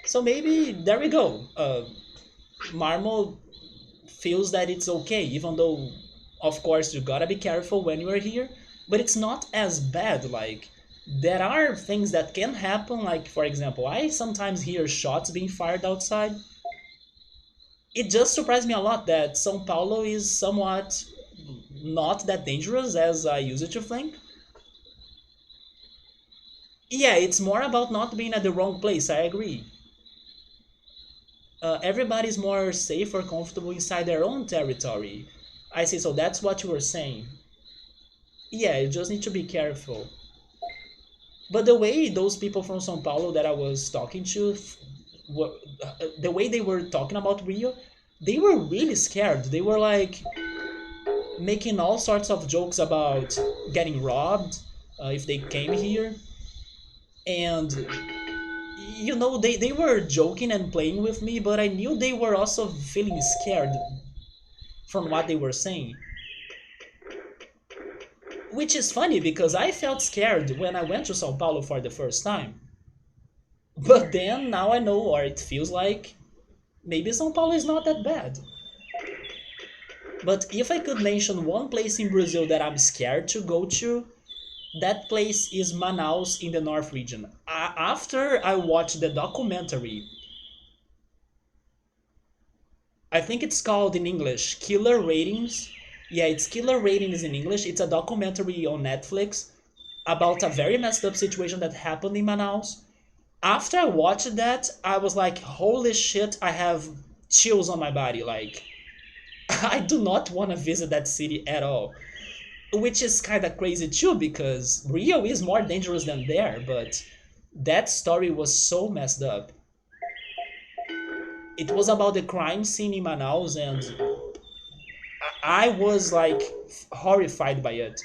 So maybe, there we go. Marmo feels that it's okay, even though, of course, you gotta be careful when you are here, but it's not as bad. Like, there are things that can happen, like, for example, I sometimes hear shots being fired outside. It just surprised me a lot that Sao Paulo is somewhat not that dangerous as I used to think. Yeah, it's more about not being at the wrong place, I agree. Everybody's more safe or comfortable inside their own territory. I see, so that's what you were saying. Yeah, you just need to be careful. But the way those people from São Paulo that I was talking to, were, the way they were talking about Rio, they were really scared. They were like making all sorts of jokes about getting robbed if they came here. And, they were joking and playing with me, but I knew they were also feeling scared from what they were saying. Which is funny because I felt scared when I went to Sao Paulo for the first time. But then now I know, or it feels like, maybe Sao Paulo is not that bad. But if I could mention one place in Brazil that I'm scared to go to, that place is Manaus in the North region. After I watched the documentary, I think it's called in English Killer Ratings. Yeah, it's Killer Ratings in English. It's a documentary on Netflix about a very messed up situation that happened in Manaus. After I watched that, I was like, holy shit, I have chills on my body. Like, I do not want to visit that city at all. Which is kind of crazy too, because Rio is more dangerous than there, but that story was so messed up. It was about the crime scene in Manaus, and I was like horrified by it.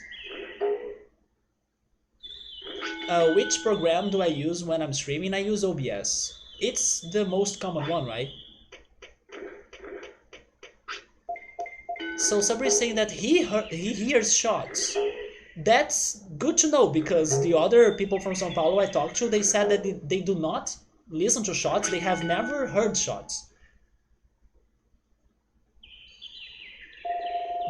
Which program do I use when I'm streaming? I use OBS. It's the most common one, right? So Sabri is saying that he hears shots. That's good to know because the other people from São Paulo I talked to, they said that they do not listen to shots. They have never heard shots.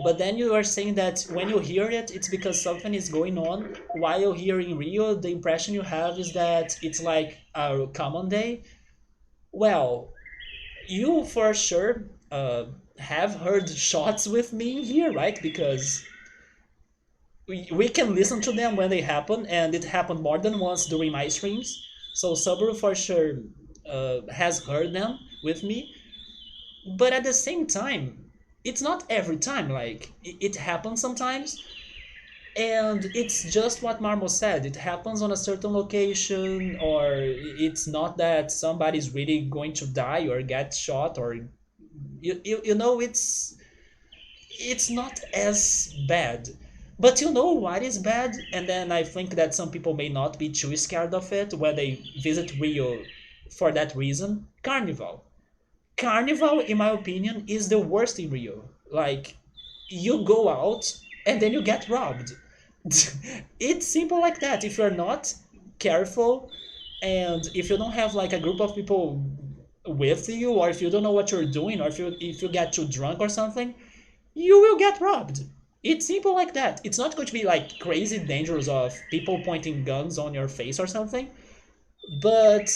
But then you are saying that when you hear it, it's because something is going on. While here in Rio, the impression you have is that it's like a common day. Well, you for sure have heard shots with me here, right? Because we can listen to them when they happen, and it happened more than once during my streams. So Subaru for sure has heard them with me, but at the same time, it's not every time. Like it happens sometimes. And it's just what Marmo said. It happens on a certain location, or it's not that somebody's really going to die or get shot, or you know, it's not as bad. But you know what is bad? And then I think that some people may not be too scared of it when they visit Rio for that reason. Carnival. Carnival, in my opinion, is the worst in Rio. Like, you go out and then you get robbed. It's simple like that. If you're not careful, and if you don't have like a group of people with you, or if you don't know what you're doing, or if you get too drunk or something, you will get robbed. It's simple like that. It's not going to be like crazy dangerous of people pointing guns on your face or something, but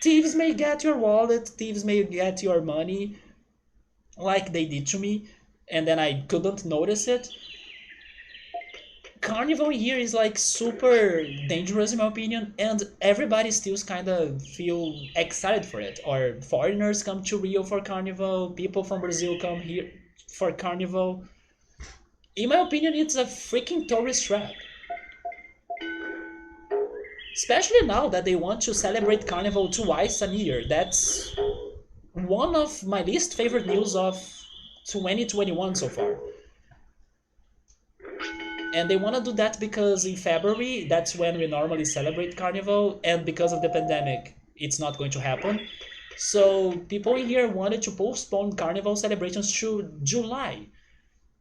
thieves may get your wallet, thieves may get your money, like they did to me, and then I couldn't notice it. Carnival here is like super dangerous in my opinion, and everybody still kind of feel excited for it. Or foreigners come to Rio for Carnival, people from Brazil come here for Carnival. In my opinion, it's a freaking tourist trap. Especially now that they want to celebrate Carnival twice a year. That's one of my least favorite news of 2021 so far. And they want to do that because in February, that's when we normally celebrate Carnival, and because of the pandemic, it's not going to happen. So people in here wanted to postpone Carnival celebrations to July.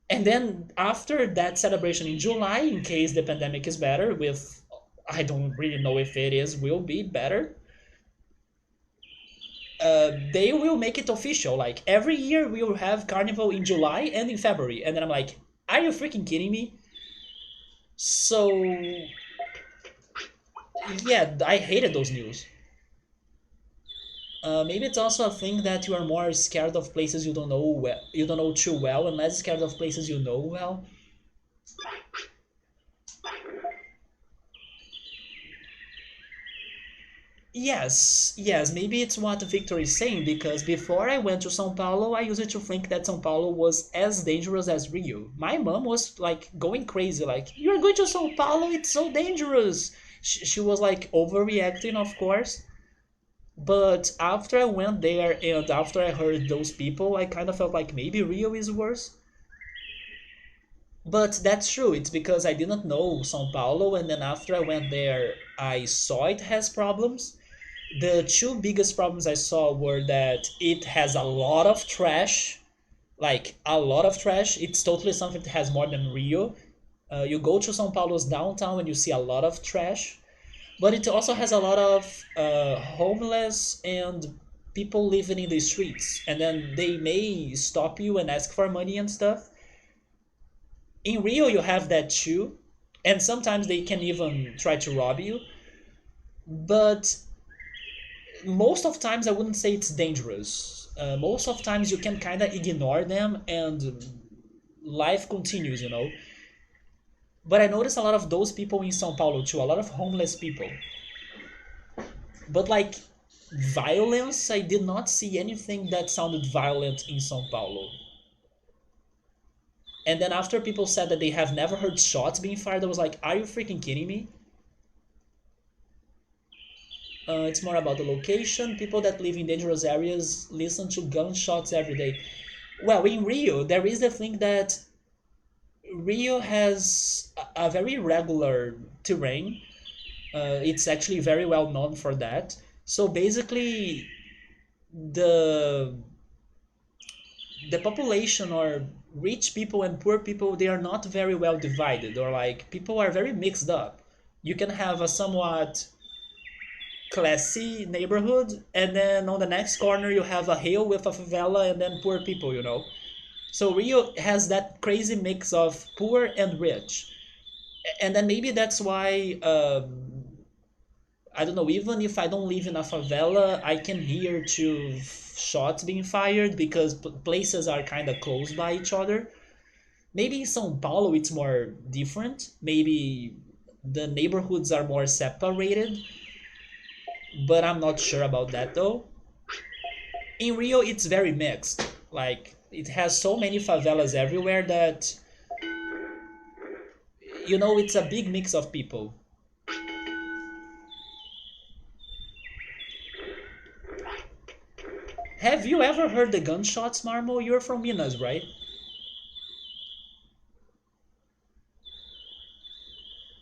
And then after that celebration in July, in case the pandemic is better, with I don't really know if it is will be better, they will make it official. Like every year we will have Carnival in July and in February. And then I'm like, are you freaking kidding me? So yeah, I hated those news. Maybe it's also a thing that you are more scared of places you don't know well, you don't know too well, and less scared of places you know well. Yes, yes, maybe it's what Victor is saying, because before I went to São Paulo, I used to think that São Paulo was as dangerous as Rio. My mom was like going crazy, like, you're going to São Paulo, it's so dangerous. She was like overreacting, of course. But after I went there and after I heard those people, I kind of felt like maybe Rio is worse. But that's true, it's because I didn't know São Paulo, and then after I went there, I saw it has problems. The two biggest problems I saw were that it has a lot of trash, like a lot of trash. It's totally something that has more than Rio. You go to São Paulo's downtown and you see a lot of trash, but it also has a lot of homeless and people living in the streets, and then they may stop you and ask for money and stuff. In Rio, you have that too, and sometimes they can even try to rob you. But most of times I wouldn't say it's dangerous. Most of times you can kind of ignore them and life continues, you know. But I noticed a lot of those people in São Paulo too, a lot of homeless people. But like violence, I did not see anything that sounded violent in São Paulo. And then after people said that they have never heard shots being fired, I was like, are you freaking kidding me? It's more about the location. People that live in dangerous areas listen to gunshots every day. Well, in Rio, there is the thing that Rio has a very regular terrain. It's actually very well known for that. So basically, the the population, or rich people and poor people, they are not very well divided, or like people are very mixed up. You can have a somewhat classy neighborhood, and then on the next corner you have a hill with a favela and then poor people, you know. So Rio has that crazy mix of poor and rich, and then maybe that's why I don't know. Even if I don't live in a favela, I can hear two shots being fired because places are kind of close by each other. Maybe in São Paulo it's more different. Maybe the neighborhoods are more separated, but I'm not sure about that though. In Rio, it's very mixed. Like, it has so many favelas everywhere that You know, it's a big mix of people. Have you ever heard the gunshots, Marmo? You're from Minas, right?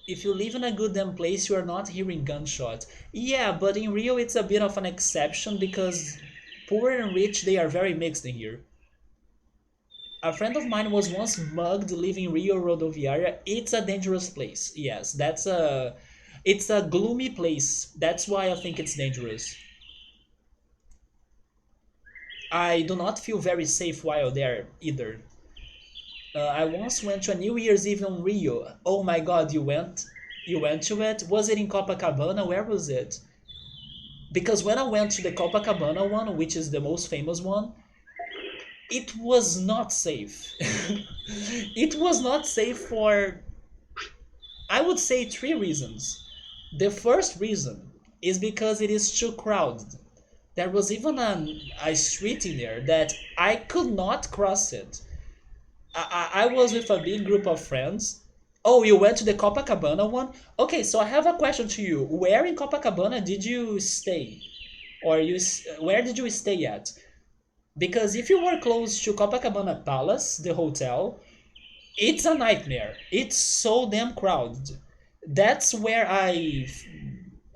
If you live in a good damn place, you are not hearing gunshots. Yeah, but in Rio it's a bit of an exception because poor and rich they are very mixed in here. A friend of mine was once mugged leaving Rio Rodoviaria. It's a dangerous place. Yes, it's a gloomy place. That's why I think it's dangerous. I do not feel very safe while there either. I once went to a New Year's Eve in Rio. Oh my God, you went? You went to it? Was it in Copacabana? Where was it? Because when I went to the Copacabana one, which is the most famous one, it was not safe. It was not safe for, I would say, three reasons. The first reason is because it is too crowded. There was even a street in there that I could not cross it. I was with a big group of friends. Oh, you went to the Copacabana one? Okay, so I have a question to you. Where in Copacabana did you stay? Or where did you stay at? Because if you were close to Copacabana Palace, the hotel, it's a nightmare. It's so damn crowded. That's where I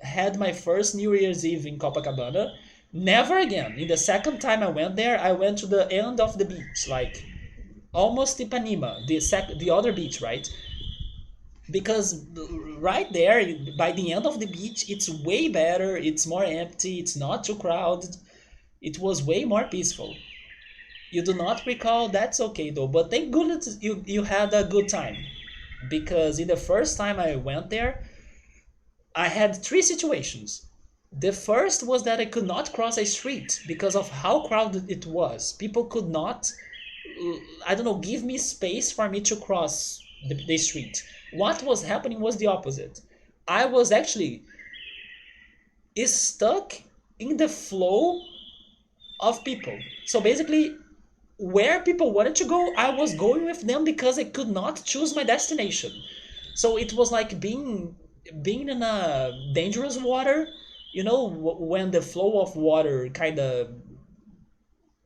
had my first New Year's Eve in Copacabana. Never again. In the second time I went there, I went to the end of the beach, like almost Ipanema, the other beach, right? Because right there, by the end of the beach, it's way better. It's more empty. It's not too crowded. It was way more peaceful. You do not recall? That's okay though. But thank goodness you had a good time. Because in the first time I went there, I had three situations. The first was that I could not cross a street because of how crowded it was. People could not, I don't know, give me space for me to cross the street. What was happening was the opposite. I was actually stuck in the flow of people. So basically, where people wanted to go, I was going with them because I could not choose my destination. So it was like being in a dangerous water. You know, when the flow of water kind of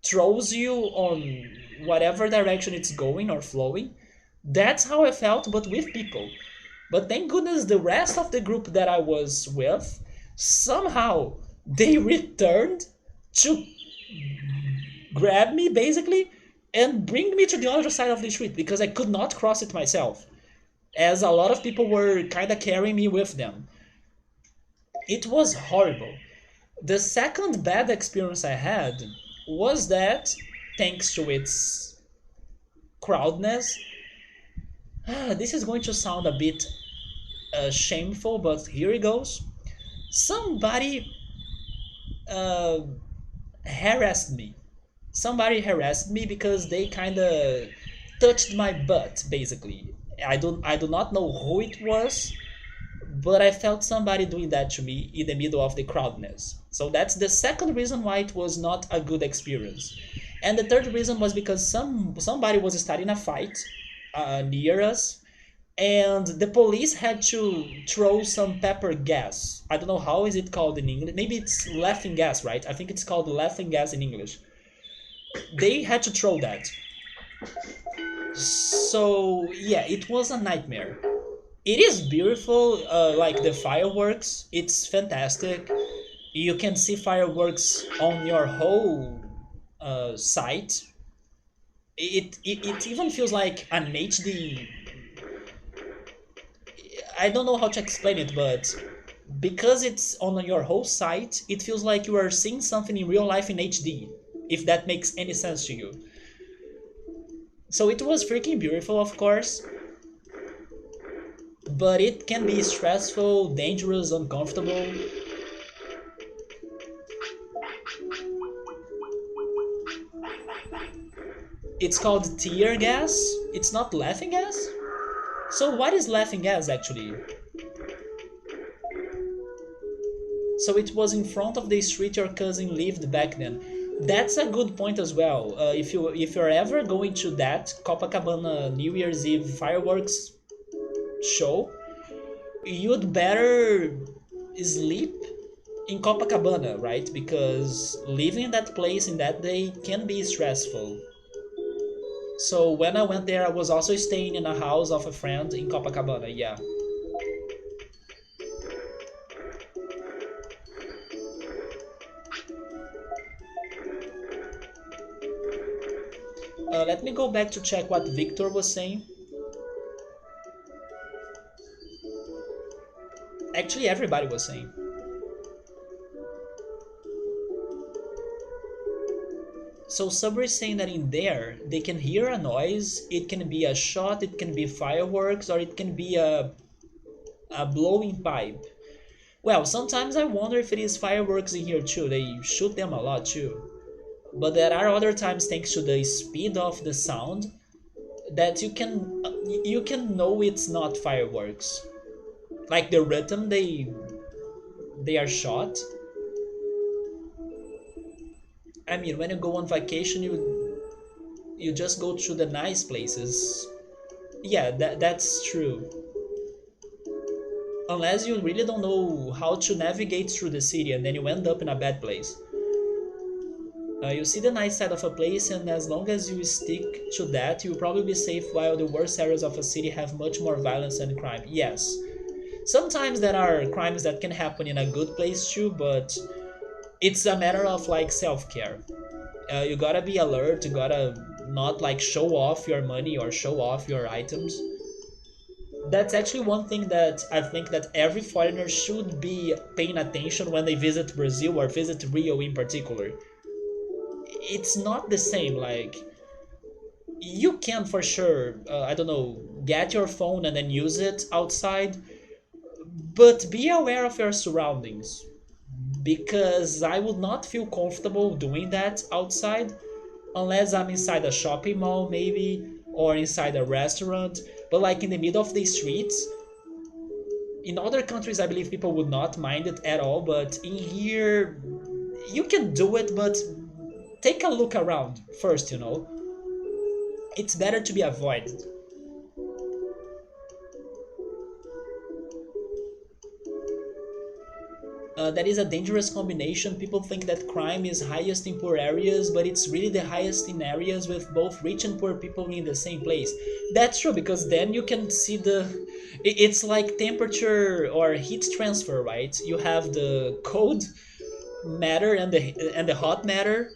throws you on whatever direction it's going or flowing. That's how I felt, but with people. But thank goodness the rest of the group that I was with, somehow they returned to grab me basically and bring me to the other side of the street because I could not cross it myself, as a lot of people were kind of carrying me with them. It was horrible. The second bad experience I had was that, thanks to its crowdness, this is going to sound a bit shameful, but here it goes. Somebody uh, harassed me. Somebody harassed me because they kind of touched my butt, basically. I do not know who it was, but I felt somebody doing that to me in the middle of the crowdness. So that's the second reason why it was not a good experience. And the third reason was because somebody was starting a fight near us, and the police had to throw some pepper gas. I don't know how is it called in English. Maybe it's laughing gas, right? I think it's called laughing gas in English. They had to throw that. So yeah, it was a nightmare. It is beautiful, like the fireworks. It's fantastic. You can see fireworks on your whole site. It even feels like an HD. I don't know how to explain it, but because it's on your whole site, it feels like you are seeing something in real life in HD. If that makes any sense to you. So it was freaking beautiful, of course, but it can be stressful, dangerous, uncomfortable. It's called tear gas. It's not laughing gas. So what is laughing gas actually? So it was in front of the street your cousin lived back then. That's a good point as well. If you're ever going to that Copacabana New Year's Eve fireworks, show, you'd better sleep in Copacabana, right? Because living in that place in that day can be stressful. So when I went there, I was also staying in a house of a friend in Copacabana. Yeah. Let me go back to check what Victor was saying. Actually, everybody was saying. So Subway is saying that in there they can hear a noise. It can be a shot, it can be fireworks, or it can be a blowing pipe. Well, sometimes I wonder if it is fireworks in here too. They shoot them a lot too. But there are other times, thanks to the speed of the sound, that you can know it's not fireworks. Like the rhythm they are shot. I mean, when you go on vacation, you just go to the nice places. Yeah, that's true. Unless you really don't know how to navigate through the city and then you end up in a bad place. You see the nice side of a place, and as long as you stick to that, you'll probably be safe while the worst areas of a city have much more violence and crime. Yes. Sometimes there are crimes that can happen in a good place too, but it's a matter of like self-care. You gotta be alert, you gotta not like show off your money or show off your items. That's actually one thing that I think that every foreigner should be paying attention when they visit Brazil or visit Rio in particular. It's not the same. Like, you can for sure, I don't know, get your phone and then use it outside, but be aware of your surroundings, because I would not feel comfortable doing that outside unless I'm inside a shopping mall, maybe, or inside a restaurant. But like in the middle of the streets, in other countries, I believe people would not mind it at all, but in here, you can do it, but take a look around first, you know? It's better to be avoided. That is a dangerous combination. People think that crime is highest in poor areas, but it's really the highest in areas with both rich and poor people in the same place. That's true, because then you can see it's like temperature or heat transfer, right? You have the cold matter and the hot matter.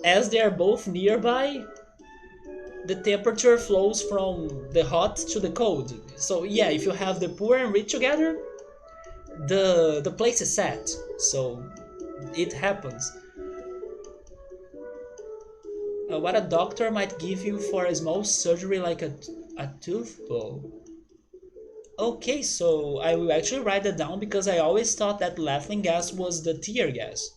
As they are both nearby, the temperature flows from the hot to the cold. So yeah, if you have the poor and rich together, the place is set. So it happens. What a doctor might give you for a small surgery like a tooth pull. Okay, so I will actually write that down because I always thought that laughing gas was the tear gas.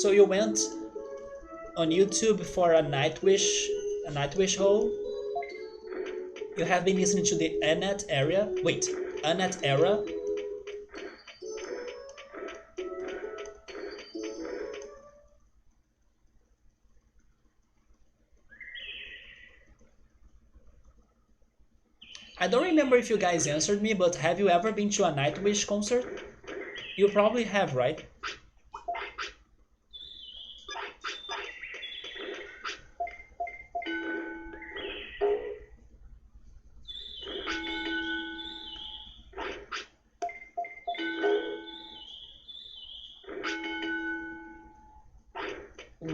So you went on YouTube for a Nightwish hole. You have been listening to the Annette area. Wait, Annette era. I don't remember if you guys answered me, but have you ever been to a Nightwish concert? You probably have, right?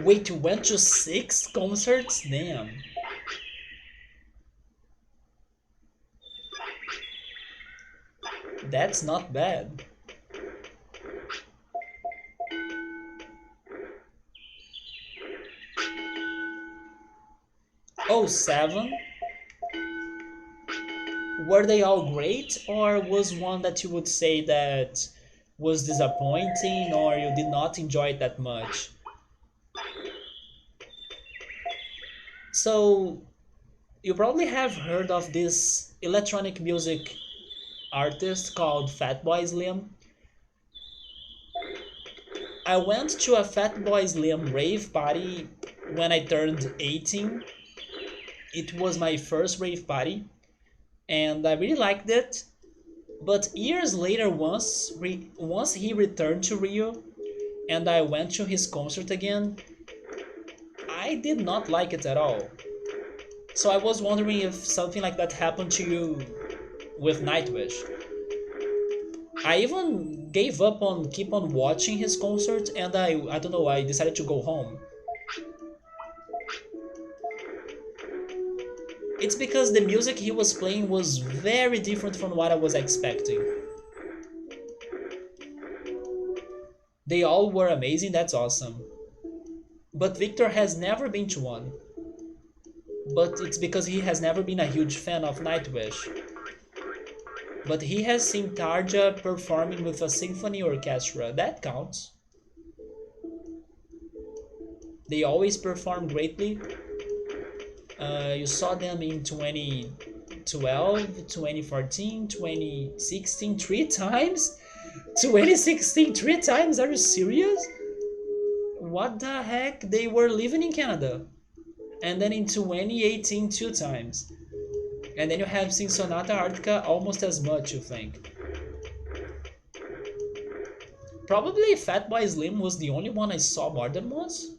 Wait, you went to 6 concerts? Damn. That's not bad. those seven, were they all great, or was one that you would say that was disappointing or you did not enjoy it that much? So, you probably have heard of this electronic music artist called Fatboy Slim. I went to a Fatboy Slim rave party when I turned 18. It was my first rave party, and I really liked it. But years later, once he returned to Rio and I went to his concert again, I did not like it at all. So I was wondering if something like that happened to you with Nightwish. I even gave up on keep on watching his concert, and I don't know, I decided to go home. It's because the music he was playing was very different from what I was expecting. They all were amazing, that's awesome. But Victor has never been to one. But it's because he has never been a huge fan of Nightwish. But he has seen Tarja performing with a symphony orchestra. That counts. They always perform greatly. You saw them in 2012, 2014, 2016, three times? 2016, three times? Are you serious? What the heck? They were living in Canada. And then in 2018, two times. And then you have seen Sonata Arctica almost as much, you think. Probably Fatboy Slim was the only one I saw more than once.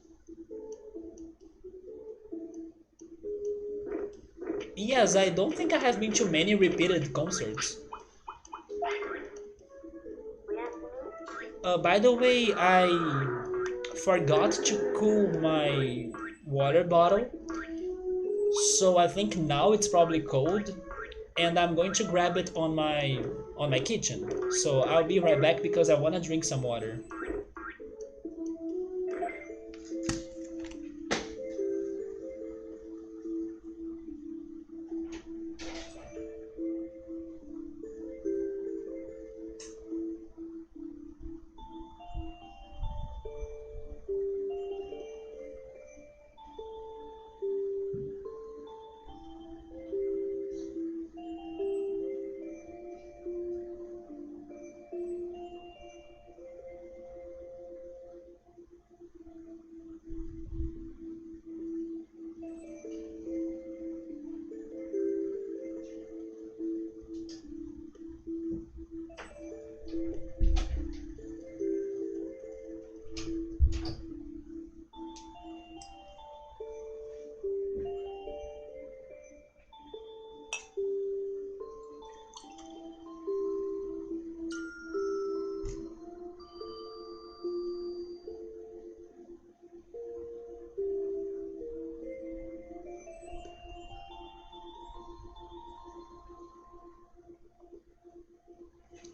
Yes, I don't think I have been to many repeated concerts. By the way, I forgot to cool my water bottle, so I think now it's probably cold, and I'm going to grab it on my kitchen. So I'll be right back because I want to drink some water.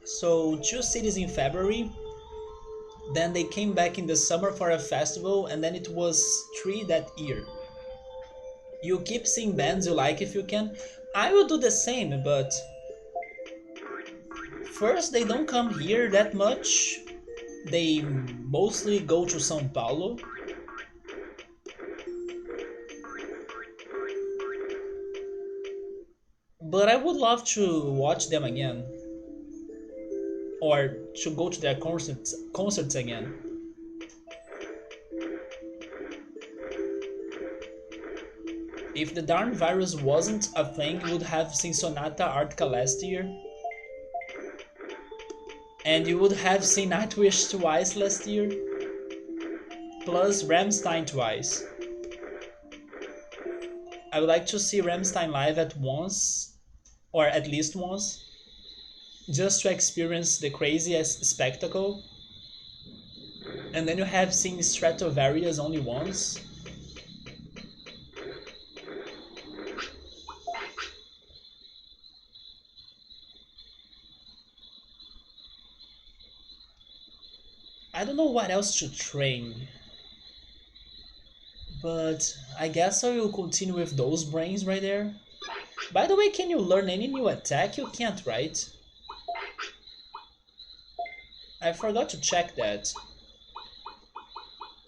So two cities in February, then they came back in the summer for a festival, and then it was three that year. You keep seeing bands you like if you can. I will do the same, but first they don't come here that much. They mostly go to São Paulo. But I would love to watch them again, or to go to their concerts again. If the darn virus wasn't a thing, you would have seen Sonata Arctica last year, and you would have seen Nightwish twice last year, plus Rammstein twice. I would like to see Rammstein live at once, or at least once, just to experience the craziest spectacle. And then you have seen Stratovarius only once. I don't know what else to train, But I guess I will continue with those brains right there. By the way, can you learn any new attack? You can't, right? I forgot to check that.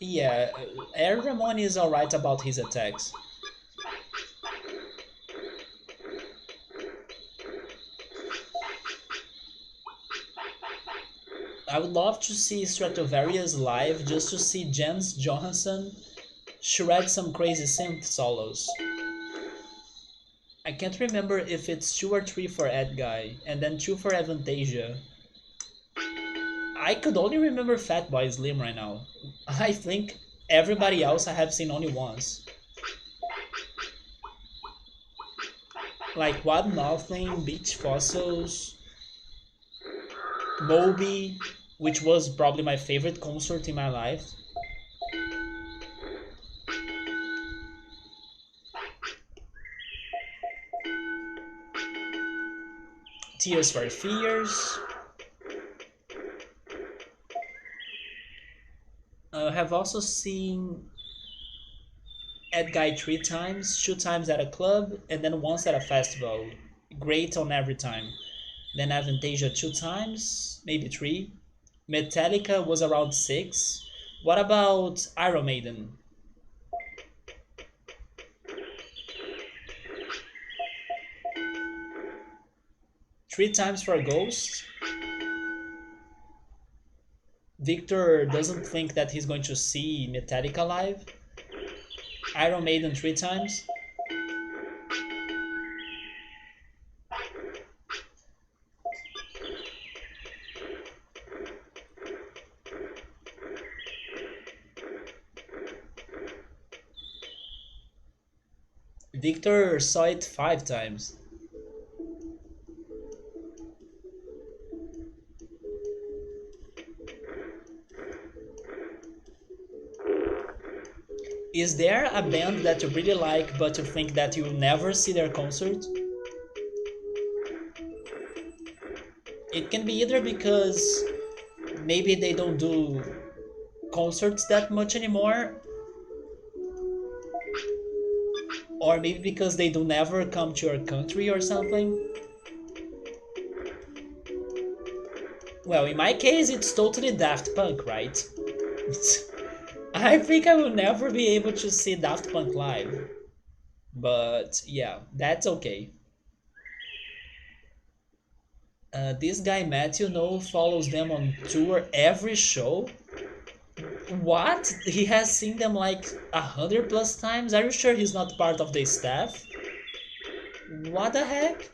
Yeah, Ramon is alright about his attacks. I would love to see Stratovarius live just to see Jens Johansson shred some crazy synth solos. I can't remember if it's 2 or 3 for Edguy, and then 2 for Avantasia. I could only remember Fatboy Slim right now. I think everybody else I have seen only once. Like What Nothing, Beach Fossils, Moby, which was probably my favorite concert in my life. Tears for Fears. I have also seen Edguy 3 times, 2 times at a club, and then once at a festival. Great on every time. Then Avantasia 2 times, maybe 3. Metallica was around 6. What about Iron Maiden? 3 times for Ghost. Victor doesn't think that he's going to see Metallica live. Iron Maiden 3 times. Victor saw it 5 times. Is there a band that you really like but you think that you'll never see their concert? It can be either because maybe they don't do concerts that much anymore, or maybe because they do never come to your country or something. Well, in my case, it's totally Daft Punk, right? I think I will never be able to see Daft Punk live. But yeah, that's okay. This guy Matthew No follows them on tour every show. What? He has seen them like 100 plus times? Are you sure he's not part of the staff? What the heck?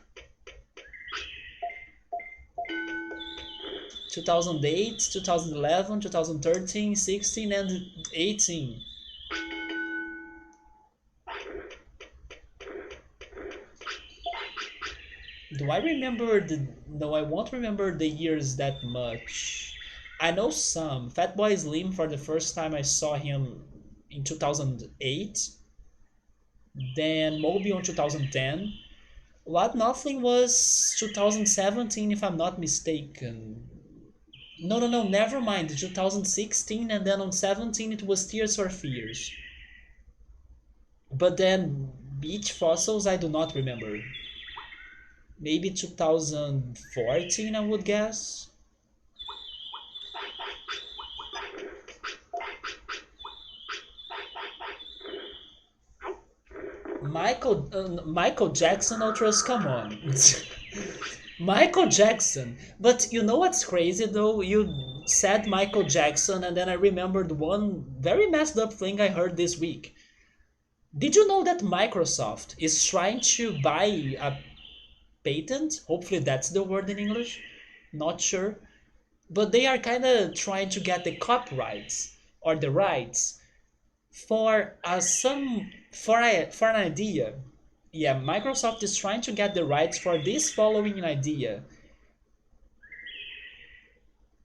2008, 2011, 2013, 16, and 18. Do I remember the... No, I won't remember the years that much. I know some. Fatboy Slim, for the first time I saw him in 2008. Then Moby on 2010. What Nothing was 2017, if I'm not mistaken. No, no, no, never mind. 2016, and then on 17 it was Tears for Fears. But then Beach Fossils, I do not remember. Maybe 2014, I would guess. Michael Jackson Ultras, come on. Michael Jackson. But you know what's crazy though? You said Michael Jackson, and then I remembered one very messed up thing I heard this week. Did you know that Microsoft is trying to buy a patent? Hopefully that's the word in English. Not sure. But they are kind of trying to get the copyrights or the rights for for an idea. Yeah, Microsoft is trying to get the rights for this following idea: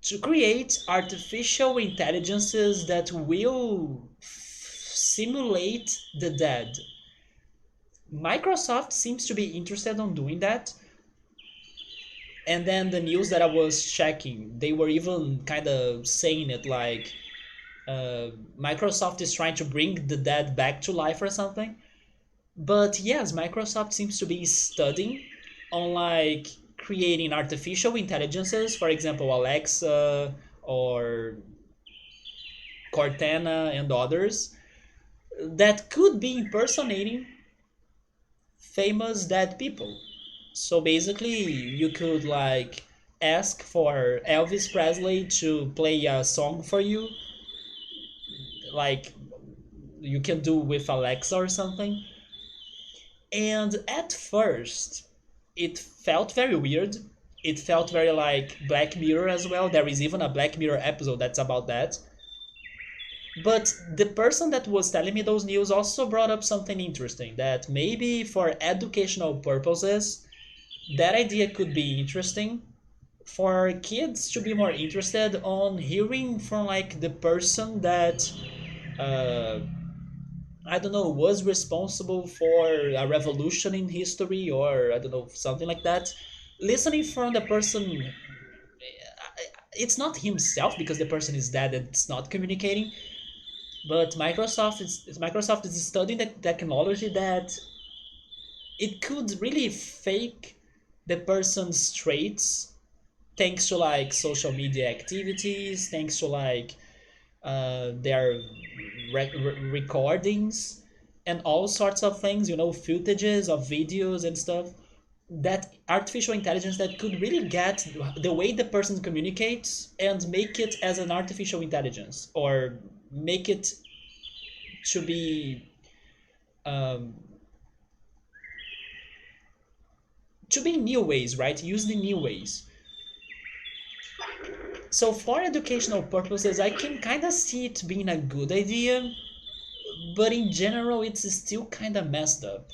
to create artificial intelligences that will simulate the dead. Microsoft seems to be interested on doing that. And then the news that I was checking, they were even kind of saying it like Microsoft is trying to bring the dead back to life or something. But yes, Microsoft seems to be studying on like creating artificial intelligences, for example, Alexa or Cortana and others that could be impersonating famous dead people. So basically, you could like ask for Elvis Presley to play a song for you, like you can do with Alexa or something. And at first, it felt very weird. It felt very like Black Mirror as well. There is even a Black Mirror episode that's about that. But the person that was telling me those news also brought up something interesting that maybe for educational purposes, that idea could be interesting for kids to be more interested on hearing from like the person that uh, I don't know was responsible for a revolution in history or I don't know something like that. Listening from the person, it's not himself because the person is dead and it's not communicating. But Microsoft is studying the technology that it could really fake the person's traits thanks to like social media activities, thanks to like their recordings and all sorts of things, footages of videos and stuff. That artificial intelligence that could really get the way the person communicates and make it as an artificial intelligence or make it to be um, new ways, right? Used in new ways. So for educational purposes, I can kind of see it being a good idea, but in general, it's still kind of messed up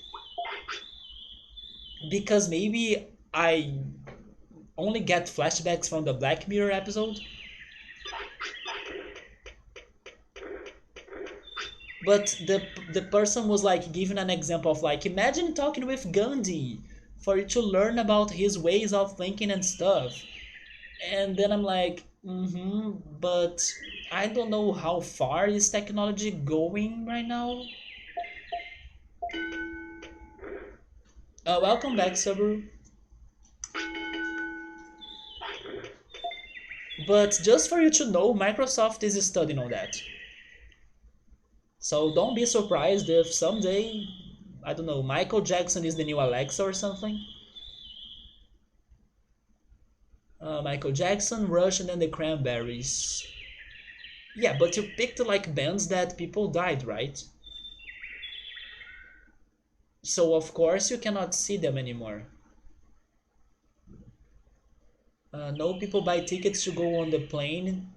because maybe I only get flashbacks from the Black Mirror episode, but the person was like giving an example of like imagine talking with Gandhi for you to learn about his ways of thinking and stuff. And then I'm like, but I don't know how far is technology going right now. Welcome back, Sabru. But just for you to know, Microsoft is studying on that. So don't be surprised if someday, I don't know, Michael Jackson is the new Alexa or something. Michael Jackson, Rush, and then the Cranberries. Yeah, but you picked like bands that people died, right? So of course you cannot see them anymore. No people buy tickets to go on the plane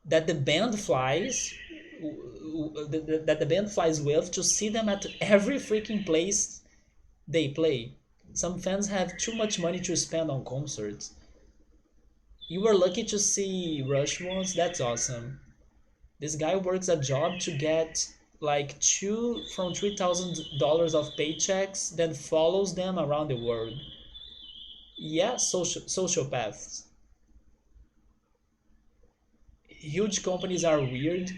that the band flies that the band flies with to see them at every freaking place they play. Some fans have too much money to spend on concerts. You were lucky to see Rush once. That's awesome. This guy works a job to get like two from $3,000 of paychecks, then follows them around the world. Yeah, sociopaths. Huge companies are weird.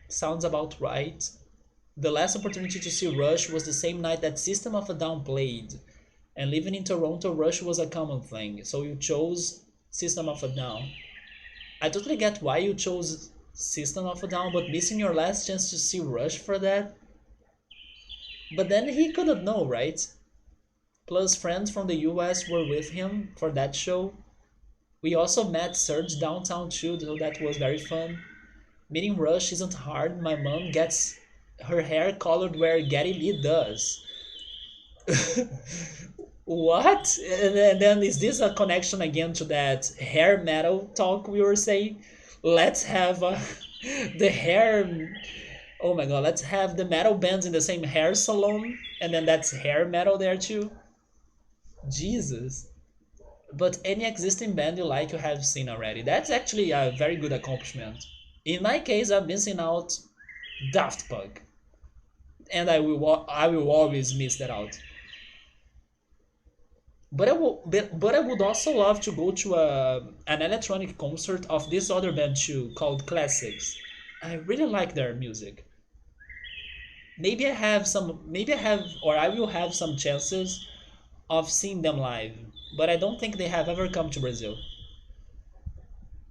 Sounds about right. The last opportunity to see Rush was the same night that System of a Down played, and living in Toronto, Rush was a common thing, so you chose System of a Down. I totally get why you chose System of a Down, but missing your last chance to see Rush for that? But then he couldn't know, right? Plus, friends from the US were with him for that show. We also met Serge downtown too, so that was very fun. Meeting Rush isn't hard. My mom gets her hair colored where Getty Lee does. What? And then is this a connection again to that hair metal talk we were saying? Let's have the hair. Oh my god, let's have the metal bands in the same hair salon, and then that's hair metal there too. Jesus. But any existing band you like, you have seen already. That's actually a very good accomplishment. In my case, I'm missing out Daft Punk, and I will always miss that out. But I would also love to go to an electronic concert of this other band too, called Classics. I really like their music. Maybe I have, or I will have some chances of seeing them live, but I don't think they have ever come to Brazil.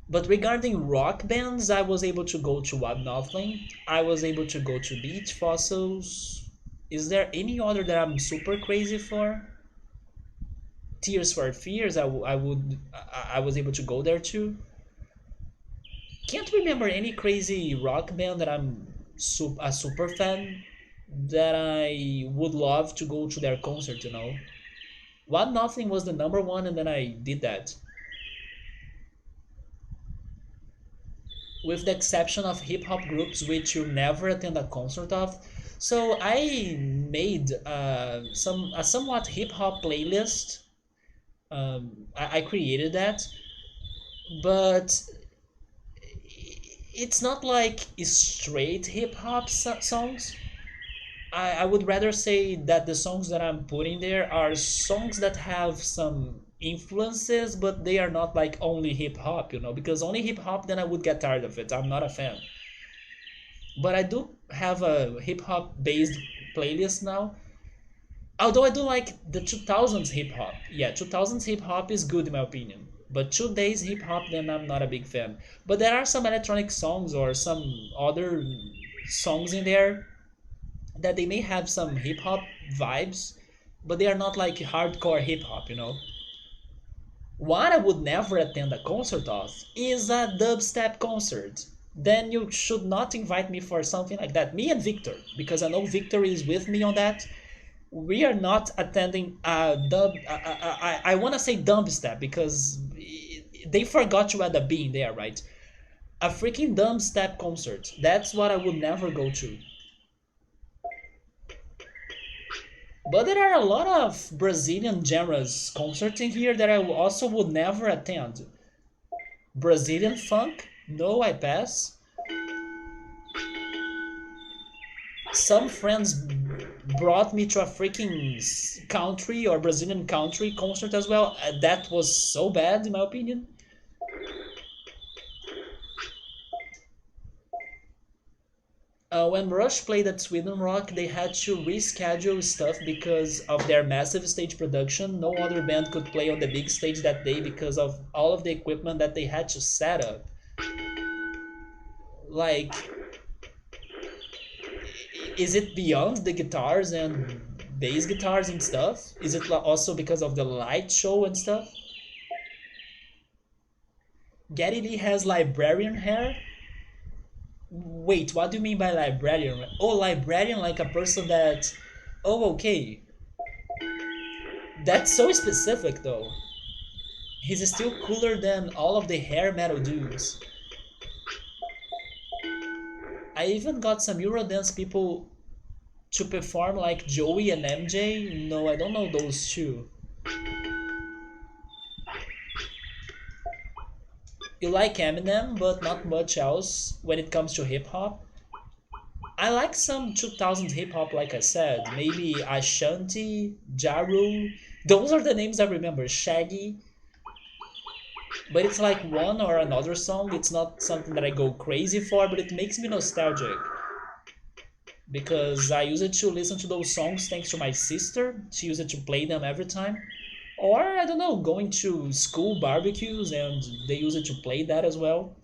But regarding rock bands, I was able to go to One Nothing. I was able to go to Beach Fossils. Is there any other that I'm super crazy for? Tears for Fears. I was able to go there too. Can't remember any crazy rock band that I'm a super fan that I would love to go to their concert. One Nothing was the number one, and then I did that. With the exception of hip hop groups which you never attend a concert of. So I made some a somewhat hip hop playlist. I created that, but it's not like straight hip hop songs. I would rather say that the songs that I'm putting there are songs that have some influences, but they are not like only hip hop, because only hip hop, then I would get tired of it. I'm not a fan. But I do have a hip hop based playlist now. Although I do like the 2000s hip hop. Yeah, 2000s hip hop is good in my opinion. But today's hip hop, then I'm not a big fan. But there are some electronic songs or some other songs in there that they may have some hip hop vibes, but they are not like hardcore hip hop. What I would never attend a concert of is a dubstep concert. Then you should not invite me for something like that. Me and Victor, because I know Victor is with me on that. We are not attending a dub. I want to say dubstep because they forgot to add a B in there, right? A freaking dubstep concert. That's what I would never go to. But there are a lot of Brazilian genres concerts in here that I also would never attend. Brazilian funk? No, I pass. Some friends brought me to a freaking country or Brazilian country concert as well. That was so bad, in my opinion. When Rush played at Sweden Rock, they had to reschedule stuff because of their massive stage production. No other band could play on the big stage that day because of all of the equipment that they had to set up. Like, is it beyond the guitars and bass guitars and stuff? Is it also because of the light show and stuff? Geddy Lee has librarian hair? Wait, what do you mean by librarian? Oh, librarian, like a person that. Oh, okay. That's so specific though. He's still cooler than all of the hair metal dudes. I even got some Eurodance people to perform like Joey and MJ. No, I don't know those two. You like Eminem, but not much else when it comes to hip hop. I like some 2000s hip hop, like I said. Maybe Ashanti, Ja Rule. Those are the names I remember. Shaggy. But it's like one or another song. It's not something that I go crazy for, but it makes me nostalgic. Because I use it to listen to those songs thanks to my sister. She used it to play them every time. Or, I don't know, going to school barbecues and they use it to play that as well.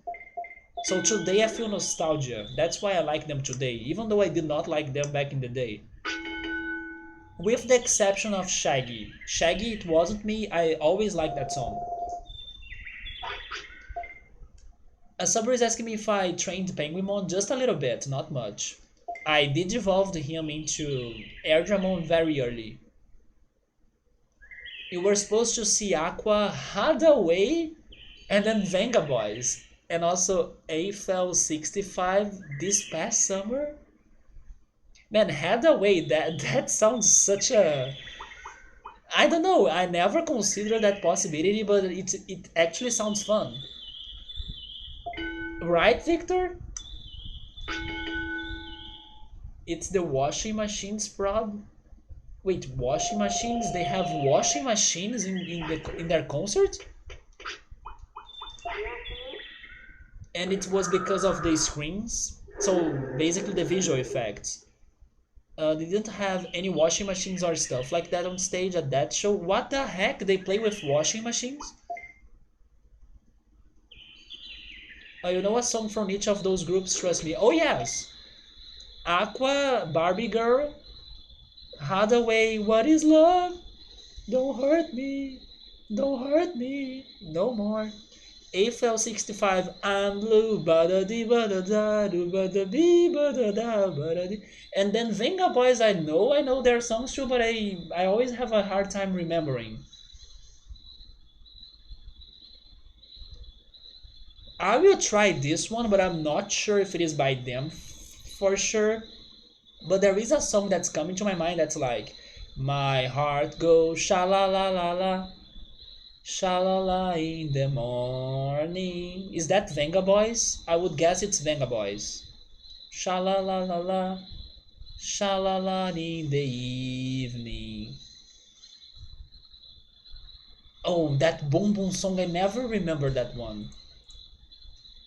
So today I feel nostalgia. That's why I like them today, even though I did not like them back in the day. With the exception of Shaggy. Shaggy, It Wasn't Me, I always liked that song. A subber is asking me if I trained Penguinmon just a little bit, not much. I did evolve him into Airdramon very early. You were supposed to see Aqua Hadaway and then Venga Boys. And also AFL 65 this past summer. Man, Hadaway, that sounds such a. I don't know, I never considered that possibility, but it actually sounds fun. Right, Victor? It's the washing machine's prob. Wait, washing machines? They have washing machines in their concert? And it was because of the screens? So basically the visual effects. They didn't have any washing machines or stuff like that on stage at that show. What the heck? They play with washing machines? You know a song from each of those groups? Trust me. Oh yes, Aqua, Barbie Girl, Hathaway. What is love? Don't hurt me, don't hurt me no more. AFL 65. I'm blue, bada di bada da do bada bi bada da bada di. And then Venga Boys. I know their songs too, but I always have a hard time remembering. I will try this one, but I'm not sure if it is by them for sure. But there is a song that's coming to my mind that's like, my heart goes sha la la la la, sha la la in the morning. Is that Venga Boys? I would guess it's Venga Boys. Sha la la la la, sha la la in the evening. Oh, that Boom Boom song, I never remember that one.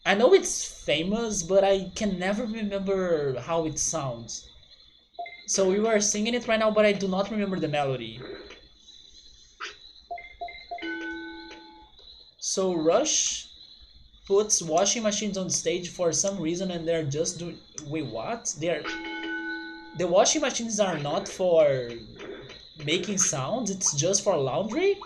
I know it's famous, but I can never remember how it sounds. So we were singing it right now, but I do not remember the melody. So Rush puts washing machines on stage for some reason, and they're just doing. Wait, what? They're the washing machines are not for making sounds. It's just for laundry.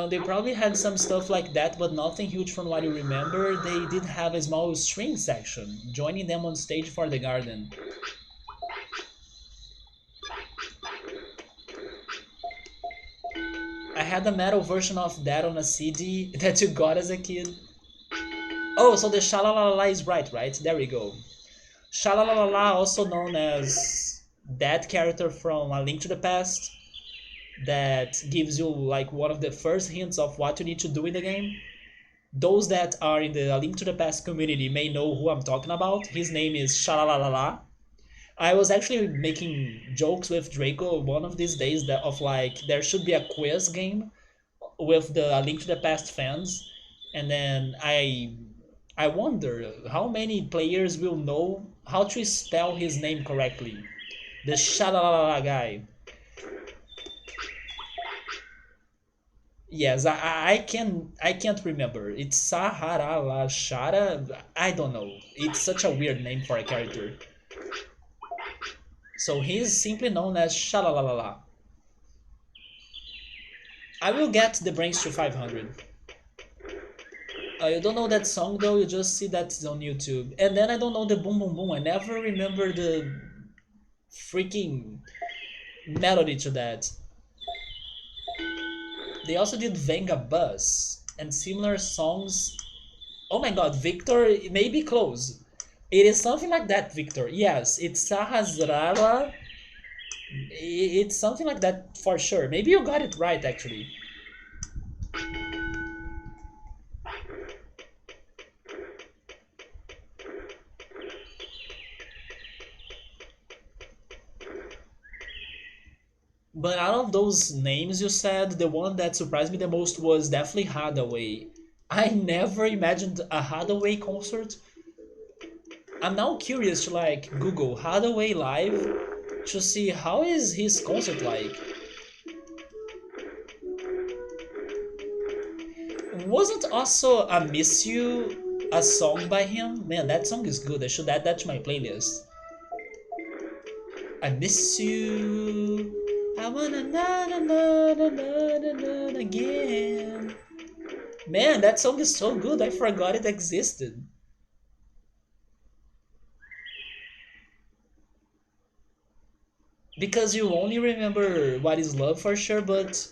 They probably had some stuff like that, but nothing huge from what you remember. They did have a small string section, joining them on stage for the garden. I had the metal version of that on a CD that you got as a kid. Oh, so the Shalalala is right? There we go. Shalalala, also known as that character from A Link to the Past, that gives you like one of the first hints of what you need to do in the game. Those that are in the A Link to the Past community may know who I'm talking about. His name is Shalalala. I was actually making jokes with Draco one of these days that of like there should be a quiz game with the A Link to the Past fans, and then I wonder how many players will know how to spell his name correctly. The Shalalala guy. Yes, I can't remember. It's Sahara La Shara. I don't know. It's such a weird name for a character. So he's simply known as Shalalalala. I will get the brains to 500. You don't know that song though, you just see that it's on YouTube. And then I don't know the Boom Boom Boom. I never remember the freaking melody to that. They also did Venga Bus and similar songs. Oh my god, Victor, it may be close. It is something like that, Victor. Yes, it's Sahasrara. It's something like that for sure. Maybe you got it right actually. But out of those names you said, the one that surprised me the most was definitely Hathaway. I never imagined a Hathaway concert. I'm now curious to like Google Hathaway live to see how is his concert like. Wasn't also a Miss You a song by him? Man, that song is good. I should add that to my playlist. I miss you. I wanna na again. Man, that song is so good. I forgot it existed. Because you only remember What Is Love for sure, but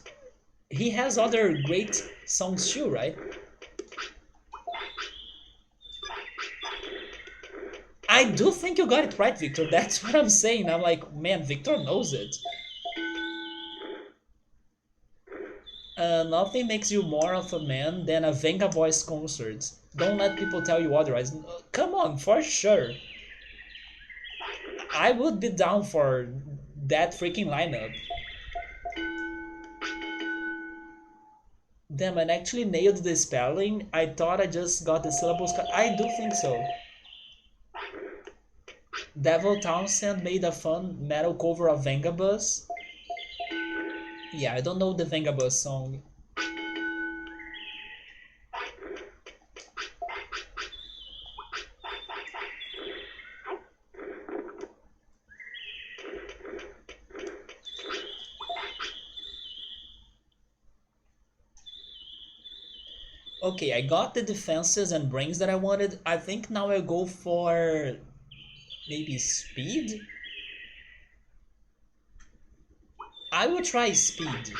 he has other great songs too, right? I do think you got it right, Victor. That's what I'm saying. I'm like, man, Victor knows it. Nothing makes you more of a man than a Venga Boys concert. Don't let people tell you otherwise. Come on, for sure. I would be down for that freaking lineup. Damn, I actually nailed the spelling. I thought I just got the syllables. I do think so. Devil Townsend made a fun metal cover of Vengabus. Yeah, I don't know the Vengabus song. Okay, I got the defenses and brains that I wanted. I think now I'll go for maybe speed? I will try speed.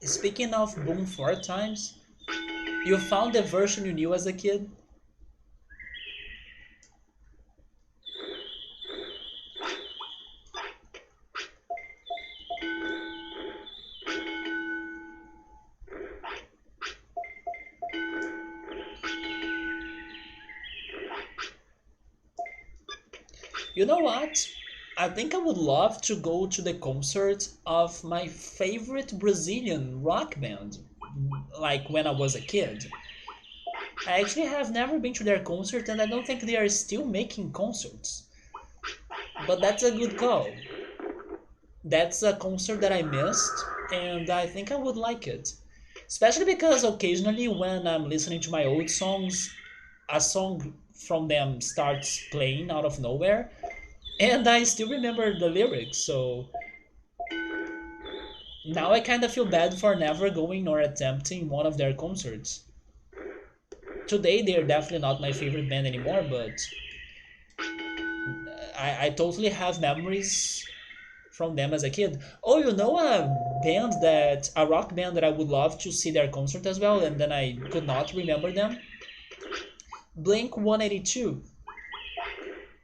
Speaking of Boom 4 times, you found the version you knew as a kid? You know what? I think I would love to go to the concert of my favorite Brazilian rock band, like when I was a kid. I actually have never been to their concert and I don't think they are still making concerts. But that's a good call. That's a concert that I missed and I think I would like it. Especially because occasionally when I'm listening to my old songs, a song from them starts playing out of nowhere and I still remember the lyrics, so now I kind of feel bad for never going or attempting one of their concerts. Today they're definitely not my favorite band anymore, but I totally have memories from them as a kid. Oh, you know a rock band that I would love to see their concert as well, and then I could not remember them? Blink 182.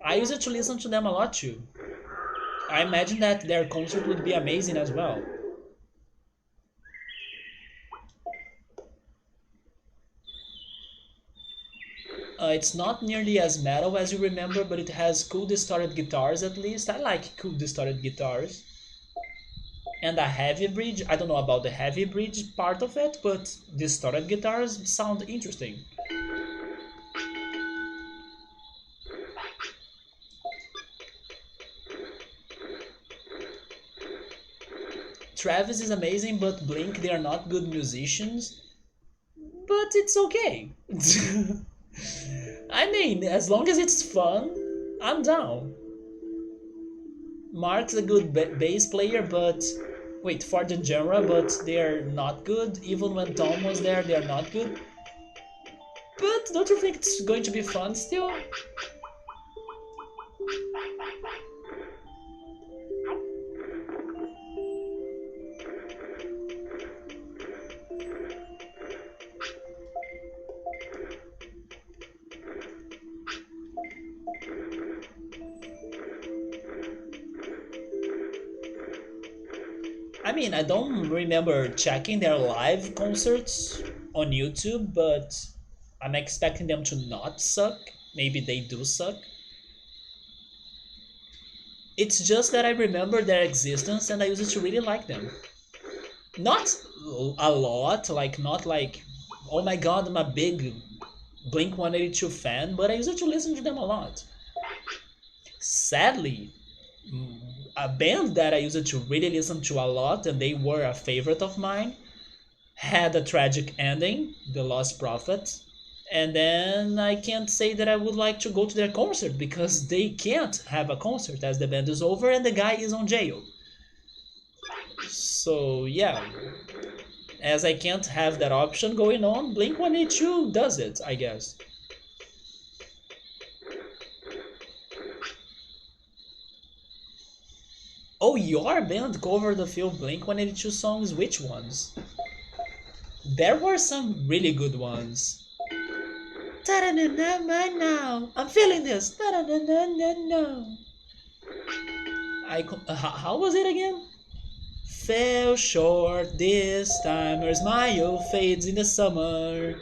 I used to listen to them a lot too. I imagine that their concert would be amazing as well. It's not nearly as metal as you remember, but it has cool distorted guitars at least. I like cool distorted guitars. And a heavy bridge. I don't know about the heavy bridge part of it, but distorted guitars sound interesting. Travis is amazing, but Blink, they are not good musicians. But it's okay. I mean, as long as it's fun, I'm down. Mark's a good bass player, but wait, for the genre, but they're not good. Even when Tom was there, they're not good. But don't you think it's going to be fun still? I mean, I don't remember checking their live concerts on YouTube, but I'm expecting them to not suck. Maybe they do suck. It's just that I remember their existence and I used to really like them. Not a lot, like not like, oh my god, I'm a big Blink 182 fan, but I used to listen to them a lot. Sadly, a band that I used to really listen to a lot and they were a favorite of mine had a tragic ending, The Lost Prophet. And then I can't say that I would like to go to their concert because they can't have a concert as the band is over and the guy is on jail. So yeah, as I can't have that option going on, Blink 182 does it, I guess. Oh, your band covered a few Blink 182 songs? Which ones? There were some really good ones. Ta-da-na-na now. I'm feeling this. Ta-da-na-na-na. How was it again? Fell short this time, her smile fades in the summer.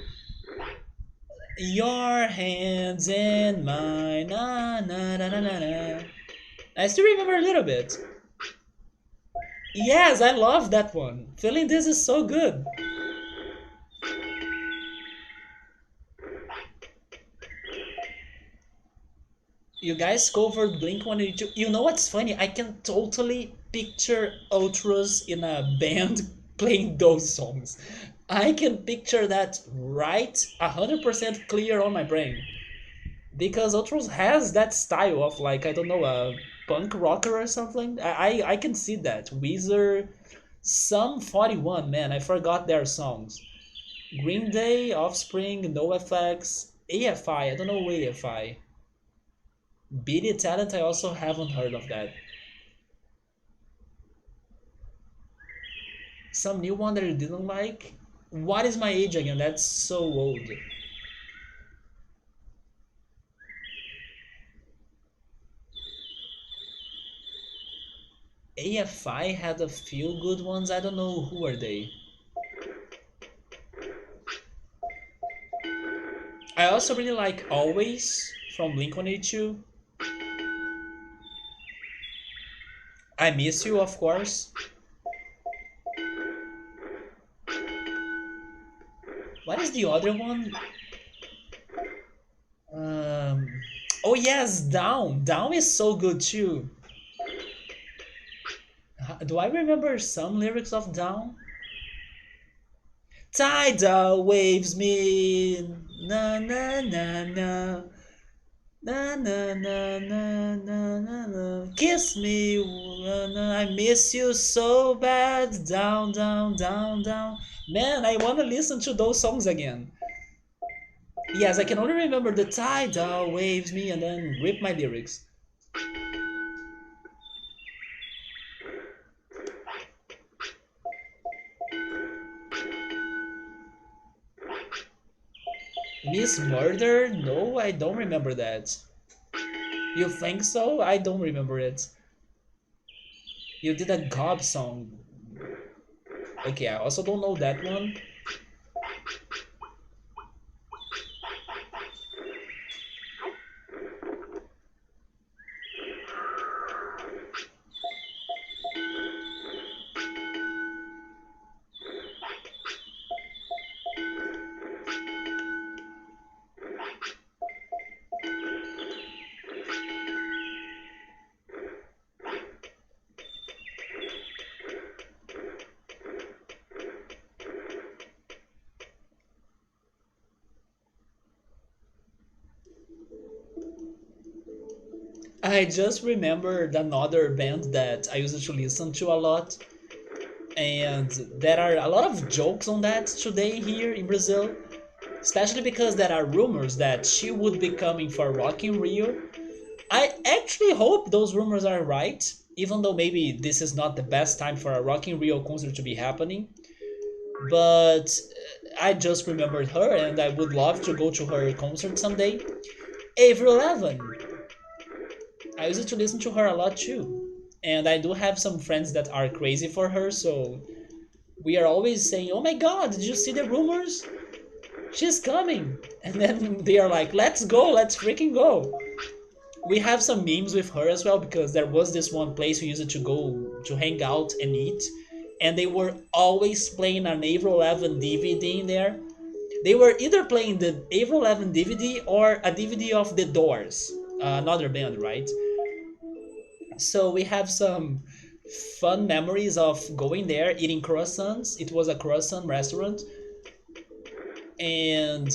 Your hands in mine, na na na na na na. I still remember a little bit. Yes, I love that one. Feeling this is so good. You guys covered Blink 182. You know what's funny? I can totally picture Ultras in a band playing those songs. I can picture that right 100% clear on my brain. Because Ultras has that style of like, I don't know, a punk rocker or something. I can see that. Weezer, some 41, man, I forgot their songs. Green Day, Offspring, NoFX, AFI, I don't know AFI. Beat It Talent, I also haven't heard of that. Some new one that you didn't like? What is my age again? That's so old. AFI had a few good ones. I don't know who are they. I also really like Always from Blink 182. I Miss You, of course. What is the other one? Um, oh yes, Down. Down is so good too. Do I remember some lyrics of Down? Tidal waves me, na na na na. Na na na na na na na. Kiss me, I miss you so bad. Down, down, down, down. Man, I wanna listen to those songs again. Yes, I can only remember the tidal waves me and then rip my lyrics. Miss Murder? No, I don't remember that. You think so? I don't remember it. You did a Gob song. Okay, I also don't know that one. I just remembered another band that I used to listen to a lot, and there are a lot of jokes on that today here in Brazil, especially because there are rumors that she would be coming for Rock in Rio. I actually hope those rumors are right, even though maybe this is not the best time for a Rock in Rio concert to be happening. But I just remembered her, and I would love to go to her concert someday. Avril Lavigne, I used to listen to her a lot too. And I do have some friends that are crazy for her, so we are always saying, "Oh my god, did you see the rumors? She's coming!" And then they are like, "Let's go, let's freaking go!" We have some memes with her as well because there was this one place we used to go to hang out and eat, and they were always playing an Avril Lavigne DVD in there. They were either playing the Avril Lavigne DVD or a DVD of The Doors, another band, right? So we have some fun memories of going there, eating croissants. It was a croissant restaurant, and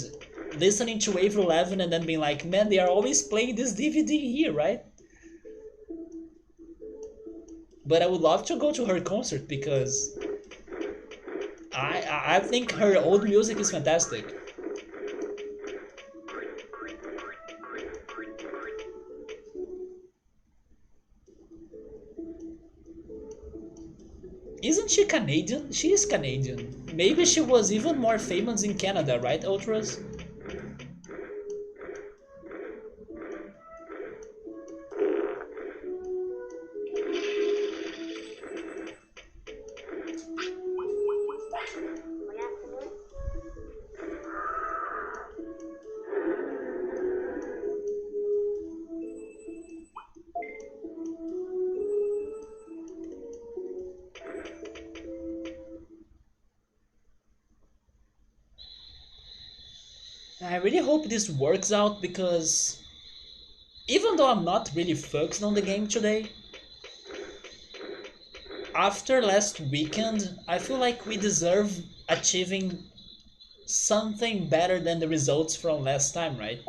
listening to Avril Lavigne and then being like, man, they are always playing this DVD here, right? But I would love to go to her concert because I think her old music is fantastic. Isn't she Canadian? She is Canadian. Maybe she was even more famous in Canada, right, Ultras? I really hope this works out because even though I'm not really focused on the game today, after last weekend, I feel like we deserve achieving something better than the results from last time, right?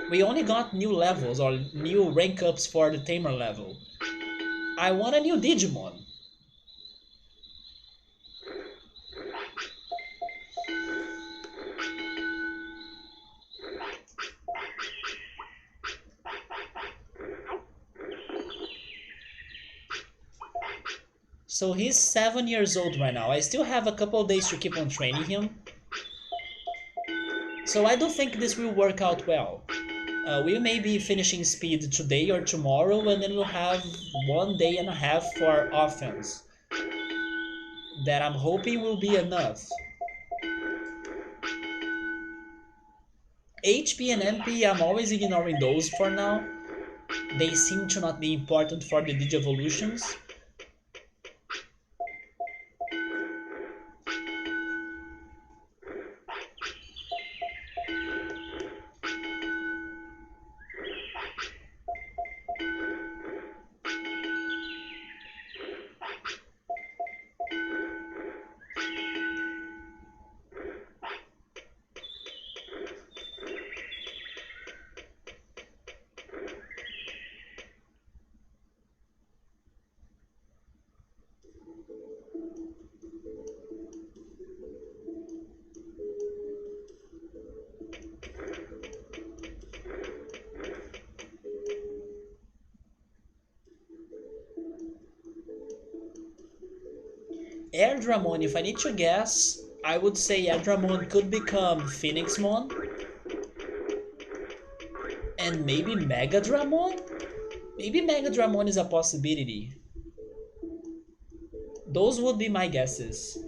We only got new levels or new rank ups for the Tamer level. I want a new Digimon. So he's 7 years old right now. I still have a couple of days to keep on training him. So I do think this will work out well. We may be finishing speed today or tomorrow, and then we'll have 1 day and a half for offense. That I'm hoping will be enough. HP and MP, I'm always ignoring those for now. They seem to not be important for the Digivolutions. Airdramon, if I need to guess, I would say Airdramon could become Phoenixmon and maybe Megadramon? Maybe Megadramon is a possibility. Those would be my guesses.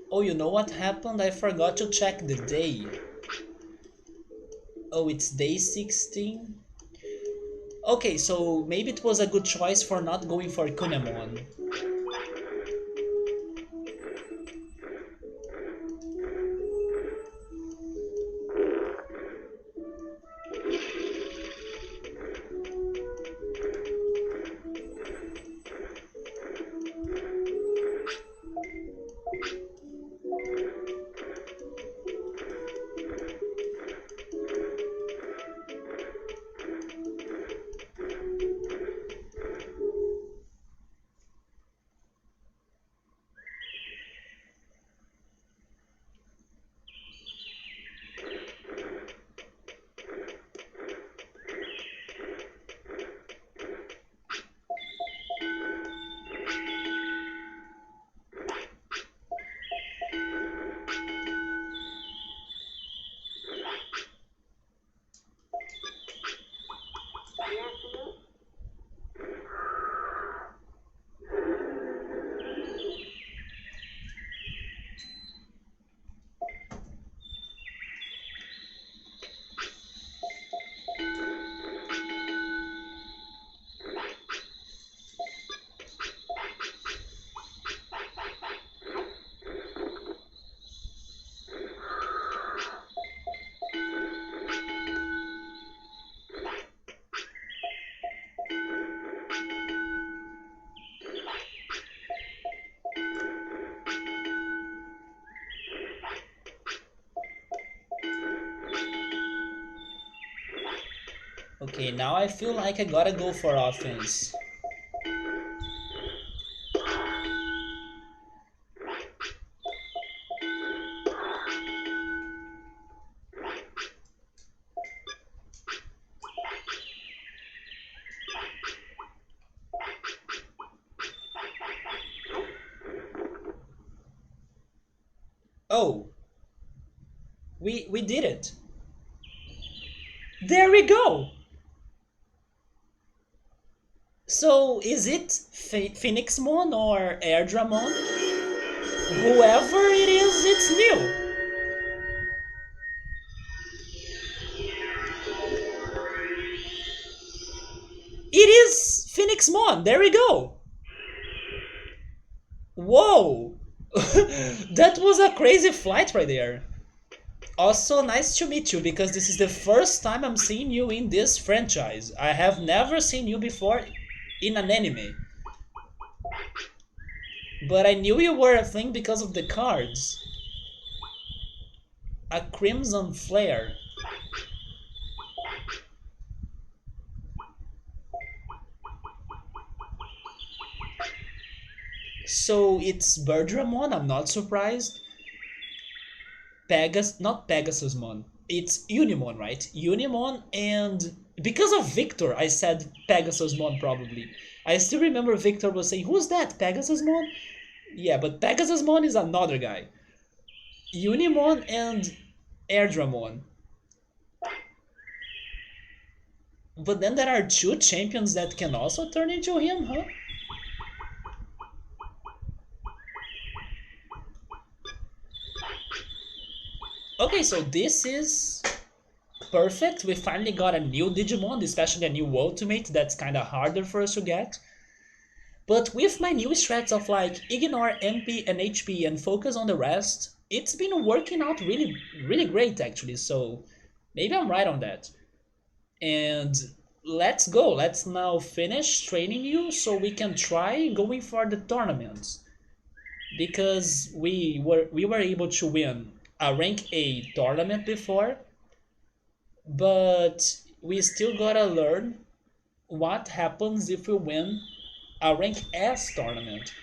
Oh, you know what happened? I forgot to check the day. Oh, it's day 16? Okay, so maybe it was a good choice for not going for Kunemon. Okay, now I feel like I gotta go for offense. Oh, we did it. There we go. So is it Phoenixmon or Airdramon? Whoever it is, it's new. It is Phoenixmon. There we go. Whoa. That was a crazy flight right there. Also, nice to meet you because this is the first time I'm seeing you in this franchise. I have never seen you before in an anime. But I knew you were a thing because of the cards. A crimson flare. So it's Birdramon, I'm not surprised. Not Pegasusmon. It's Unimon, right? Unimon, and because of Victor, I said Pegasusmon probably. I still remember Victor was saying, "Who's that? Pegasusmon?" Yeah, but Pegasusmon is another guy. Unimon and Airdramon. But then there are two champions that can also turn into him, huh? Okay, so this is perfect. We finally got a new Digimon, especially a new Ultimate that's kinda harder for us to get. But with my new strats of like ignore MP and HP and focus on the rest, it's been working out really great actually. So maybe I'm right on that. And let's go. Let's now finish training you so we can try going for the tournaments. Because we were able to win a rank A tournament before, but we still gotta learn what happens if we win a rank S tournament.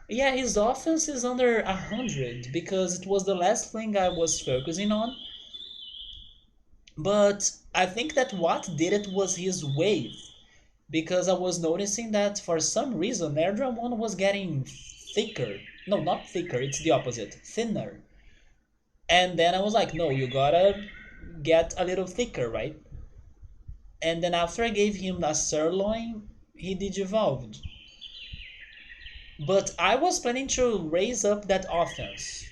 Yeah, his offense is under 100 because it was the last thing I was focusing on. But I think that what did it was his wave. Because I was noticing that for some reason Airdramon was getting thicker. No, not thicker, it's the opposite, thinner. And then I was like, no, you gotta get a little thicker, right? And then after I gave him a sirloin, he digivolved. But I was planning to raise up that offense.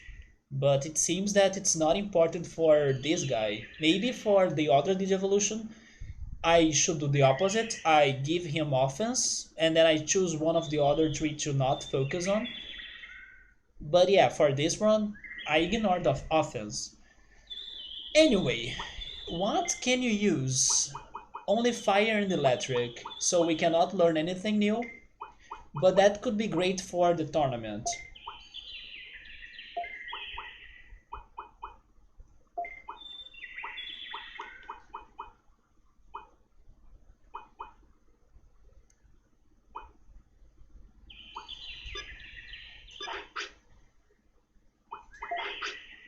But it seems that it's not important for this guy. Maybe for the other Digivolution, I should do the opposite. I give him offense, and then I choose one of the other three to not focus on. But yeah, for this one, I ignore the offense. Anyway, what can you use? Only fire and electric, so we cannot learn anything new. But that could be great for the tournament.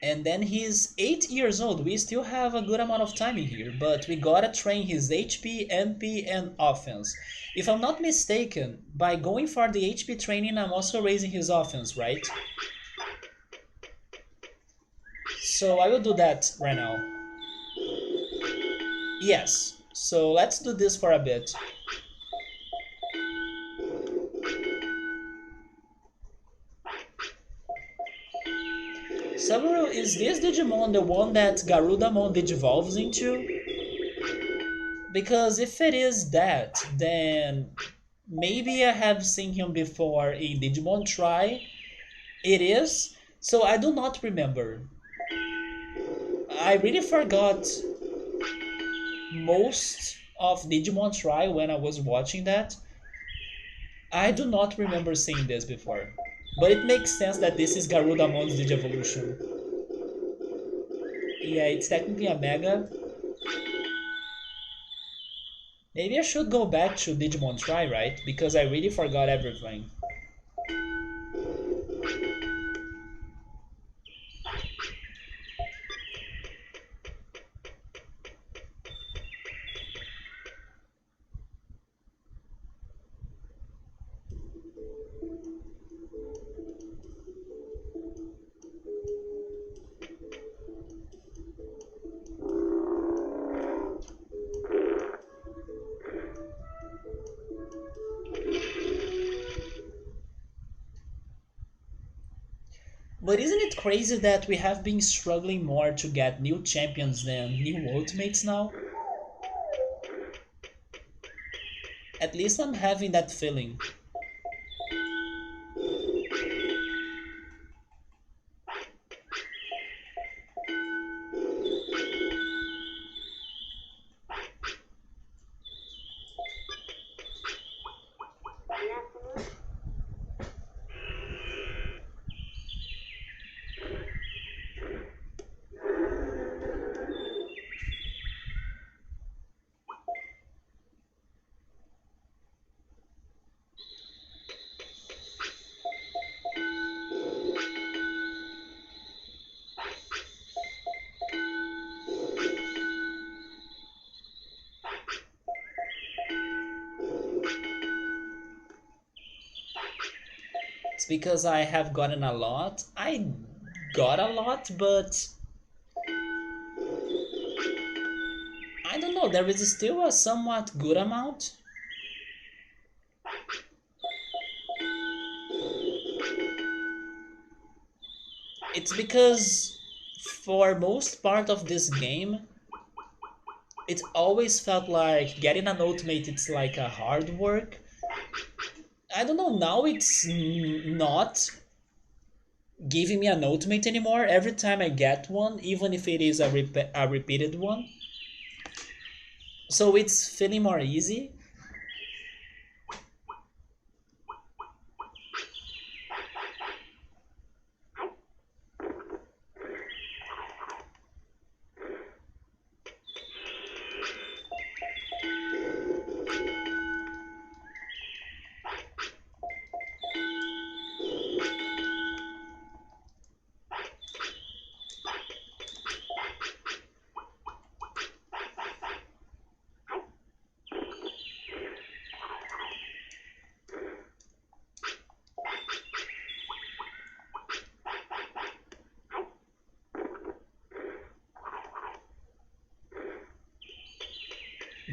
And then he's 8 years old. We still have a good amount of time in here, but we gotta train his HP, MP, and offense. If I'm not mistaken, by going for the HP training, I'm also raising his offense, right? So I will do that right now. Yes, so let's do this for a bit. Subaru, is this Digimon the one that Garudamon digivolves into? Because if it is that, then maybe I have seen him before in Digimon Try. It is, so I do not remember. I really forgot most of Digimon Try when I was watching that. I do not remember seeing this before. But it makes sense that this is Garudamon's Digivolution. Yeah, it's technically a Mega. Maybe I should go back to Digimon Try, right? Because I really forgot everything. But isn't it crazy that we have been struggling more to get new champions than new ultimates now? At least I'm having that feeling. It's because I have gotten a lot. I got a lot, but I don't know, there is still a somewhat good amount. It's because for most part of this game, it always felt like getting an ultimate it's like a hard work. I don't know, now it's not giving me an ultimate anymore every time I get one, even if it is a repeated one. So it's feeling more easy.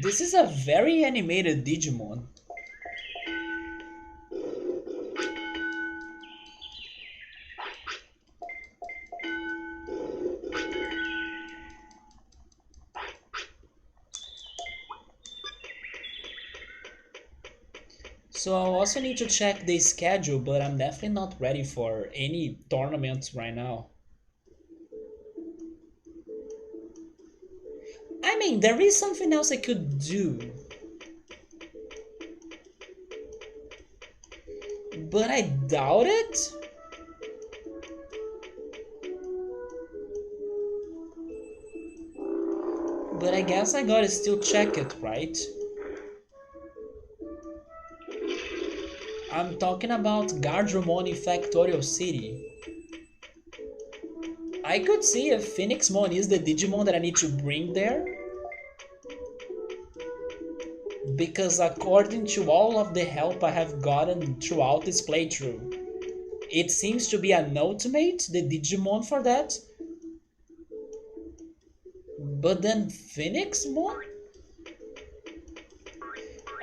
This is a very animated Digimon. So I also need to check the schedule, but I'm definitely not ready for any tournaments right now. I mean, there is something else I could do, but I doubt it. But I guess I gotta still check it, right? I'm talking about Gardromon in Factorial City. I could see if Phoenixmon is the Digimon that I need to bring there, because according to all of the help I have gotten throughout this playthrough, it seems to be an ultimate, the Digimon for that. But then Phoenixmon?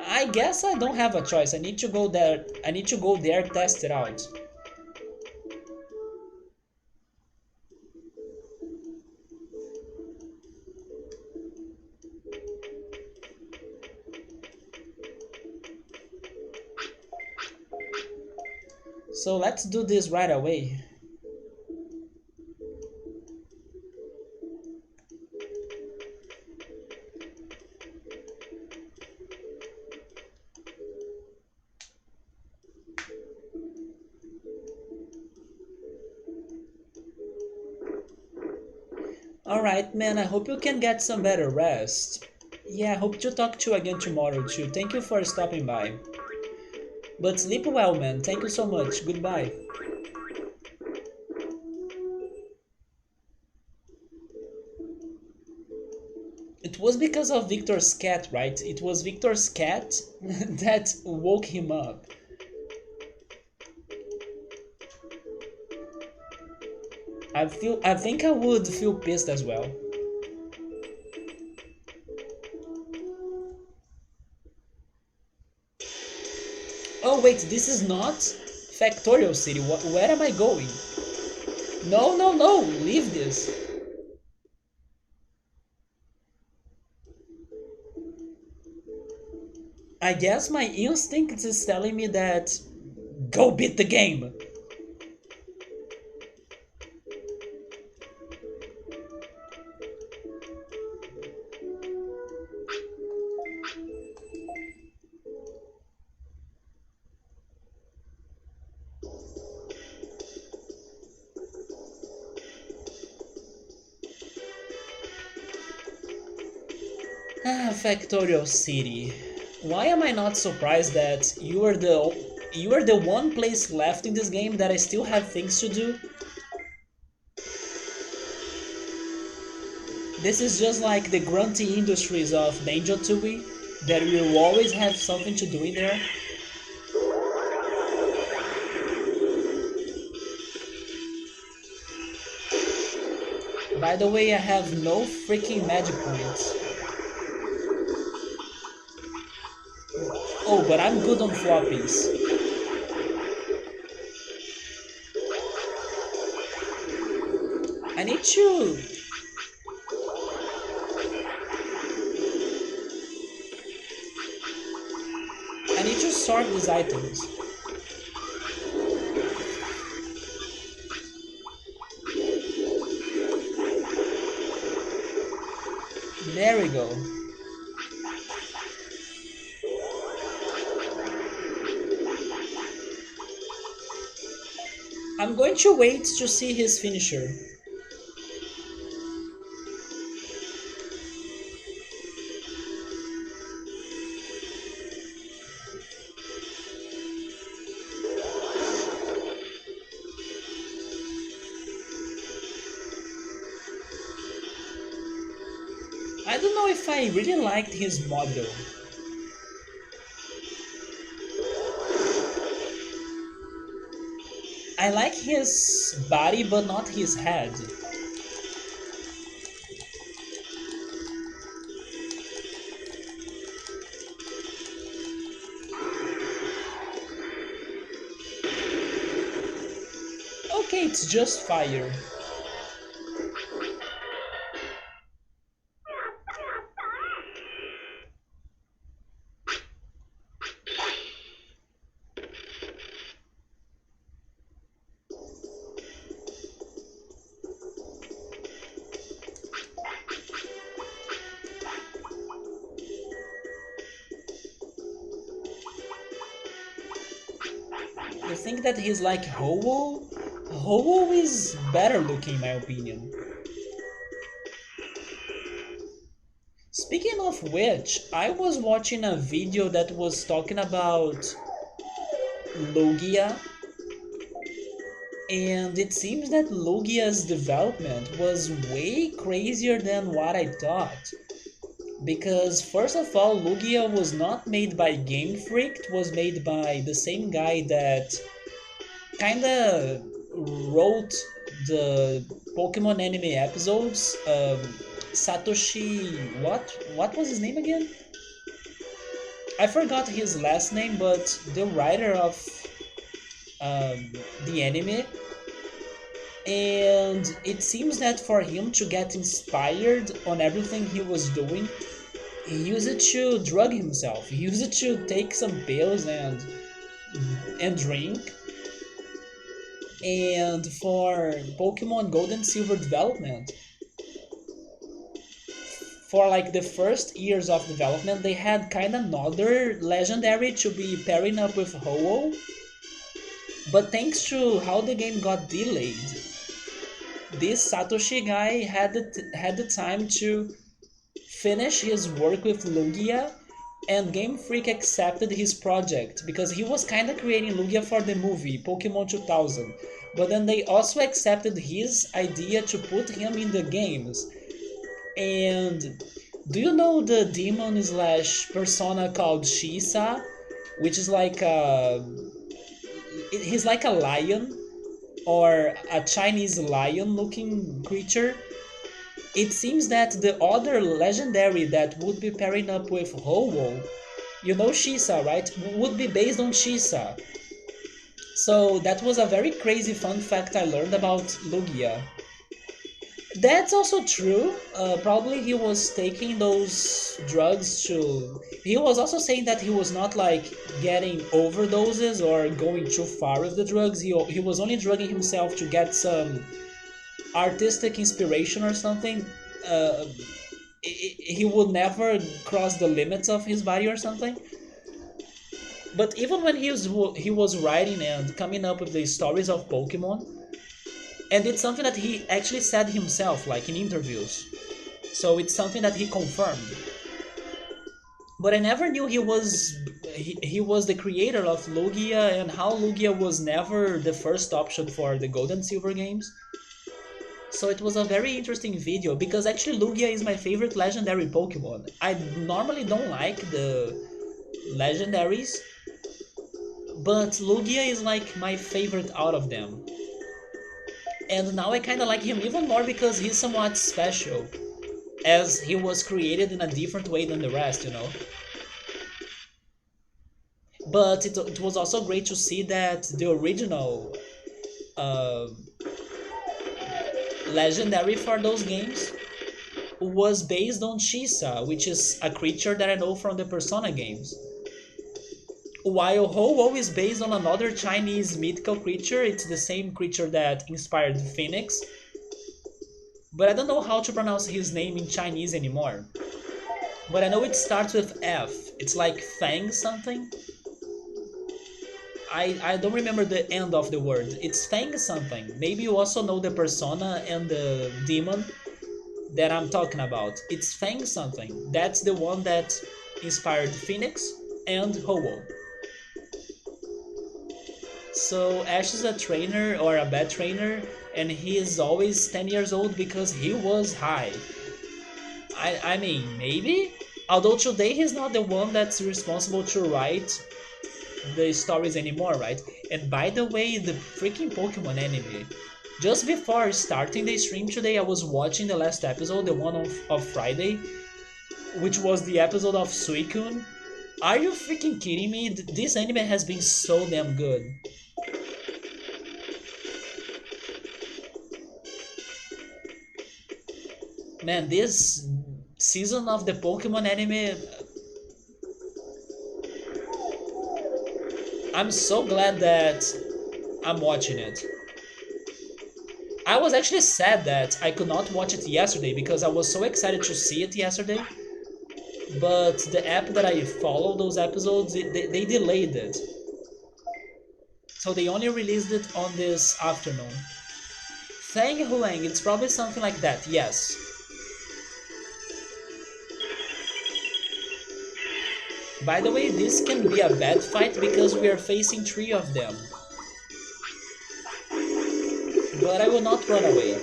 I guess I don't have a choice. I need to go there. I need to go there, test it out. So let's do this right away. Alright, man, I hope you can get some better rest. Yeah, hope to talk to you again tomorrow too. Thank you for stopping by. But sleep well, man. Thank you so much. Goodbye. It was because of Victor's cat, right? It was Victor's cat that woke him up. I think I would feel pissed as well. Oh wait, this is not Factorial City. Where am I going? No, no, no! Leave this. I guess my instinct is telling me that go beat the game. Ah, Factorial City. Why am I not surprised that you are the one place left in this game that I still have things to do? This is just like the grunty industries of Banjo Tooie, that we will always have something to do in there. By the way, I have no freaking magic points. Oh, but I'm good on floppies. I need to... I need to sort these items. There we go. I'm going to wait to see his finisher. I don't know if I really liked his model. I like his body but not his head. Okay, it's just fire. You think that he's like Ho-Oh? Ho-Oh is better looking in my opinion. Speaking of which, I was watching a video that was talking about Logia, and it seems that Logia's development was way crazier than what I thought. Because first of all, Lugia was not made by Game Freak, it was made by the same guy that kinda wrote the Pokemon anime episodes. Satoshi, what was his name again? I forgot his last name, but the writer of the anime. And it seems that for him to get inspired on everything he was doing, he used it to drug himself. He used it to take some pills and drink. And for Pokemon Gold and Silver development, for like the first years of development, they had kind of another legendary to be pairing up with Ho-Oh. But thanks to how the game got delayed, this Satoshi guy had the time to finish his work with Lugia, and Game Freak accepted his project because he was kind of creating Lugia for the movie Pokemon 2000. But then they also accepted his idea to put him in the games. And do you know the demon slash persona called Shisa, which is like he's like a lion or a Chinese lion looking creature. It seems that the other legendary that would be pairing up with Ho-Oh, you know Shisa, right? Would be based on Shisa. So that was a very crazy fun fact I learned about Lugia. That's also true. Probably he was taking those drugs to. He was also saying that he was not like getting overdoses or going too far with the drugs. He was only drugging himself to get some artistic inspiration or something. Uh, he would never cross the limits of his body or something. But even when he was writing and coming up with the stories of Pokemon, and it's something that he actually said himself, like in interviews. So it's something that he confirmed. But I never knew he was the creator of Lugia and how Lugia was never the first option for the Gold and Silver games. So it was a very interesting video because actually Lugia is my favorite legendary Pokemon. I normally don't like the legendaries, but Lugia is like my favorite out of them. And now I kinda like him even more because he's somewhat special, as he was created in a different way than the rest, you know? But it was also great to see that the original uh, legendary for those games was based on Shisa, which is a creature that I know from the Persona games. While Ho-Oh is based on another Chinese mythical creature, it's the same creature that inspired Phoenix, but I don't know how to pronounce his name in Chinese anymore. But I know it starts with F. It's like Fang something. I don't remember the end of the word. It's Fang something. Maybe you also know the persona and the demon that I'm talking about. It's Fang something. That's the one that inspired Phoenix and Ho-Oh. So Ash is a trainer or a bad trainer, and he is always 10 years old because he was high. I mean, maybe? Although today he's not the one that's responsible to write the stories anymore, right? And by the way, the freaking Pokemon anime. Just before starting the stream today, I was watching the last episode, the one of Friday, which was the episode of Suicune. Are you freaking kidding me? This anime has been so damn good. Man, this season of the Pokemon anime, I'm so glad that I'm watching it. I was actually sad that I could not watch it yesterday because I was so excited to see it yesterday. But the app that I follow those episodes, they delayed it. So they only released it on this afternoon. Fang Huang, it's probably something like that, yes. By the way, this can be a bad fight because we are facing three of them. But I will not run away.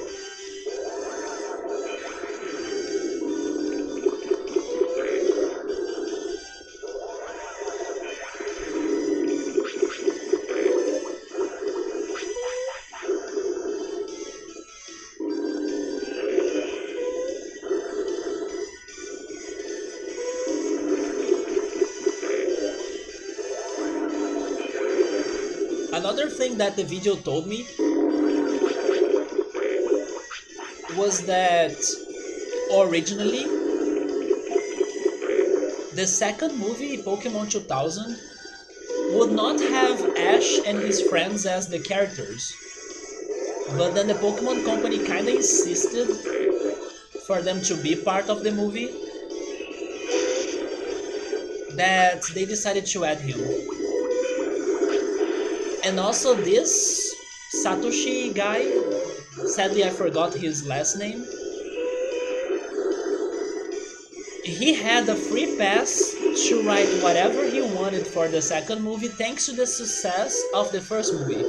Another thing that the video told me was that originally the second movie, Pokemon 2000, would not have Ash and his friends as the characters. But then the Pokemon Company kinda insisted for them to be part of the movie that they decided to add him. And also this Satoshi guy, sadly I forgot his last name, he had a free pass to write whatever he wanted for the second movie thanks to the success of the first movie.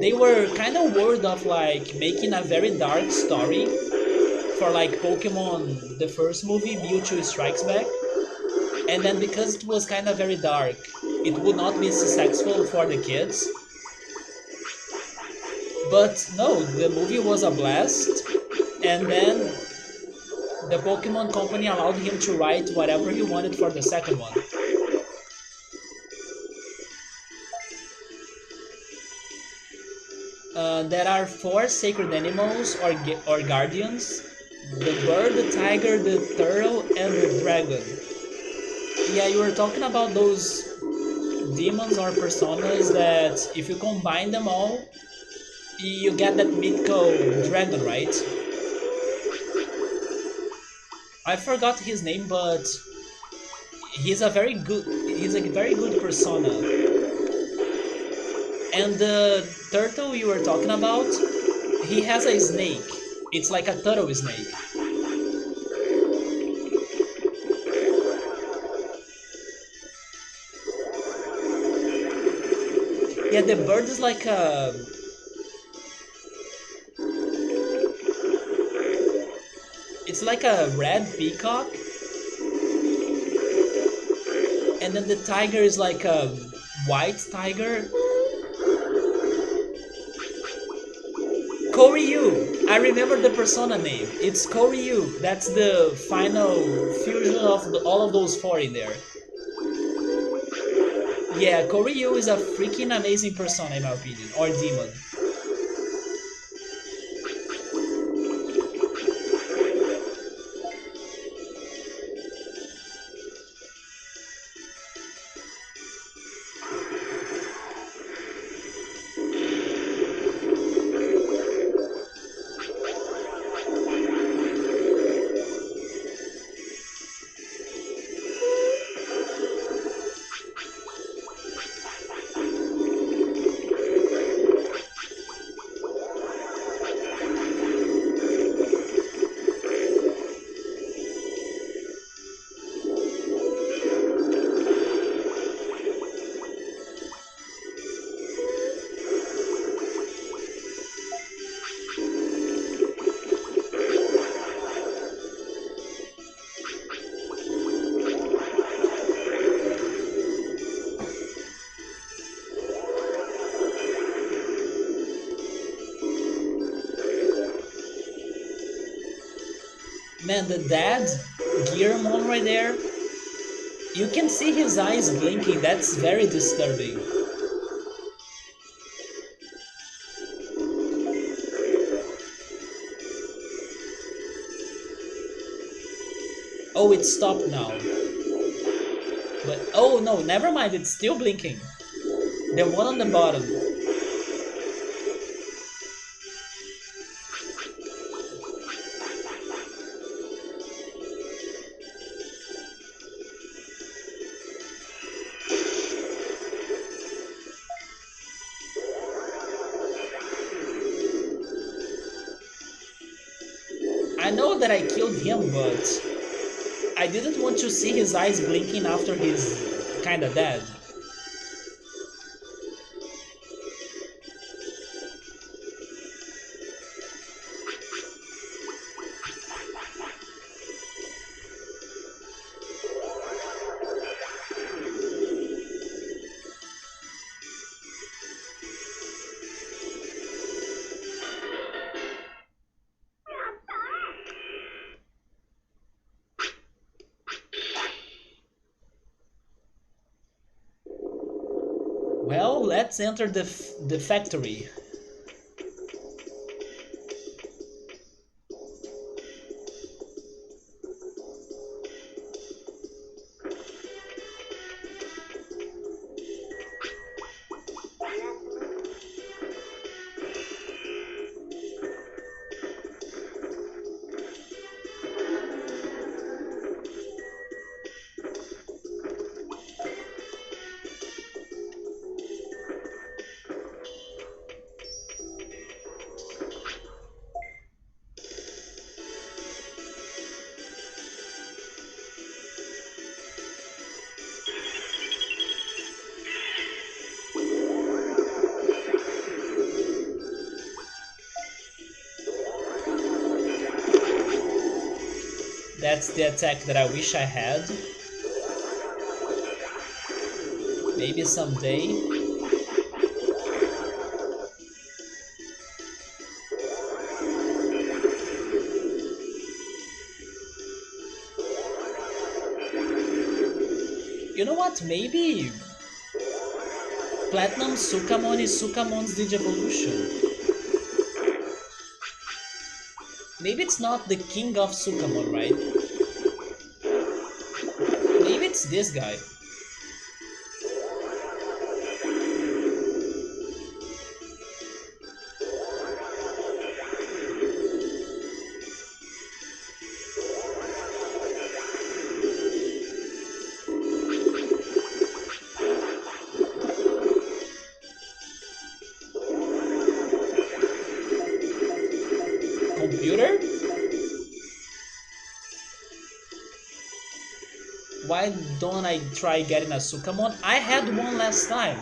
They were kind of worried of like making a very dark story for like Pokemon, the first movie, Mewtwo Strikes Back, and then because it was kind of very dark, it would not be successful for the kids. But no, the movie was a blast, and then the Pokemon Company allowed him to write whatever he wanted for the second one. There are four sacred animals or guardians: the bird, the tiger, the turtle, and the dragon. Yeah, you were talking about those demons or personas that if you combine them all, you get that mythical dragon, right? I forgot his name, but he's a very good persona. And the turtle you were talking about, he has a snake. It's like a turtle snake. Yeah, the bird is like a it's like a red peacock, and then the tiger is like a white tiger. Koryu! I remember the persona name. It's Koryu. That's the final fusion of all of those four in there. Yeah, Koryu is a freaking amazing persona in my opinion, or demon. Man, the dad, Gearmon right there, you can see his eyes blinking. That's very disturbing. Oh, it stopped now. But oh no, never mind. It's still blinking. The one on the bottom. I know that I killed him, but I didn't want to see his eyes blinking after he's kinda dead. Well, let's enter the factory. That's the attack that I wish I had. Maybe someday. You know what? Maybe Platinum Sukamon is Sukamon's Digivolution. Maybe it's not the king of Sukamon, right? Maybe it's this guy. Computer? Why don't I try getting a Sukamon? I had one last time.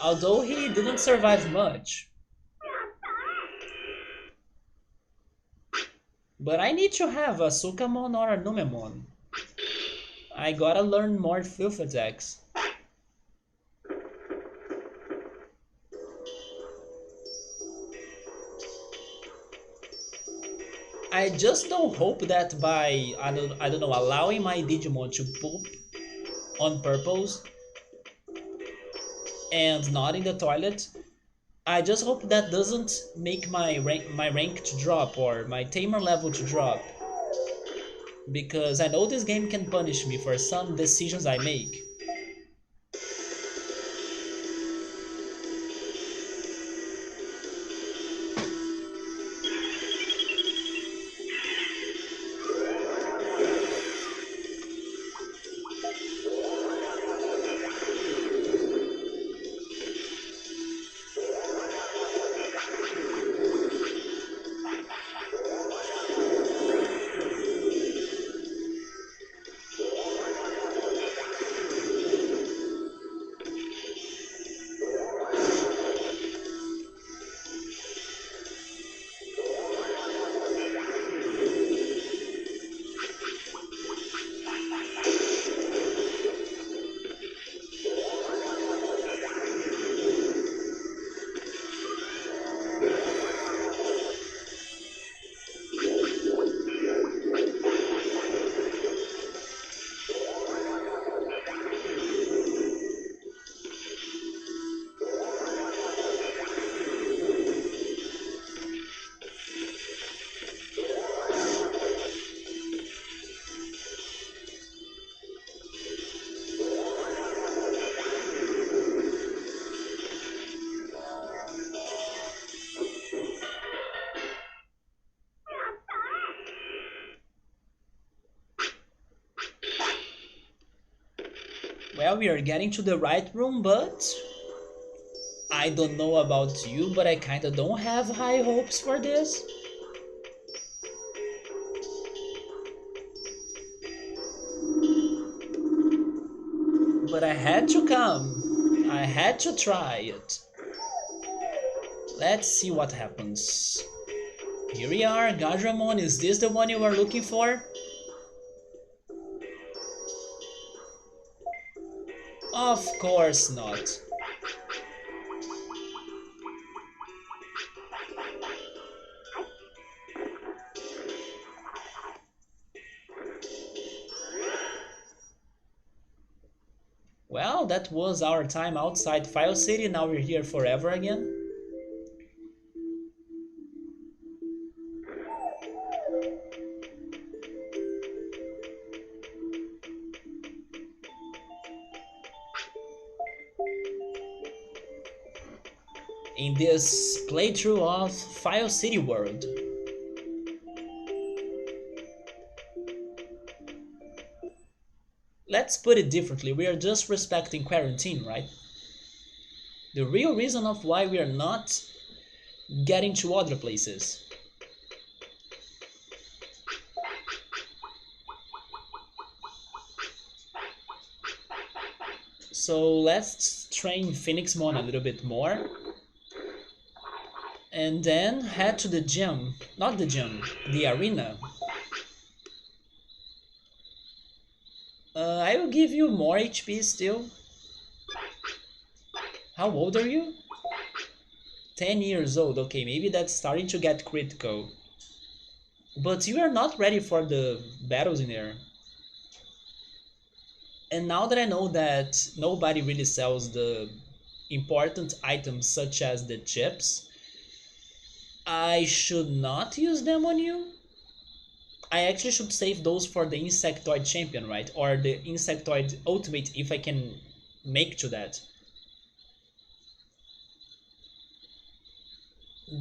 Although he didn't survive much. But I need to have a Sukamon or a Numemon. I gotta learn more filth attacks. I just don't hope that by I don't know allowing my Digimon to poop on purpose and not in the toilet, I just hope that doesn't make my rank to drop or my tamer level to drop. Because I know this game can punish me for some decisions I make. Well, we are getting to the right room, but I don't know about you, but I kinda don't have high hopes for this. But I had to come. I had to try it. Let's see what happens. Here we are, Gajramon, is this the one you are looking for? Of course not. Well, that was our time outside File City, now we're here forever again. In this playthrough of File City World. Let's put it differently, we are just respecting quarantine, right? The real reason of why we are not getting to other places. So let's train Phoenixmon a little bit more. And then head to the gym. Not the gym, the arena. I will give you more HP still. How old are you? 10 years old. Okay, maybe that's starting to get critical. But you are not ready for the battles in there. And now that I know that nobody really sells the important items such as the chips, I should not use them on you. I actually should save those for the Insectoid Champion, right? Or the Insectoid Ultimate if I can make to that.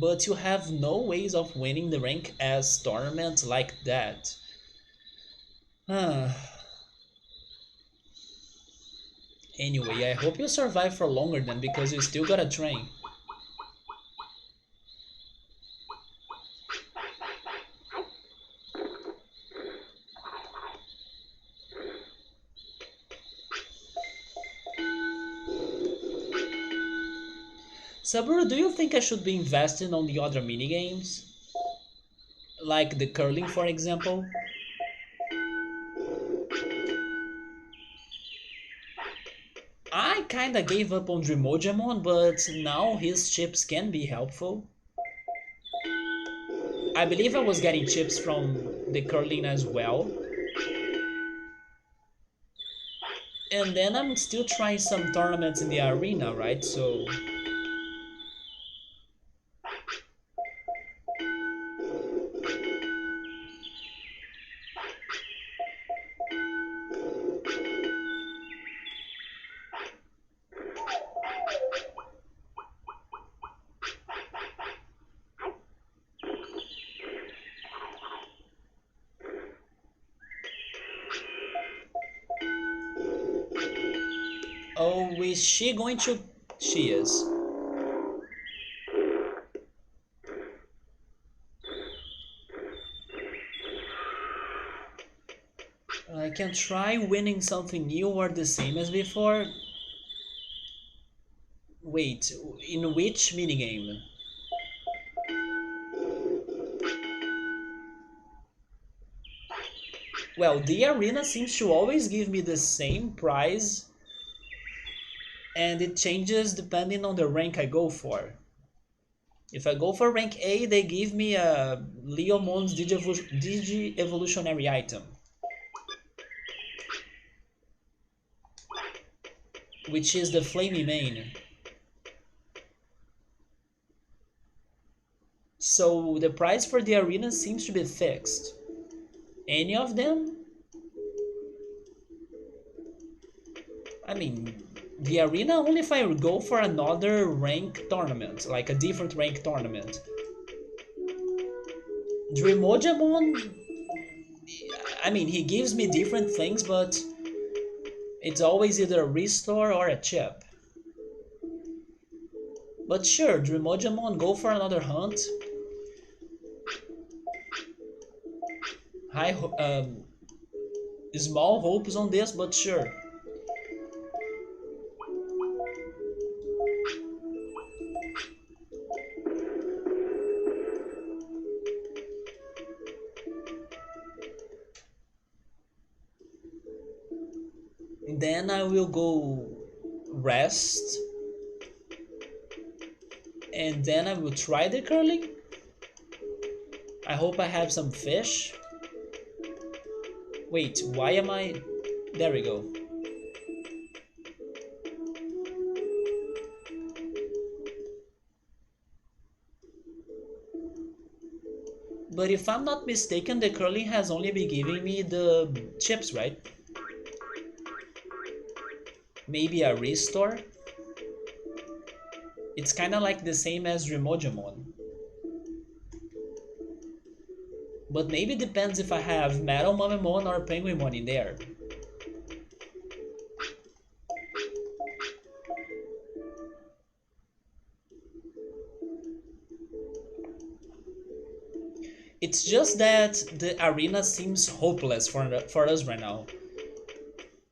But you have no ways of winning the rank as tournament like that. Anyway, I hope you survive for longer then because you still gotta train. Saburo, do you think I should be investing on the other minigames? Like the curling, for example? I kinda gave up on Dreamojamon, but now his chips can be helpful. I believe I was getting chips from the curling as well. And then I'm still trying some tournaments in the arena, right? So oh, is she going to... She is. I can try winning something new or the same as before. Wait, in which minigame? Well, the arena seems to always give me the same prize, and it changes depending on the rank I go for. If I go for rank A, they give me a Leomon's Digi-Evolutionary item, which is the Flamey main. So the price for the arena seems to be fixed. Any of them? I mean, the arena only if I go for another rank tournament, like a different rank tournament. Dreamojamon, I mean, he gives me different things, but it's always either a restore or a chip. But sure, Dreamojamon, go for another hunt. High, small hopes on this, but sure. Then I will go rest, and then I will try the curling. I hope I have some fish. Wait, why am I... There we go. But if I'm not mistaken, the curling has only been giving me the chips, right? Maybe a restore? It's kinda like the same as Remojamon. But maybe depends if I have Metal Mamemon or Penguinmon in there. It's just that the arena seems hopeless for us right now.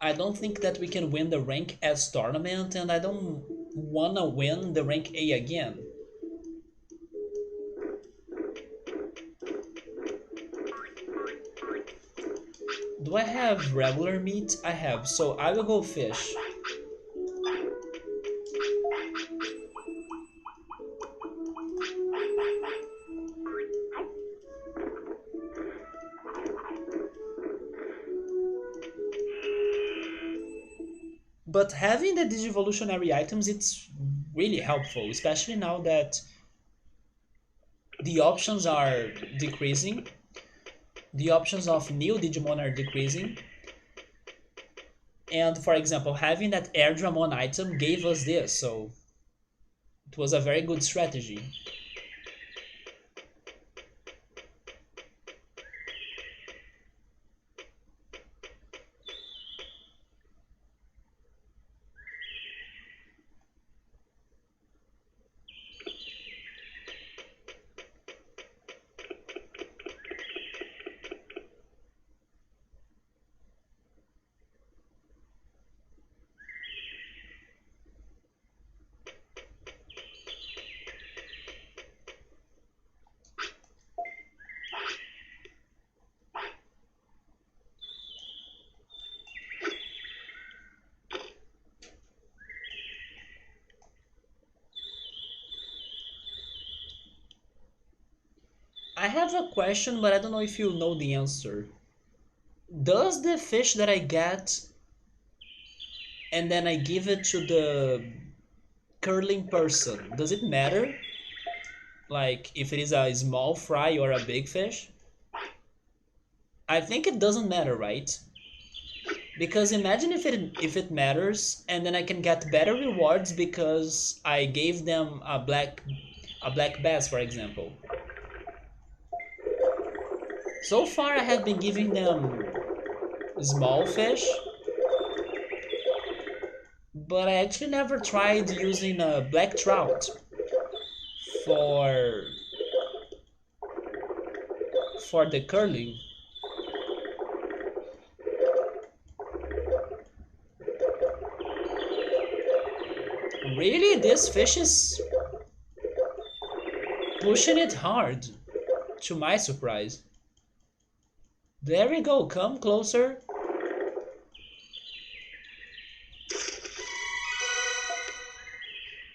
I don't think that we can win the rank S tournament, and I don't wanna win the rank A again. Do I have regular meat? I have, so I will go fish. But having the digivolutionary items, it's really helpful, especially now that the options are decreasing. The options of new Digimon are decreasing. And for example, having that Airdramon item gave us this, so it was a very good strategy. I have a question, but I don't know if you know the answer. Does the fish that I get and then I give it to the curling person, does it matter? Like if it is a small fry or a big fish? I think it doesn't matter, right? Because imagine if it matters and then I can get better rewards because I gave them a black bass, for example. So far I have been giving them small fish, but I actually never tried using a black trout for for the curling. Really, this fish is pushing it hard, to my surprise. There we go, come closer.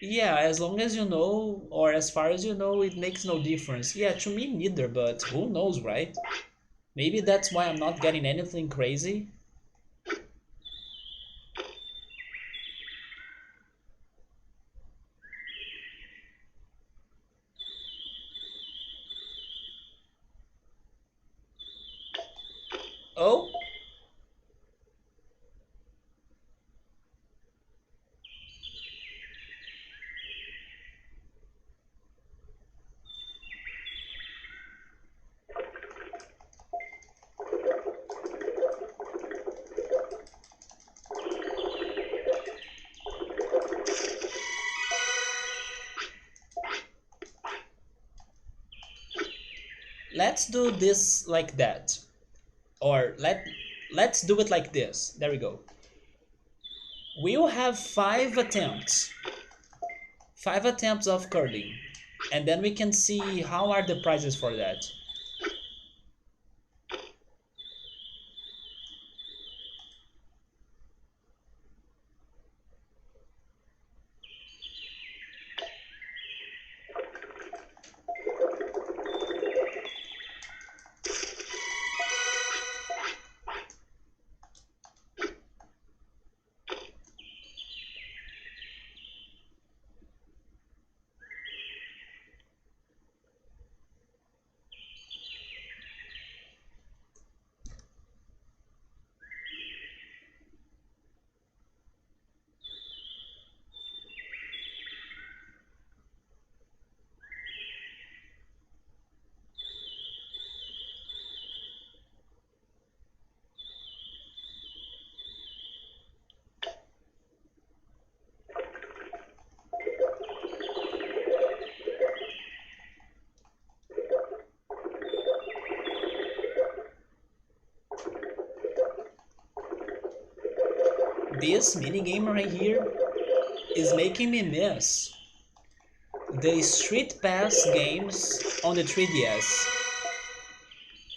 Yeah, as long as you know, or as far as you know, it makes no difference. Yeah, to me neither, but who knows, right? Maybe that's why I'm not getting anything crazy. Oh, let's do this like that. Or let's do it like this. There we go. We'll have 5 attempts. 5 attempts of curling. And then we can see how are the prizes for that. This minigame right here is making me miss the Street Pass games on the 3DS.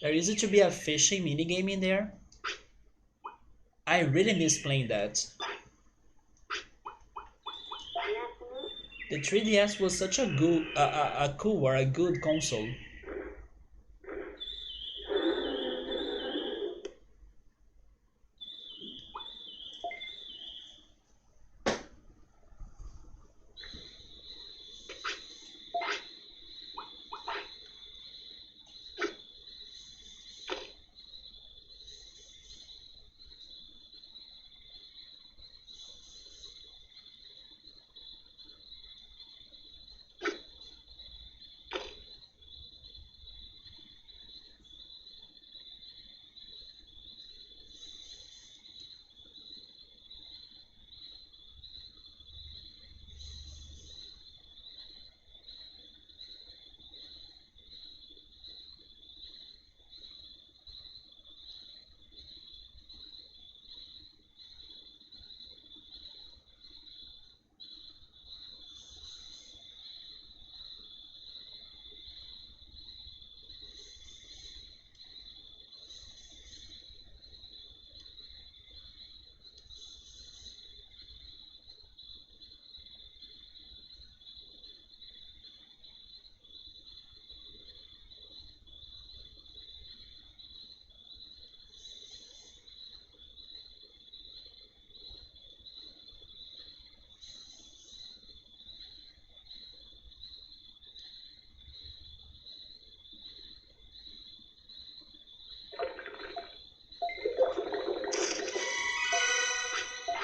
There used to be a fishing minigame in there. I really miss playing that. The 3DS was such a good, a cool or a good console.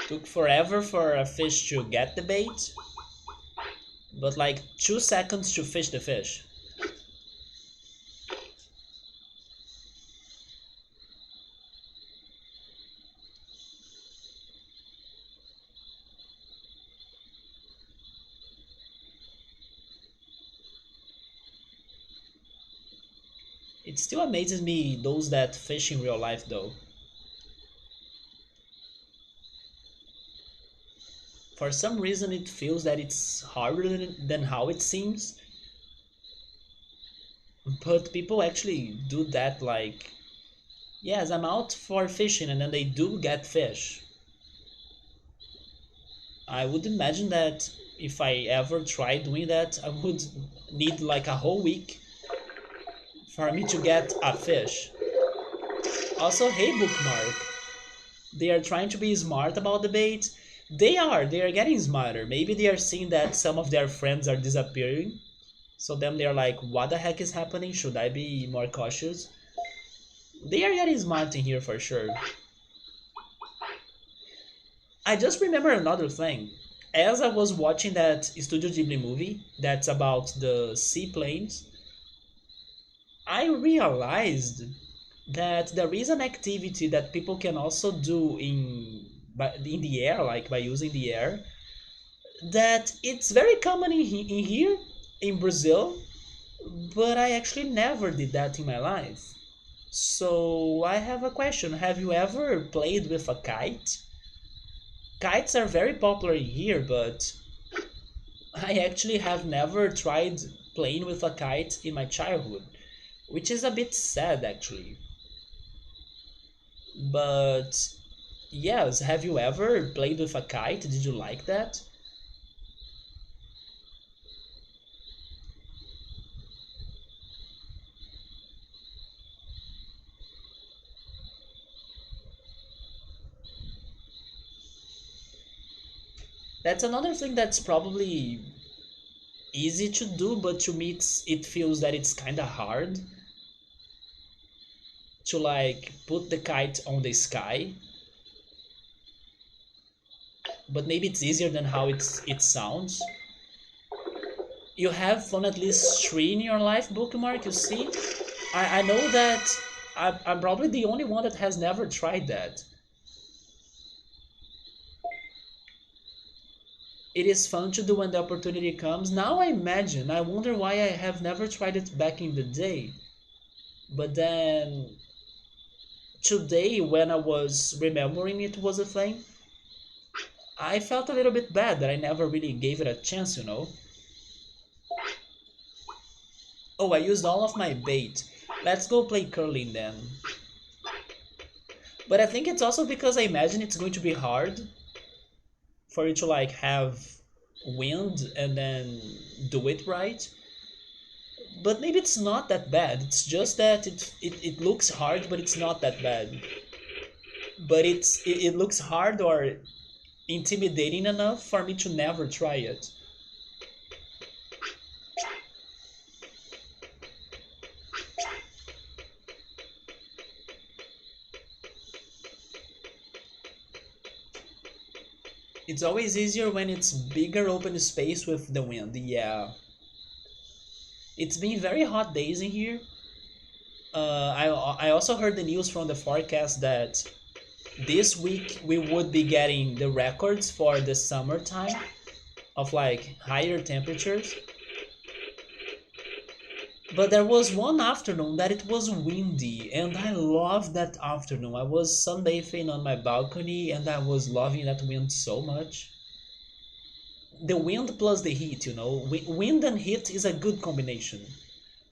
Took forever for a fish to get the bait, but like 2 seconds to fish the fish. It still amazes me those that fish in real life though. For some reason it feels that it's harder than how it seems, but people actually do that like, yes, I'm out for fishing and then they do get fish. I would imagine that if I ever try doing that, I would need like a whole week for me to get a fish. Also, hey bookmark, they are trying to be smart about the bait. They are getting smarter. Maybe they are seeing that some of their friends are disappearing. So then they're like, what the heck is happening? Should I be more cautious? They are getting smart in here for sure. I just remember another thing. As I was watching that Studio Ghibli movie that's about the seaplanes, I realized that there is an activity that people can also do in the air, like by using the air, that it's very common in here in Brazil, but I actually never did that in my life. So I have a question. Have you ever played with a kite? Kites are very popular in here, but I actually have never tried playing with a kite in my childhood, which is a bit sad actually. But yes, have you ever played with a kite? Did you like that? That's another thing that's probably easy to do, but to me it feels that it's kind of hard to like put the kite on the sky, but maybe it's easier than how it sounds. You have fun at least three in your life, bookmark, you see? I know that I'm probably the only one that has never tried that. It is fun to do when the opportunity comes. Now I imagine, I wonder why I have never tried it back in the day. But then today, when I was remembering it was a thing, I felt a little bit bad that I never really gave it a chance, you know? Oh, I used all of my bait. Let's go play curling then. But I think it's also because I imagine it's going to be hard for you to like have wind and then do it right. But maybe it's not that bad. It's just that it looks hard, but it's not that bad. But it looks hard or intimidating enough for me to never try it. It's always easier when it's bigger open space with the wind. Yeah. It's been very hot days in here. I also heard the news from the forecast that this week we would be getting the records for the summertime of like higher temperatures. But there was one afternoon that it was windy, and I loved that afternoon. I was sunbathing on my balcony, and I was loving that wind so much. The wind plus the heat, wind and heat is a good combination.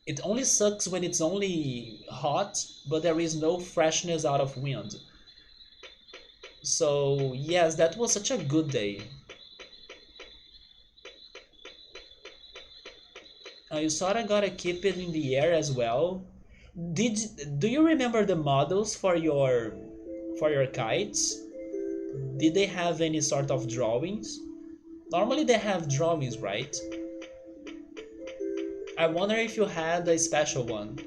It only sucks when it's only hot, but there is no freshness out of wind. So, yes, that was such a good day. You sorta gotta keep it in the air as well. Do you remember the models for your kites? Did they have any sort of drawings? Normally they have drawings, right? I wonder if you had a special one.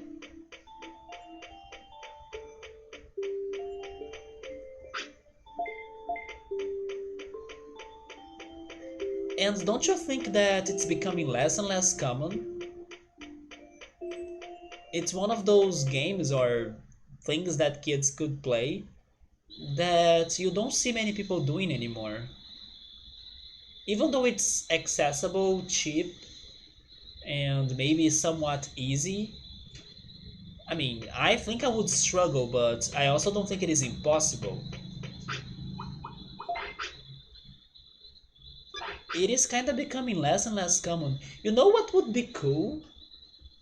And don't you think that it's becoming less and less common? It's one of those games or things that kids could play that you don't see many people doing anymore. Even though it's accessible, cheap, and maybe somewhat easy, I mean, I think I would struggle, but I also don't think it is impossible. It is kind of becoming less and less common. You know what would be cool?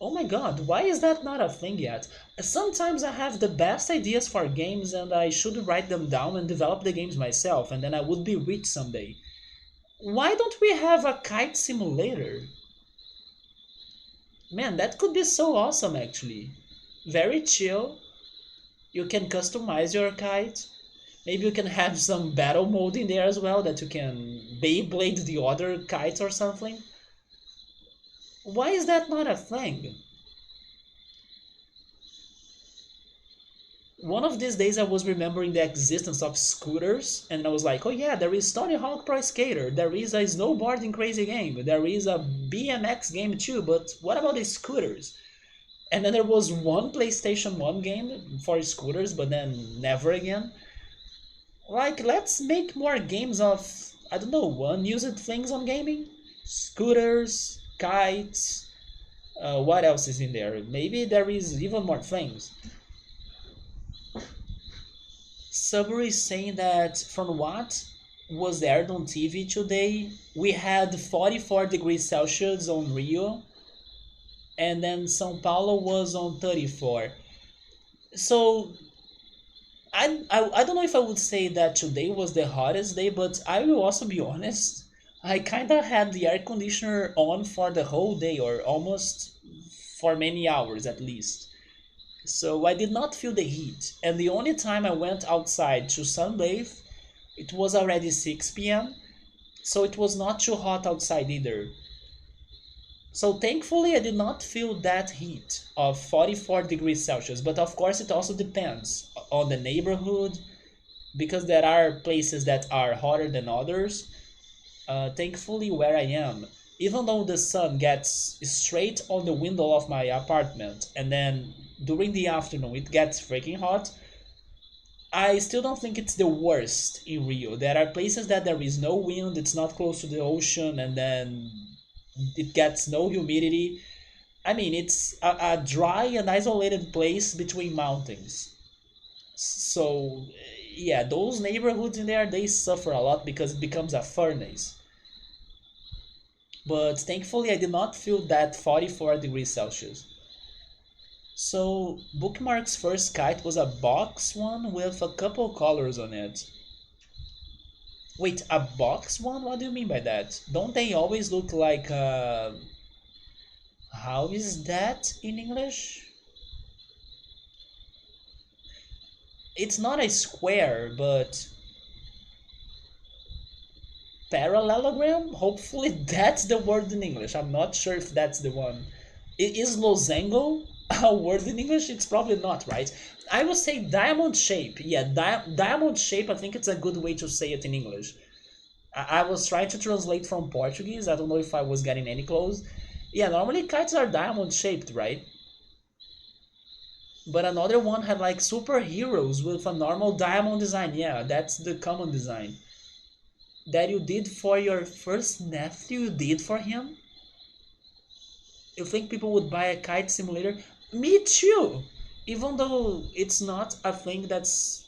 Oh my god, why is that not a thing yet? Sometimes I have the best ideas for games and I should write them down and develop the games myself, and then I would be rich someday. Why don't we have a kite simulator? Man, that could be so awesome actually. Very chill. You can customize your kite. Maybe you can have some battle mode in there as well that you can Beyblade the other kites or something. Why is that not a thing? One of these days I was remembering the existence of scooters and I was like, oh yeah, there is Tony Hawk Pro Skater, there is a snowboarding crazy game, there is a BMX game too, but what about the scooters? And then there was one PlayStation 1 game for scooters, but then never again. Like, let's make more games of, I don't know, unused things on gaming? Scooters, kites, what else is in there? Maybe there is even more things. Subway is saying that from what was aired on TV today, we had 44 degrees Celsius on Rio, and then São Paulo was on 34. So I don't know if I would say that today was the hottest day, but I will also be honest. I kind of had the air conditioner on for the whole day, or almost for many hours at least. So I did not feel the heat. And the only time I went outside to sunbathe, it was already 6 p.m., so it was not too hot outside either. So thankfully, I did not feel that heat of 44 degrees Celsius. But of course, it also depends on the neighborhood because there are places that are hotter than others. Thankfully, where I am, even though the sun gets straight on the window of my apartment and then during the afternoon it gets freaking hot, I still don't think it's the worst in Rio. There are places that there is no wind, it's not close to the ocean, and then it gets no humidity. I mean, it's a dry and isolated place between mountains. So, yeah, those neighborhoods in there, they suffer a lot because it becomes a furnace. But thankfully, I did not feel that 44 degrees Celsius. So, Bookmark's first kite was a box one with a couple colors on it. Wait, a box one? What do you mean by that? Don't they always look like how is that in English? It's not a square, but parallelogram? Hopefully that's the word in English. I'm not sure if that's the one. Is losango a word in English? It's probably not, right? I would say diamond shape. Yeah, diamond shape, I think it's a good way to say it in English. I was trying to translate from Portuguese. I don't know if I was getting any close. Yeah, normally kites are diamond shaped, right? But another one had like superheroes with a normal diamond design. Yeah, that's the common design. That you did for your first nephew, you did for him? You think people would buy a kite simulator? Me too! Even though it's not a thing that's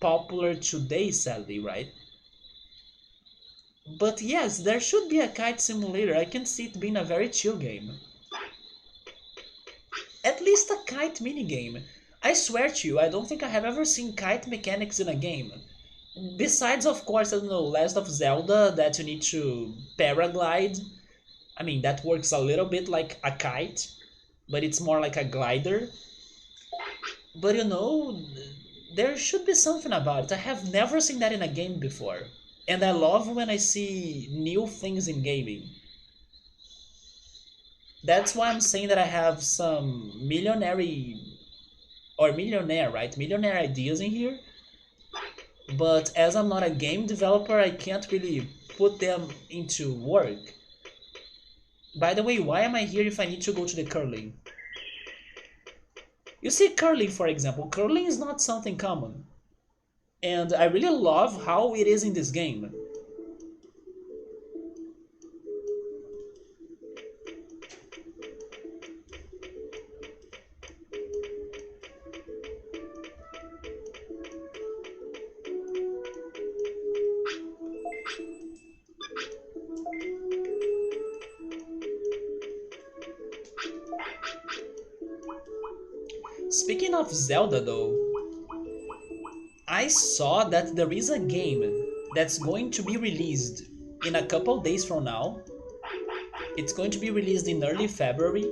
popular today, sadly, right? But yes, there should be a kite simulator. I can see it being a very chill game. At least a kite minigame. I swear to you, I don't think I have ever seen kite mechanics in a game. Besides, of course, I don't know, Last of Zelda, that you need to paraglide. I mean, that works a little bit like a kite, but it's more like a glider. But there should be something about it. I have never seen that in a game before. And I love when I see new things in gaming. That's why I'm saying that I have some millionaire, right? Millionaire ideas in here. But as I'm not a game developer, I can't really put them into work. By the way, why am I here if I need to go to the curling? You see, curling, for example, curling is not something common. And I really love how it is in this game. Speaking of Zelda though, I saw that there is a game that's going to be released in a couple days from now. It's going to be released in early February.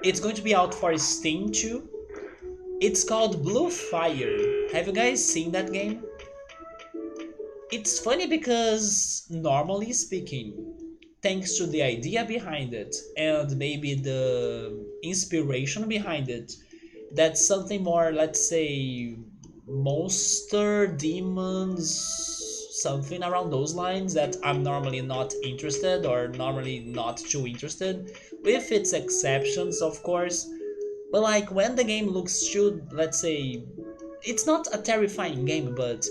It's going to be out for Steam too. It's called Blue Fire. Have you guys seen that game? It's funny because, normally speaking, thanks to the idea behind it and maybe the inspiration behind it, that's something more, let's say, monster, demons, something around those lines that I'm normally not interested or normally not too interested, with its exceptions, of course. But like when the game looks too, let's say, it's not a terrifying game, but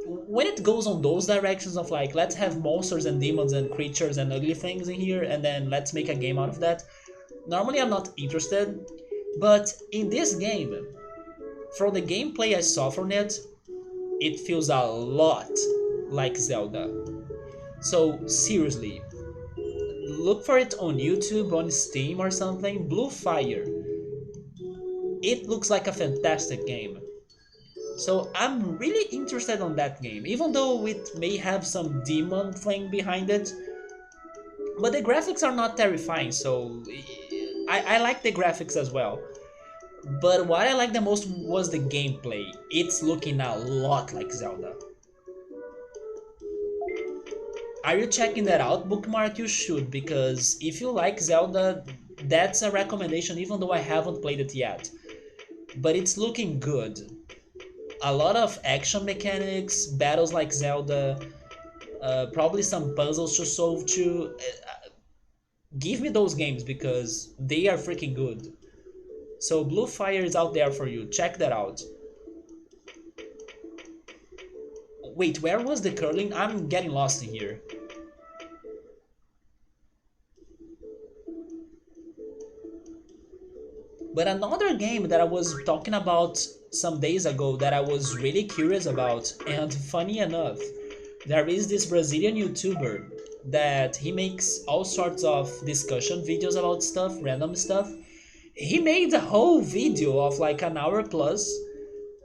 when it goes on those directions of like let's have monsters and demons and creatures and ugly things in here and then let's make a game out of that, normally I'm not interested. But in this game, from the gameplay I saw from it, it feels a lot like Zelda. So seriously, look for it on YouTube, on Steam or something. Blue Fire. It looks like a fantastic game. So I'm really interested on that game, even though it may have some demon thing behind it. But the graphics are not terrifying, so I like the graphics as well. But what I liked the most was the gameplay. It's looking a lot like Zelda. Are you checking that out, Bookmark? You should, because if you like Zelda, that's a recommendation even though I haven't played it yet. But it's looking good. A lot of action mechanics, battles like Zelda, probably some puzzles to solve too. Give me those games because they are freaking good. So Blue Fire is out there for you. Check that out. Wait, where was the curling? I'm getting lost in here. But another game that I was talking about some days ago that I was really curious about, and funny enough, there is this Brazilian YouTuber that he makes all sorts of discussion videos about stuff, random stuff, He made a whole video of like an hour plus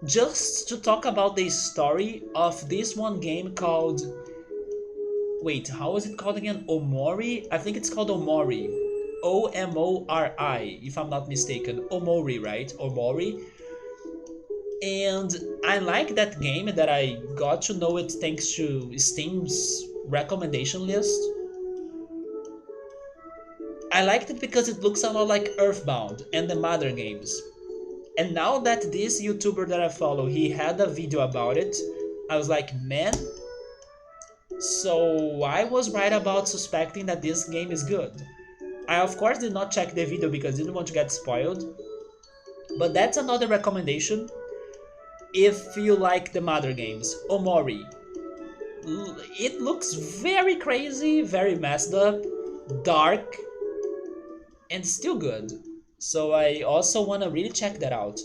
just to talk about the story of this one game called. Wait, how is it called again? Omori? I think it's called Omori. Omori, if I'm not mistaken. Omori, right? Omori. And I like that game that I got to know it thanks to Steam's recommendation list. I liked it because it looks a lot like Earthbound and the Mother games. And now that this YouTuber that I follow, he had a video about it, I was like, man, so I was right about suspecting that this game is good. I of course did not check the video because I didn't want to get spoiled, but that's another recommendation if you like the Mother games. Omori. It looks very crazy, very messed up, dark, and still good. So I also want to really check that out.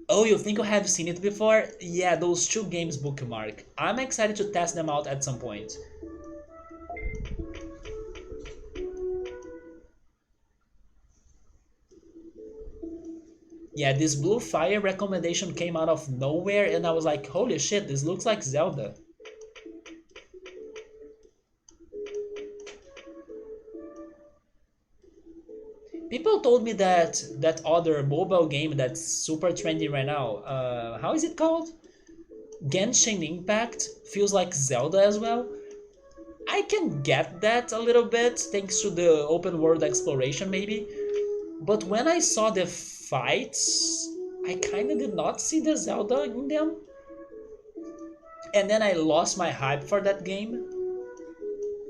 Oh, you think I have seen it before? Yeah, those two games bookmark. I'm excited to test them out at some point. Yeah, this Blue Fire recommendation came out of nowhere and I was like, holy shit, this looks like Zelda. People told me that that other mobile game that's super trendy right now, how is it called? Genshin Impact feels like Zelda as well. I can get that a little bit thanks to the open world exploration maybe, but when I saw the fights, I kinda did not see the Zelda in them. And then I lost my hype for that game.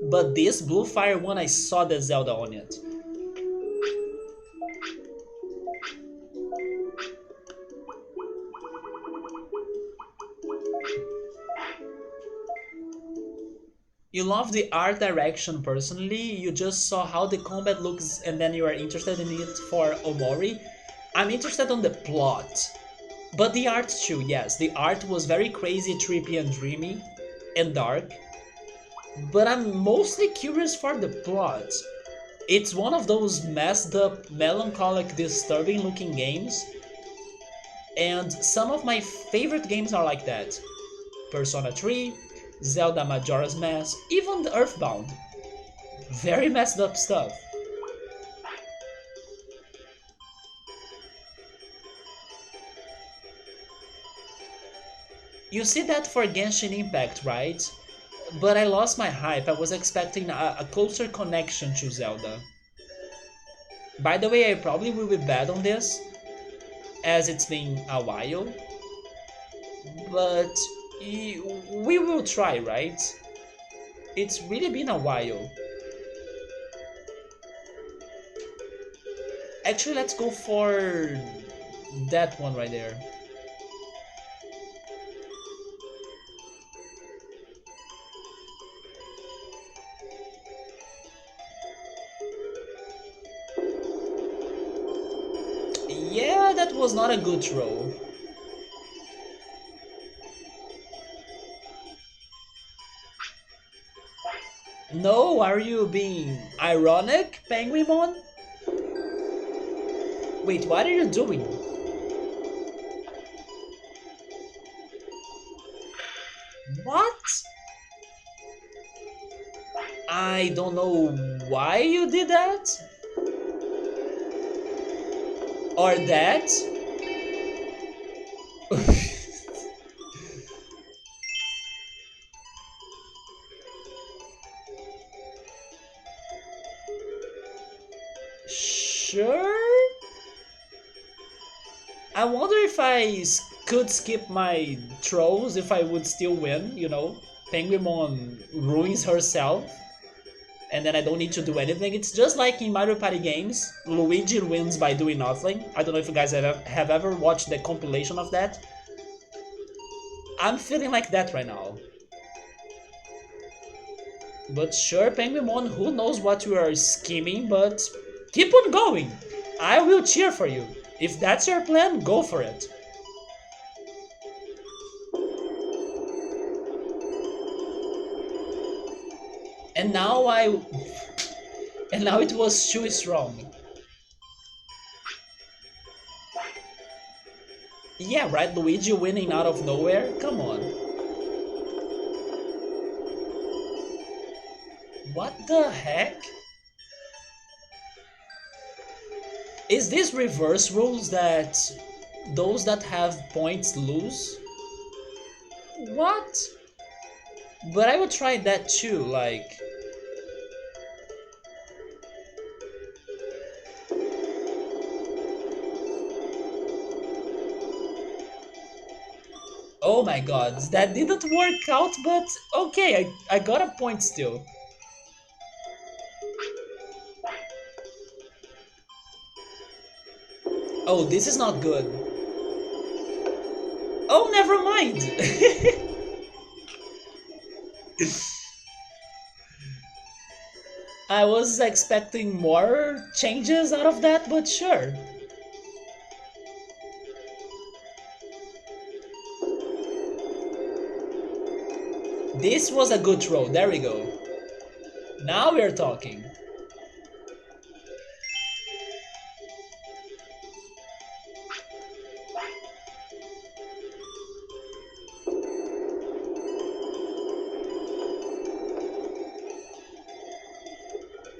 But this Blue Fire one, I saw the Zelda on it. You love the art direction personally, you just saw how the combat looks and then you are interested in it for Omori. I'm interested on the plot. But the art too, yes. The art was very crazy, trippy and dreamy and dark. But I'm mostly curious for the plot. It's one of those messed up, melancholic, disturbing looking games. And some of my favorite games are like that. Persona 3, Zelda Majora's Mask, even the Earthbound. Very messed up stuff. You see that for Genshin Impact, right? But I lost my hype, I was expecting a closer connection to Zelda. By the way, I probably will be bad on this, as it's been a while. But we will try, right? It's really been a while. Actually, let's go for that one right there. Yeah, that was not a good throw. No, are you being ironic, Penguinmon? Wait, what are you doing? What? I don't know why you did that. Or that. Sure? I wonder if I could skip my throws if I would still win, you know? Penguinmon ruins herself, and then I don't need to do anything. It's just like in Mario Party games, Luigi wins by doing nothing. I don't know if you guys have ever watched the compilation of that. I'm feeling like that right now. But sure, Penguinmon, who knows what you are scheming, but keep on going. I will cheer for you. If that's your plan, go for it. And now it was too strong. Yeah, right, Luigi winning out of nowhere? Come on. What the heck? Is this reverse rules that those that have points lose? What? But I would try that too, like... Oh my god, that didn't work out, but okay, I got a point still. Oh, this is not good. Oh, never mind! I was expecting more changes out of that, but sure. This was a good throw, there we go. Now we're talking.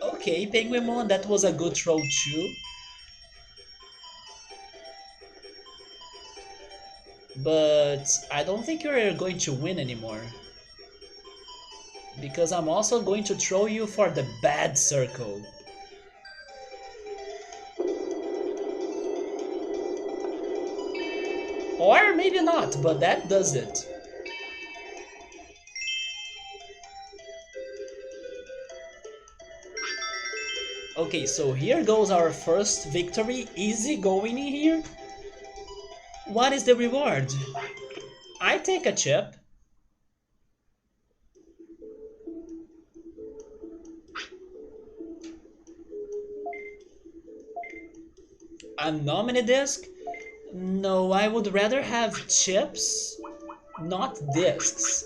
Okay, Penguinmon, that was a good throw too. But I don't think you're going to win anymore. Because I'm also going to throw you for the bad circle. Or maybe not, but that does it. Okay, so here goes our first victory. Easy going in here. What is the reward? I take a chip. A nominee disc? No, I would rather have chips, not discs.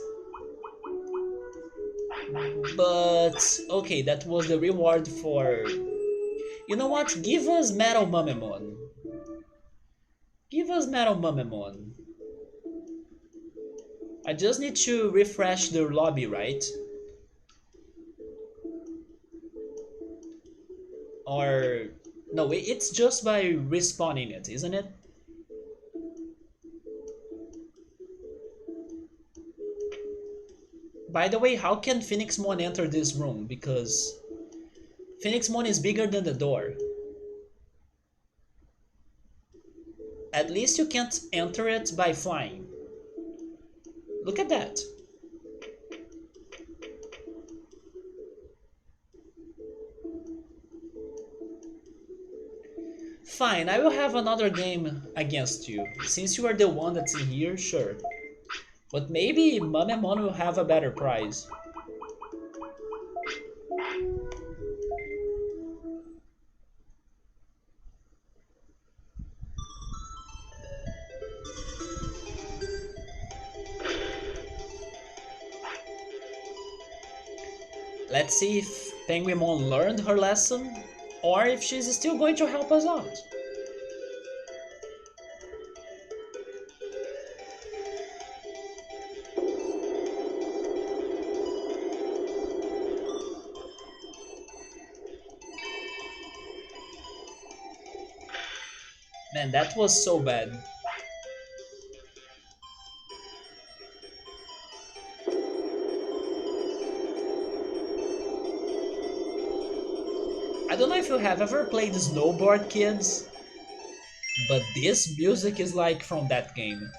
But okay, that was the reward for... You know what? Give us Metal Mumemon. Give us Metal Mumemon. I just need to refresh the lobby, right? Or... No, it's just by respawning it, isn't it? By the way, how can Phoenixmon enter this room? Because Phoenixmon is bigger than the door. At least you can't enter it by flying. Look at that. Fine, I will have another game against you. Since you are the one that's in here, sure. But maybe Mamemon will have a better prize. Let's see if Penguinmon learned her lesson, or if she's still going to help us out. Man, that was so bad. I don't know if you have ever played Snowboard Kids, but this music is like from that game.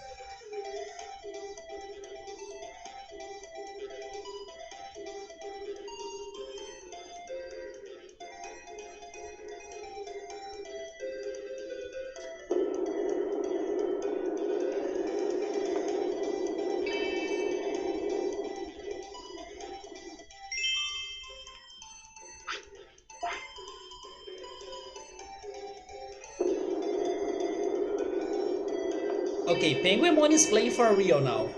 Okay, Penguinmon is playing for real now.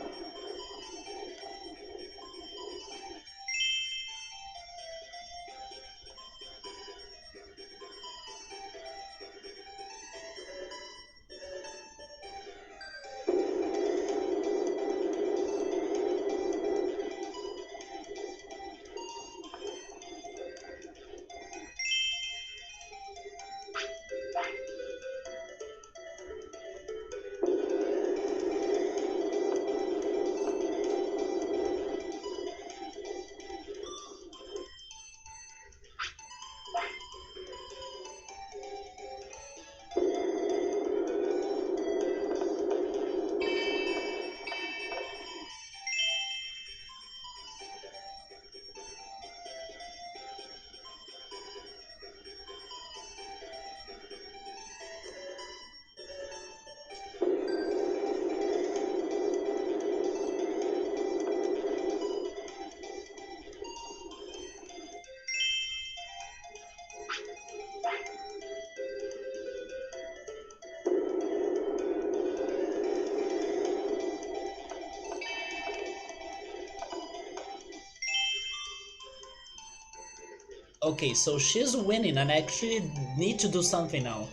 Okay, so she's winning and I actually need to do something now.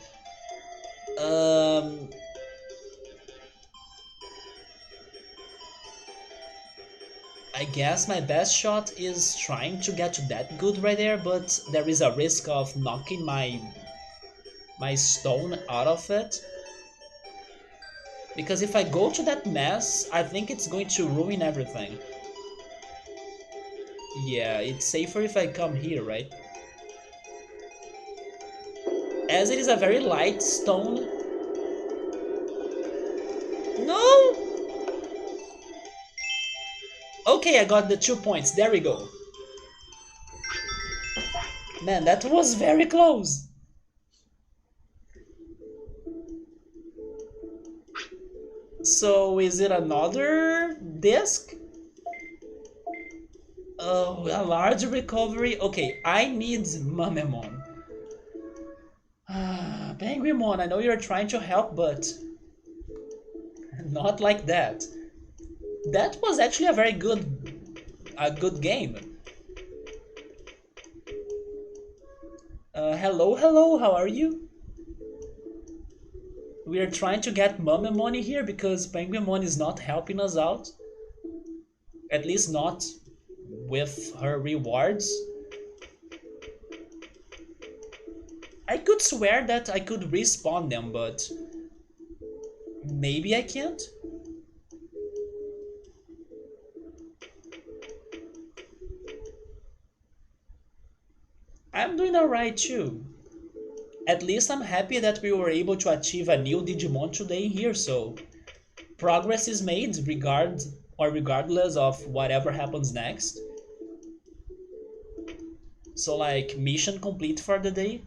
Um, I guess my best shot is trying to get to that good right there, but there is a risk of knocking my stone out of it. Because if I go to that mess, I think it's going to ruin everything. Yeah, it's safer if I come here, right? As it is a very light stone. No! Okay, I got the 2 points. There we go. Man, that was very close. So is it another disc? Oh, a large recovery. Okay, I need Mamemon. Penguinmon, I know you're trying to help, but not like that. That was actually a good game. Hello, hello, how are you? We are trying to get Mamemon here because Penguinmon is not helping us out. At least not with her rewards. I could swear that I could respawn them, but maybe I can't? I'm doing alright too. At least I'm happy that we were able to achieve a new Digimon today here, so progress is made regardless of whatever happens next. So like mission complete for the day.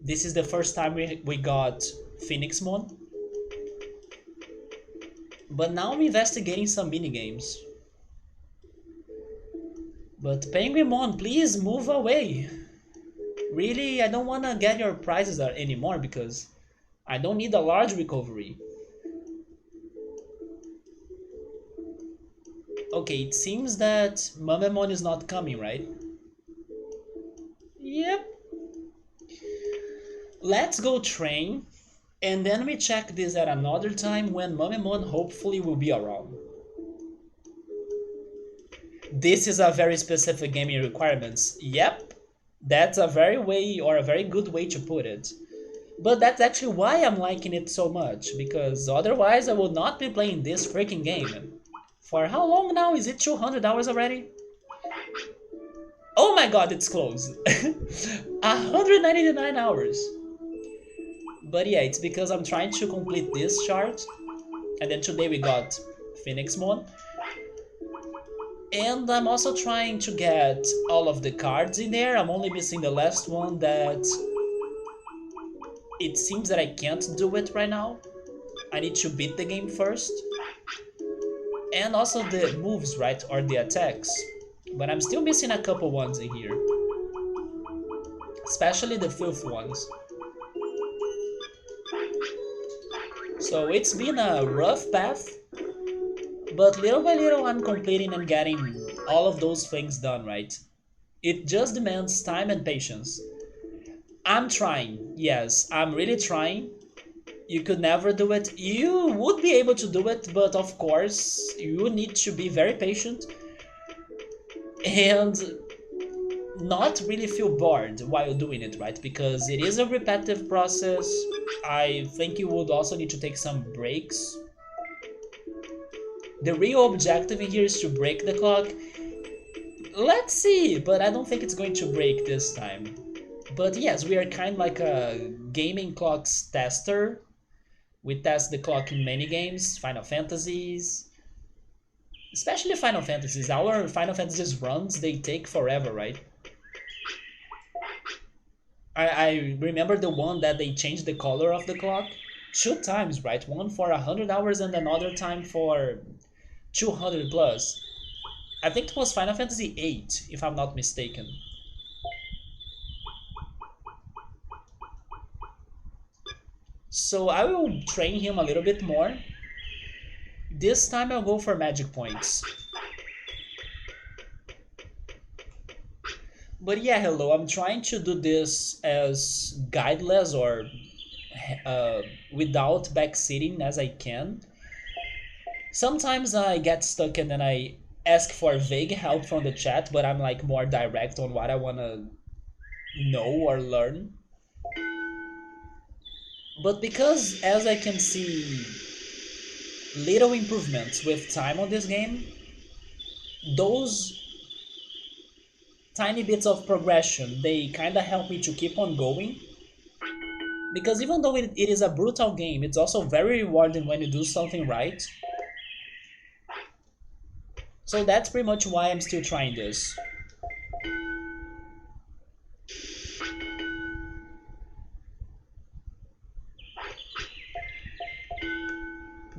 This is the first time we got Phoenixmon. But now I'm investigating some minigames. But Penguinmon, please move away. Really, I don't wanna get your prizes anymore because I don't need a large recovery. Okay, it seems that Mamemon is not coming, right? Yep. Let's go train, and then we check this at another time when Mamemon hopefully will be around. This is a very specific gaming requirements. Yep, that's a very good way to put it. But that's actually why I'm liking it so much, because otherwise I would not be playing this freaking game. For how long now? Is it 200 hours already? Oh my god, it's close. 199 hours. But yeah, it's because I'm trying to complete this chart. And then today we got Phoenixmon. And I'm also trying to get all of the cards in there. I'm only missing the last one that it seems that I can't do it right now. I need to beat the game first. And also the moves, right? Or the attacks. But I'm still missing a couple ones in here. Especially the filth ones. So it's been a rough path. But little by little I'm completing and getting all of those things done, right? It just demands time and patience. I'm trying, yes, I'm really trying. You could never do it. You would be able to do it, but of course, you need to be very patient and not really feel bored while doing it, right? Because it is a repetitive process. I think you would also need to take some breaks. The real objective in here is to break the clock. Let's see, but I don't think it's going to break this time. But yes, we are kind of like a gaming clocks tester. We test the clock in many games, Final Fantasies, especially Final Fantasies. Our Final Fantasies runs, they take forever, right? I remember the one that they changed the color of the clock 2 times, right? One for 100 hours and another time for 200 plus. I think it was Final Fantasy VIII, if I'm not mistaken. So I will train him a little bit more. This time I'll go for magic points. But yeah, hello. I'm trying to do this as guideless or uh, without backseating as I can. Sometimes I get stuck and then I ask for vague help from the chat, but I'm like more direct on what I wanna know or learn. But because as I can see little improvements with time on this game, those tiny bits of progression they kind of help me to keep on going. Because even though it is a brutal game, it's also very rewarding when you do something right. So that's pretty much why I'm still trying this.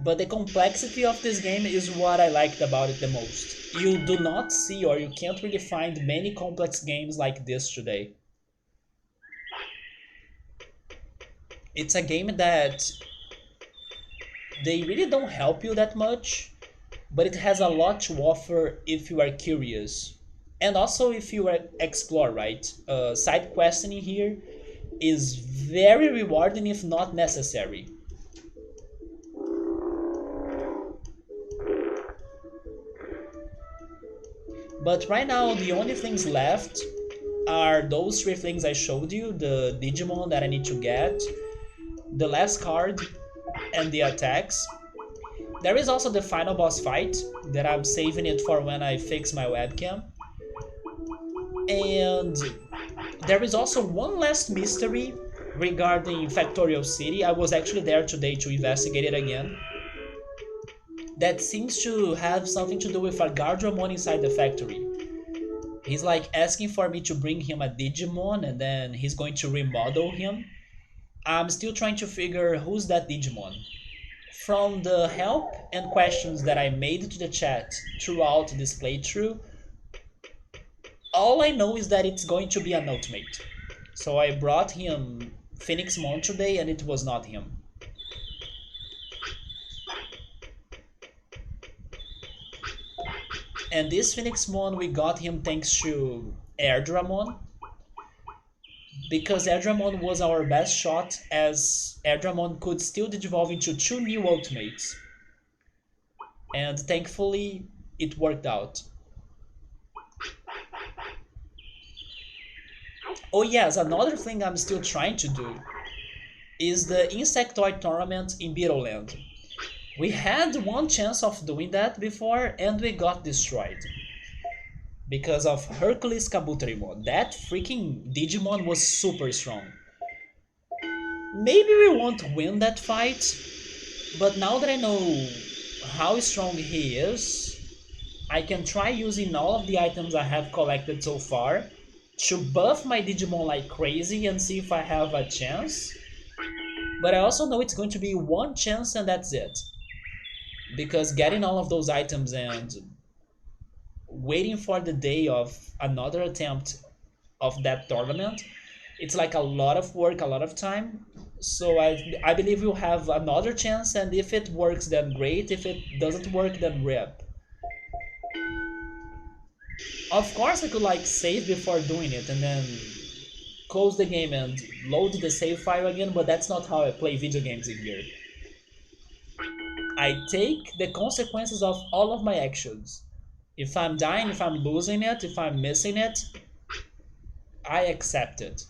But the complexity of this game is what I liked about it the most. You do not see or you can't really find many complex games like this today. It's a game that they really don't help you that much, but it has a lot to offer if you are curious. And also if you explore, right? Side questing here is very rewarding if not necessary. But right now, the only things left are those three things I showed you, the Digimon that I need to get, the last card, and the attacks. There is also the final boss fight that I'm saving it for when I fix my webcam. And there is also one last mystery regarding Factorial City. I was actually there today to investigate it again. That seems to have something to do with a Gardramon inside the factory. He's like asking for me to bring him a Digimon and then he's going to remodel him. I'm still trying to figure who's that Digimon. From the help and questions that I made to the chat throughout this playthrough, all I know is that it's going to be an ultimate. So I brought him Phoenixmon today and it was not him. And this Phoenixmon, we got him thanks to Airdramon, because Airdramon was our best shot as Airdramon could still digivolve into two new ultimates. And thankfully, it worked out. Oh yes, another thing I'm still trying to do is the Insectoid Tournament in Beetleland. We had one chance of doing that before and we got destroyed. Because of Hercules Kabuterimon. That freaking Digimon was super strong. Maybe we won't win that fight, but now that I know how strong he is, I can try using all of the items I have collected so far to buff my Digimon like crazy and see if I have a chance. But I also know it's going to be one chance and that's it. Because getting all of those items and waiting for the day of another attempt of that tournament, it's like a lot of work, a lot of time. So I believe we'll have another chance, and if it works, then great. If it doesn't work, then rip. Of course, I could like save before doing it and then close the game and load the save file again, but that's not how I play video games in here. I take the consequences of all of my actions. If I'm dying, if I'm losing it, if I'm missing it, I accept it.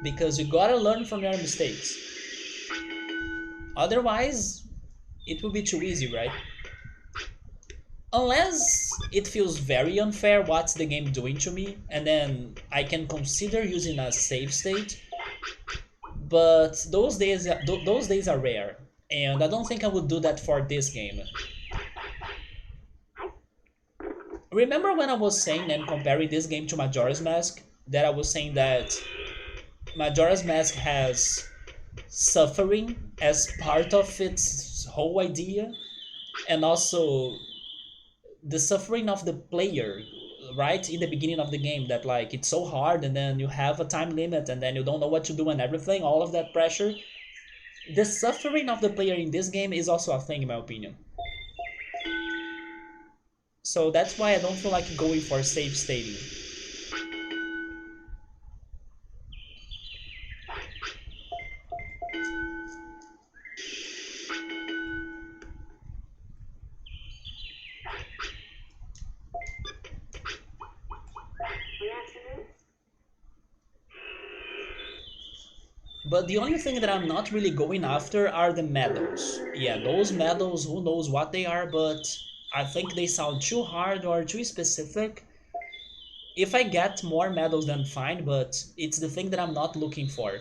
Because you gotta learn from your mistakes. Otherwise, it will be too easy, right? Unless it feels very unfair what's the game doing to me, and then I can consider using a save state. But those days are rare, and I don't think I would do that for this game. Remember when I was saying and comparing this game to Majora's Mask? That I was saying that Majora's Mask has suffering as part of its whole idea, and also the suffering of the player right in the beginning of the game, that like it's so hard and then you have a time limit and then you don't know what to do and everything, all of that pressure. The suffering of the player in this game is also a thing in my opinion. So that's why I don't feel like going for save stating. But the only thing that I'm not really going after are the medals. Yeah, those medals, who knows what they are, but I think they sound too hard or too specific. If I get more medals, then fine, but it's the thing that I'm not looking for.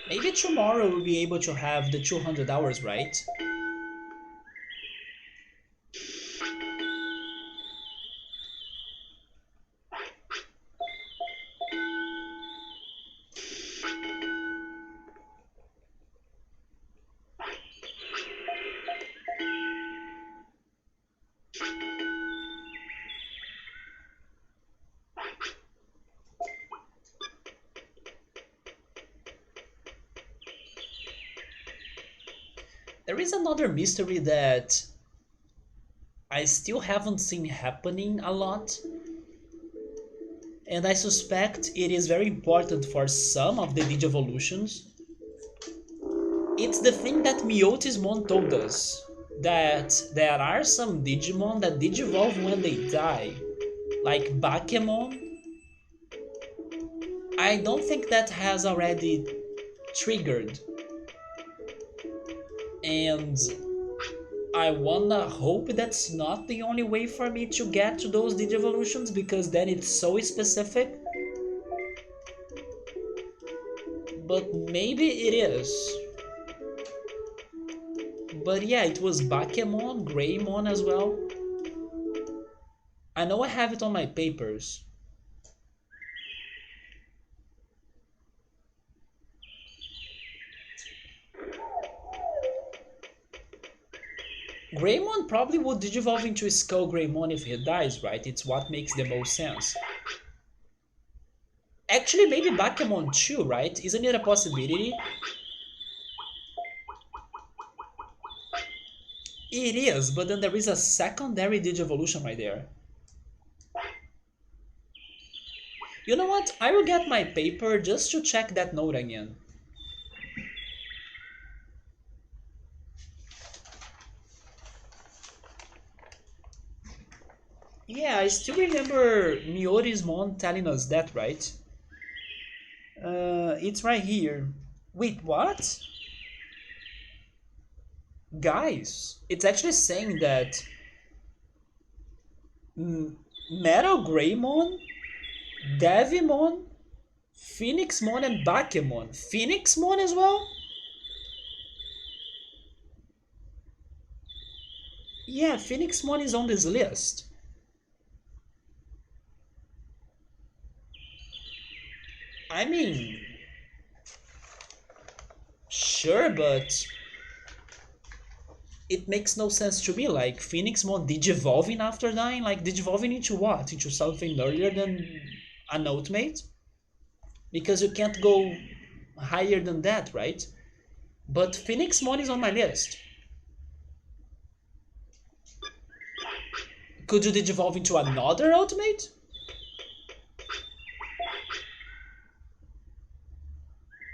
Maybe tomorrow we'll be able to have the 200 hours, right? There is another mystery that I still haven't seen happening a lot, and I suspect it is very important for some of the Digivolutions. It's the thing that Miotismon told us, that there are some Digimon that digivolve when they die, like Bakemon. I don't think that has already triggered, and I wanna hope that's not the only way for me to get to those Digivolutions, because then it's so specific. But maybe it is. But yeah, it was Bakemon, Greymon as well. I know I have it on my papers. Greymon probably would digivolve into Skull Greymon if he dies, right? It's what makes the most sense. Actually, maybe Bakemon too, right? Isn't it a possibility? It is, but then there is a secondary Digivolution right there. You know what? I will get my paper just to check that note again. Yeah, I still remember Miorismon telling us that, right? It's right here. Wait, what? Guys, it's actually saying that Metal Greymon, Devimon, Phoenixmon, and Bakemon. Phoenixmon as well? Yeah, Phoenixmon is on this list. I mean, sure, but it makes no sense to me. Like, Phoenixmon digivolving after dying? Like, digivolving into what? Into something earlier than an ultimate? Because you can't go higher than that, right? But Phoenixmon is on my list. Could you digivolve into another ultimate?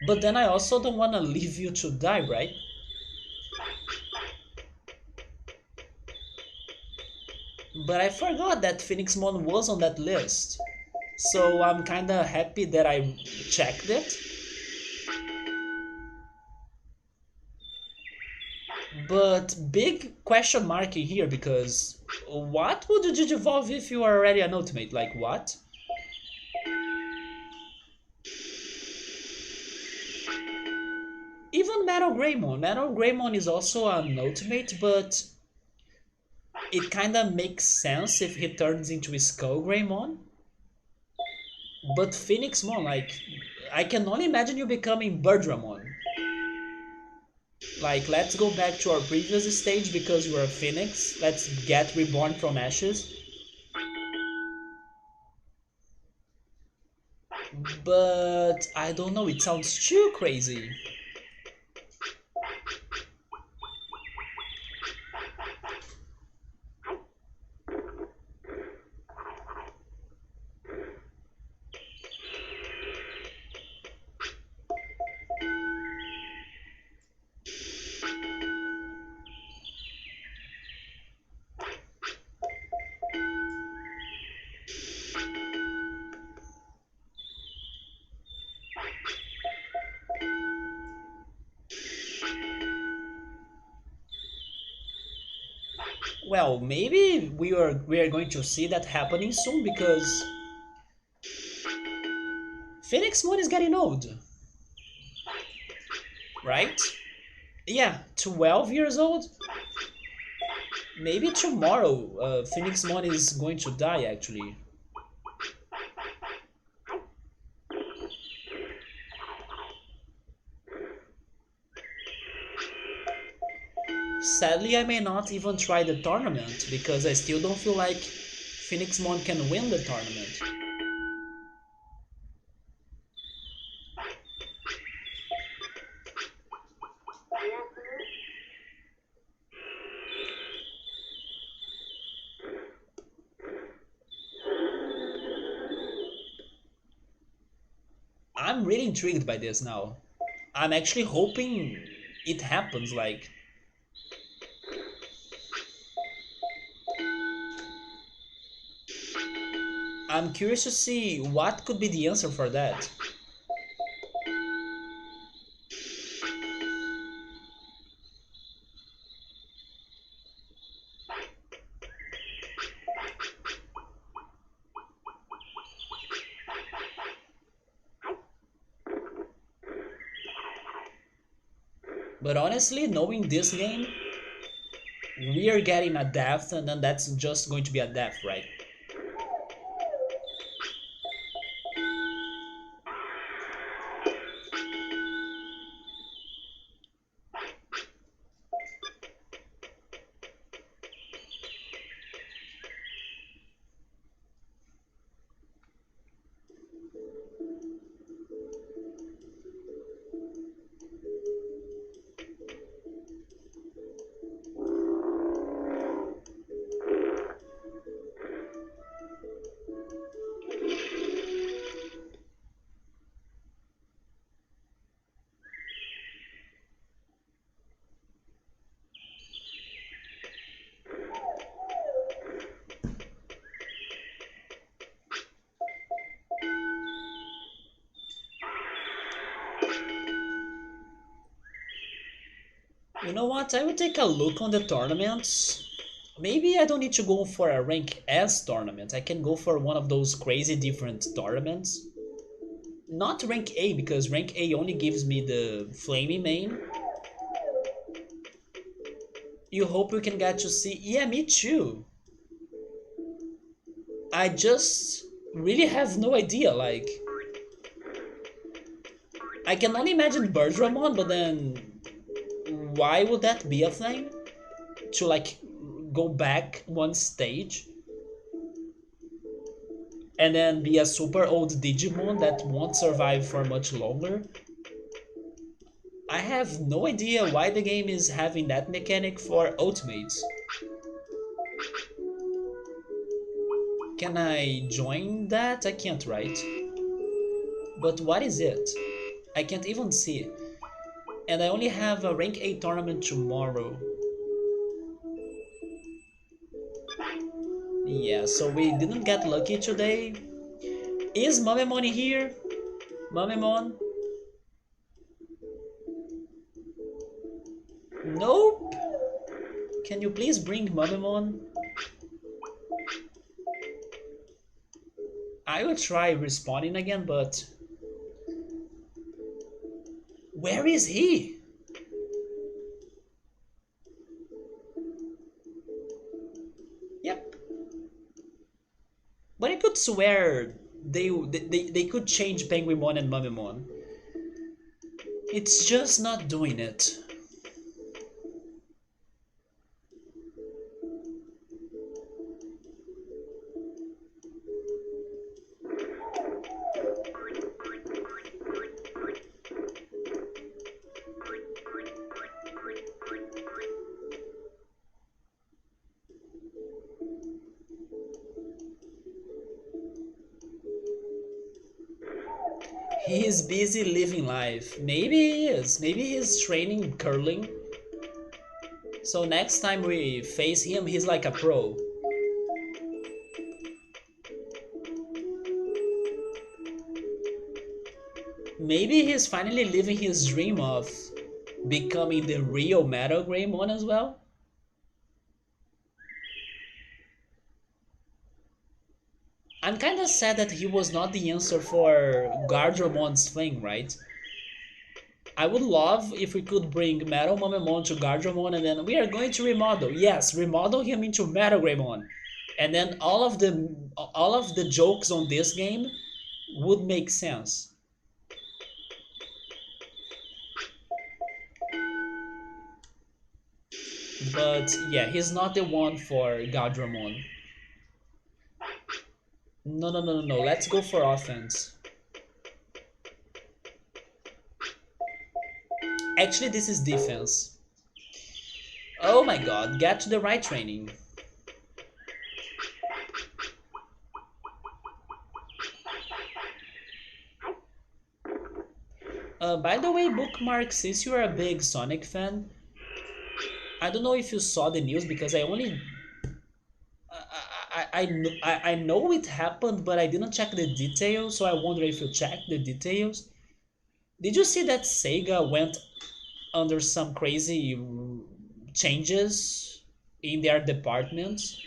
But then I also don't want to leave you to die, right? But I forgot that Phoenixmon was on that list. So I'm kinda happy that I checked it. But big question mark in here, because what would you digivolve if you are already an ultimate? Like what? Even Metal Greymon. Metal Greymon is also an ultimate, but it kinda makes sense if he turns into Skull Greymon. But Phoenixmon, like, I can only imagine you becoming Birdramon. Like, let's go back to our previous stage because you are a phoenix. Let's get reborn from ashes. But I don't know, it sounds too crazy. Well, maybe we are going to see that happening soon because Phoenixmon is getting old, right? Yeah, 12 years old. Maybe tomorrow, Phoenixmon is going to die. Actually, sadly, I may not even try the tournament because I still don't feel like Phoenixmon can win the tournament. I'm really intrigued by this now. I'm actually hoping it happens. Like, I'm curious to see what could be the answer for that. But honestly, knowing this game, we are getting a depth, and then that's just going to be a depth, right? You know what? I will take a look on the tournaments. Maybe I don't need to go for a rank S tournament. I can go for one of those crazy different tournaments. Not rank A, because rank A only gives me the flaming main. You hope you can get to see. Yeah, me too. I just really have no idea. Like, I can only imagine Birdramon, but then why would that be a thing? To like go back one stage and then be a super old Digimon that won't survive for much longer? I have no idea why the game is having that mechanic for ultimates. Can I join that? I can't, right? But what is it? I can't even see it. And I only have a rank 8 tournament tomorrow. Yeah, so we didn't get lucky today. Is Mamemon here? Mamemon? Nope. Can you please bring Mamemon? I will try respawning again, but where is he? Yep. But I could swear they could change Penguinmon and Mamemon. It's just not doing it. He's busy living life. Maybe he is. Maybe he's training curling. So next time we face him, he's like a pro. Maybe he's finally living his dream of becoming the real Metal Greymon as well. said that he was not the answer for Garderomon's thing, right? I would love if we could bring Metal Mamemon to Garderommon and then we are going to remodel. Yes, remodel him into Metal Greymon. And then all of the jokes on this game would make sense. But yeah, he's not the one for Garderommon. No, no, no, no, no. Let's go for offense. Actually, this is defense. Oh my god, get to the right training. By the way, Bookmark, since you are a big Sonic fan, I don't know if you saw the news because I only I know it happened, but I didn't check the details, so I wonder if you checked the details. Did you see that Sega went under some crazy changes in their departments?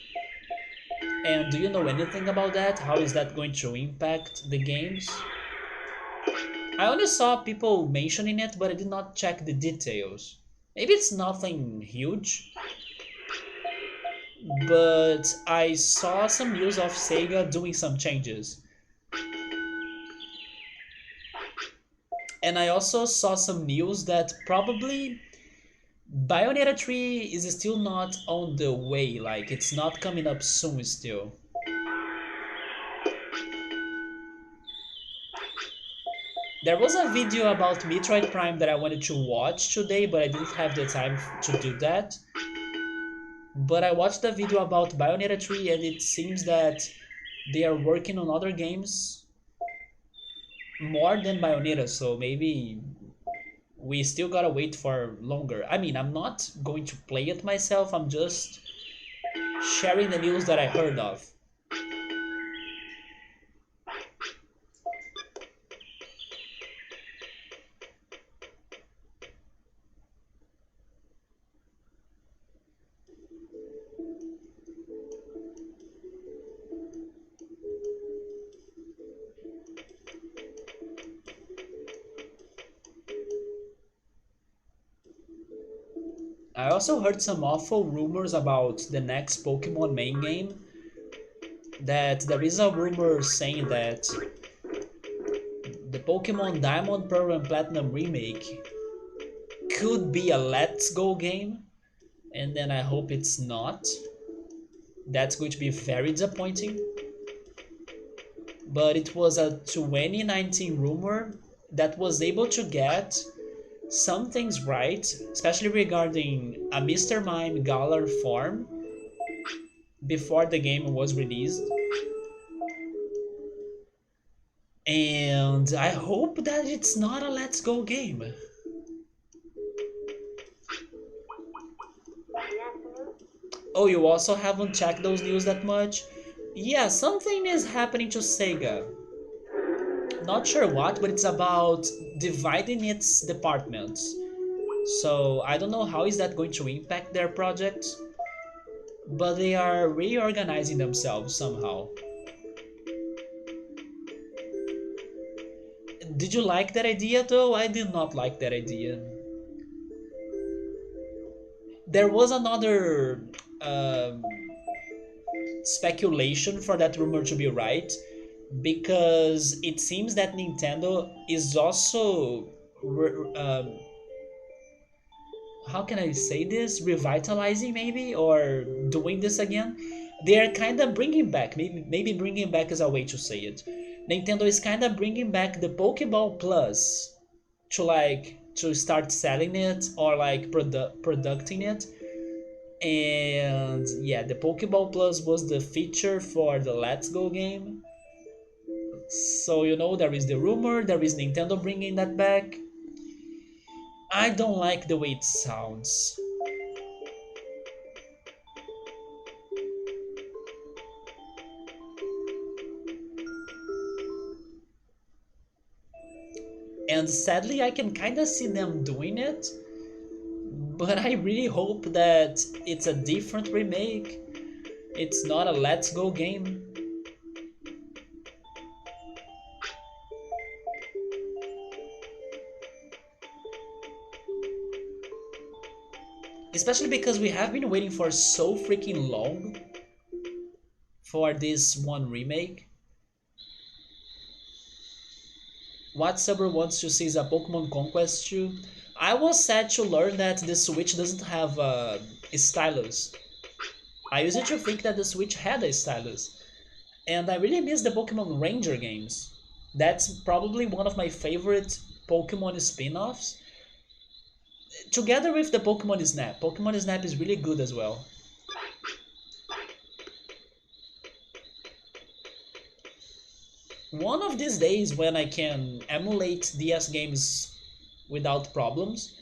And do you know anything about that? How is that going to impact the games? I only saw people mentioning it, but I did not check the details. Maybe it's nothing huge, but I saw some news of Sega doing some changes. And I also saw some news that probably Bayonetta 3 is still not on the way, like it's not coming up soon still. There was a video about Metroid Prime that I wanted to watch today, but I didn't have the time to do that. But I watched a video about Bayonetta 3 and it seems that they are working on other games more than Bayonetta, so maybe we still gotta wait for longer. I mean, I'm not going to play it myself, I'm just sharing the news that I heard of. I also heard some awful rumors about the next Pokemon main game. That there is a rumor saying that the Pokemon Diamond, Pearl, and Platinum remake could be a Let's Go game, and then I hope it's not. That's going to be very disappointing. But it was a 2019 rumor that was able to get some things right, especially regarding a Mr. Mime Galar form before the game was released. And I hope that it's not a Let's Go game. Oh, you also haven't checked those news that much? Yeah, something is happening to Sega. Not sure what, but it's about dividing its departments. So I don't know how is that going to impact their projects, but they are reorganizing themselves somehow. Did you like that idea though? I did not like that idea. There was another speculation for that rumor to be right because it seems that Nintendo is also how can I say this, revitalizing maybe or doing this again. They are kind of bringing back, maybe bringing back is a way to say it. Nintendo is kind of bringing back the Pokeball Plus to start selling it or like producing it. And yeah, the Pokeball Plus was the feature for the Let's Go game. So there is the rumor, there is Nintendo bringing that back. I don't like the way it sounds. And sadly, I can kind of see them doing it, but I really hope that it's a different remake. It's not a Let's Go game. Especially because we have been waiting for so freaking long for this one remake. What Subber wants to see is a Pokemon Conquest 2. I was sad to learn that the Switch doesn't have a stylus. I used to think that the Switch had a stylus, and I really miss the Pokemon Ranger games. That's probably one of my favorite Pokemon spin-offs, together with the Pokemon Snap. Pokemon Snap is really good as well. One of these days, when I can emulate DS games without problems,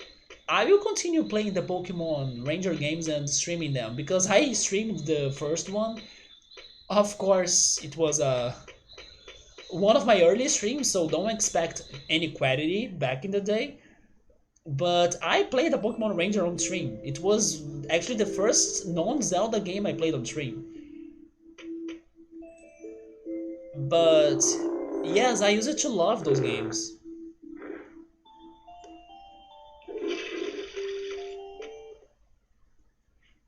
I will continue playing the Pokemon Ranger games and streaming them because I streamed the first one. Of course, it was one of my early streams, so don't expect any quality back in the day. But I played a Pokemon Ranger on stream. It was actually the first non-Zelda game I played on stream. But yes, I used to love those games.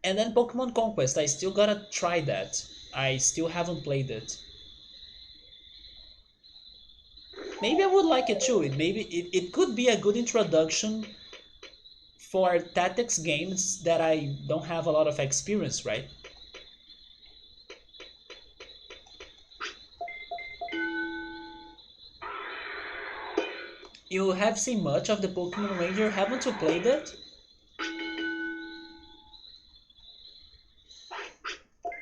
And then Pokemon Conquest, I still gotta try that. I still haven't played it. Maybe I would like it too. It could be a good introduction for tactics games that I don't have a lot of experience, right? You have seen much of the Pokemon Ranger, haven't you played it?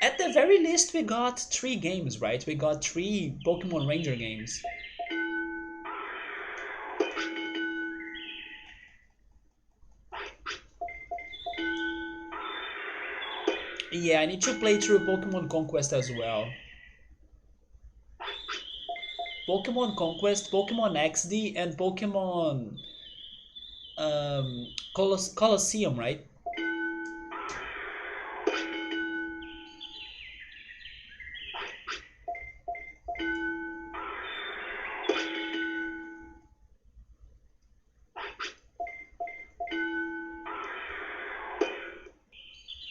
At the very least, we got 3 games, right? We got 3 Pokemon Ranger games. Yeah, I need to play through Pokemon Conquest as well. Pokemon Conquest, Pokemon XD, and Pokemon Colosseum, right?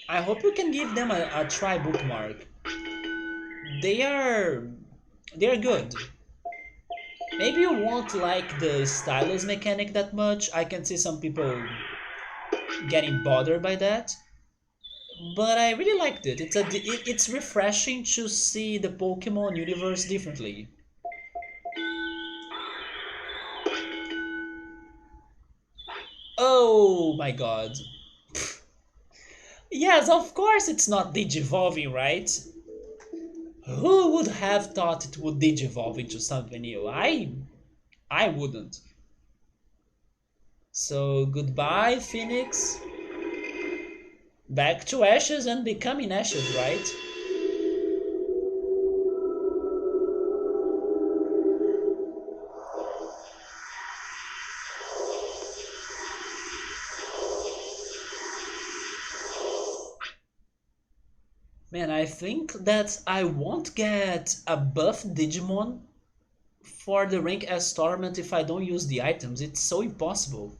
I hope you can give them a try bookmark. They are they are good. Maybe you won't like the stylus mechanic that much. I can see some people getting bothered by that, but I really liked it. It's refreshing to see the Pokemon universe differently. Oh my god. Yes, of course it's not digivolving, right? Who would have thought it would digivolve into something new? I wouldn't. So goodbye, Phoenix. Back to ashes and becoming ashes, right? Man, I think that I won't get a buff Digimon for the rank S tournament if I don't use the items. It's so impossible.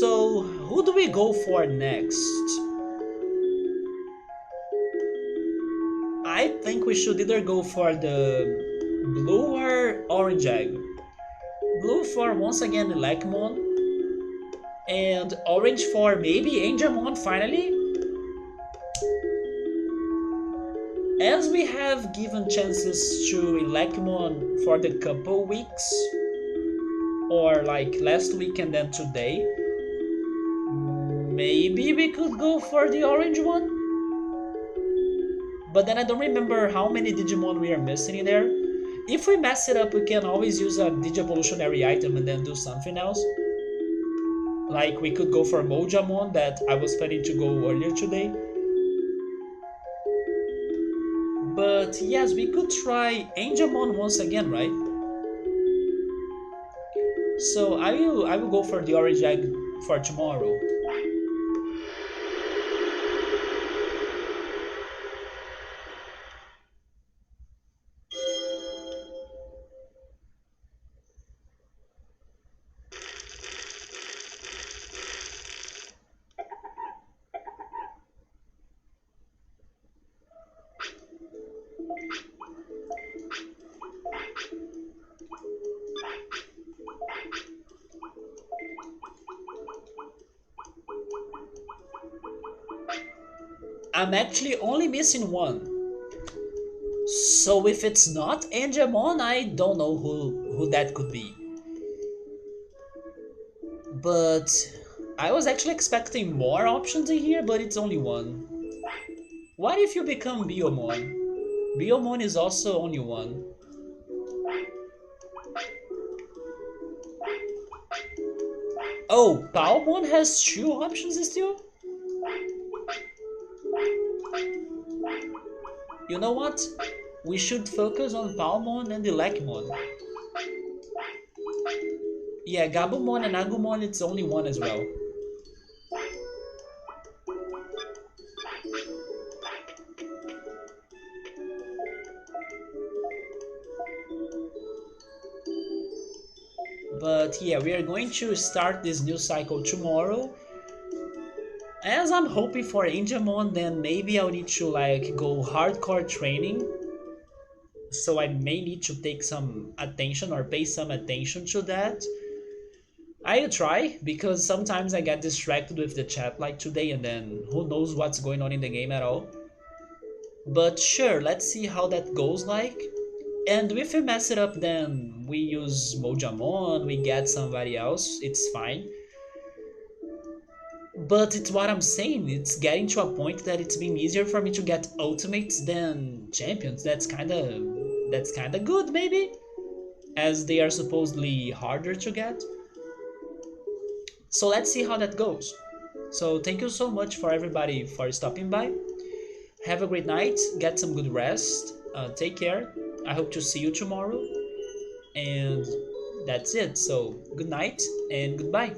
So, who do we go for next? I think we should either go for the blue or orange egg. Blue for once again Elecmon, and orange for maybe Angemon finally. As we have given chances to Elecmon for the couple weeks, or like last week and then today, maybe we could go for the orange one? But then I don't remember how many Digimon we are missing in there. If we mess it up, we can always use a Digievolutionary item and then do something else. Like we could go for Mojamon that I was planning to go earlier today. But yes, we could try Angemon once again, right? So I will go for the orange egg for tomorrow. I'm actually only missing one. So if it's not Angemon, I don't know who that could be. But I was actually expecting more options in here, but it's only one. What if you become Biomon? Biomon is also only one. Oh, Palmon has two options still? You know what? We should focus on Palmon and Elecmon. Yeah, Gabumon and Agumon, it's only one as well. But yeah, we are going to start this new cycle tomorrow. As I'm hoping for Angemon, then maybe I'll need to like go hardcore training. So I may need to take some attention or pay some attention to that. I'll try because sometimes I get distracted with the chat like today and then who knows what's going on in the game at all. But sure, let's see how that goes like. And if we mess it up, then we use Mojamon, we get somebody else, it's fine. But it's what I'm saying, it's getting to a point that it's been easier for me to get ultimates than champions. That's kinda good maybe, as they are supposedly harder to get. So let's see how that goes. So thank you so much for everybody for stopping by. Have a great night, get some good rest, take care. I hope to see you tomorrow. And that's it. So good night and goodbye.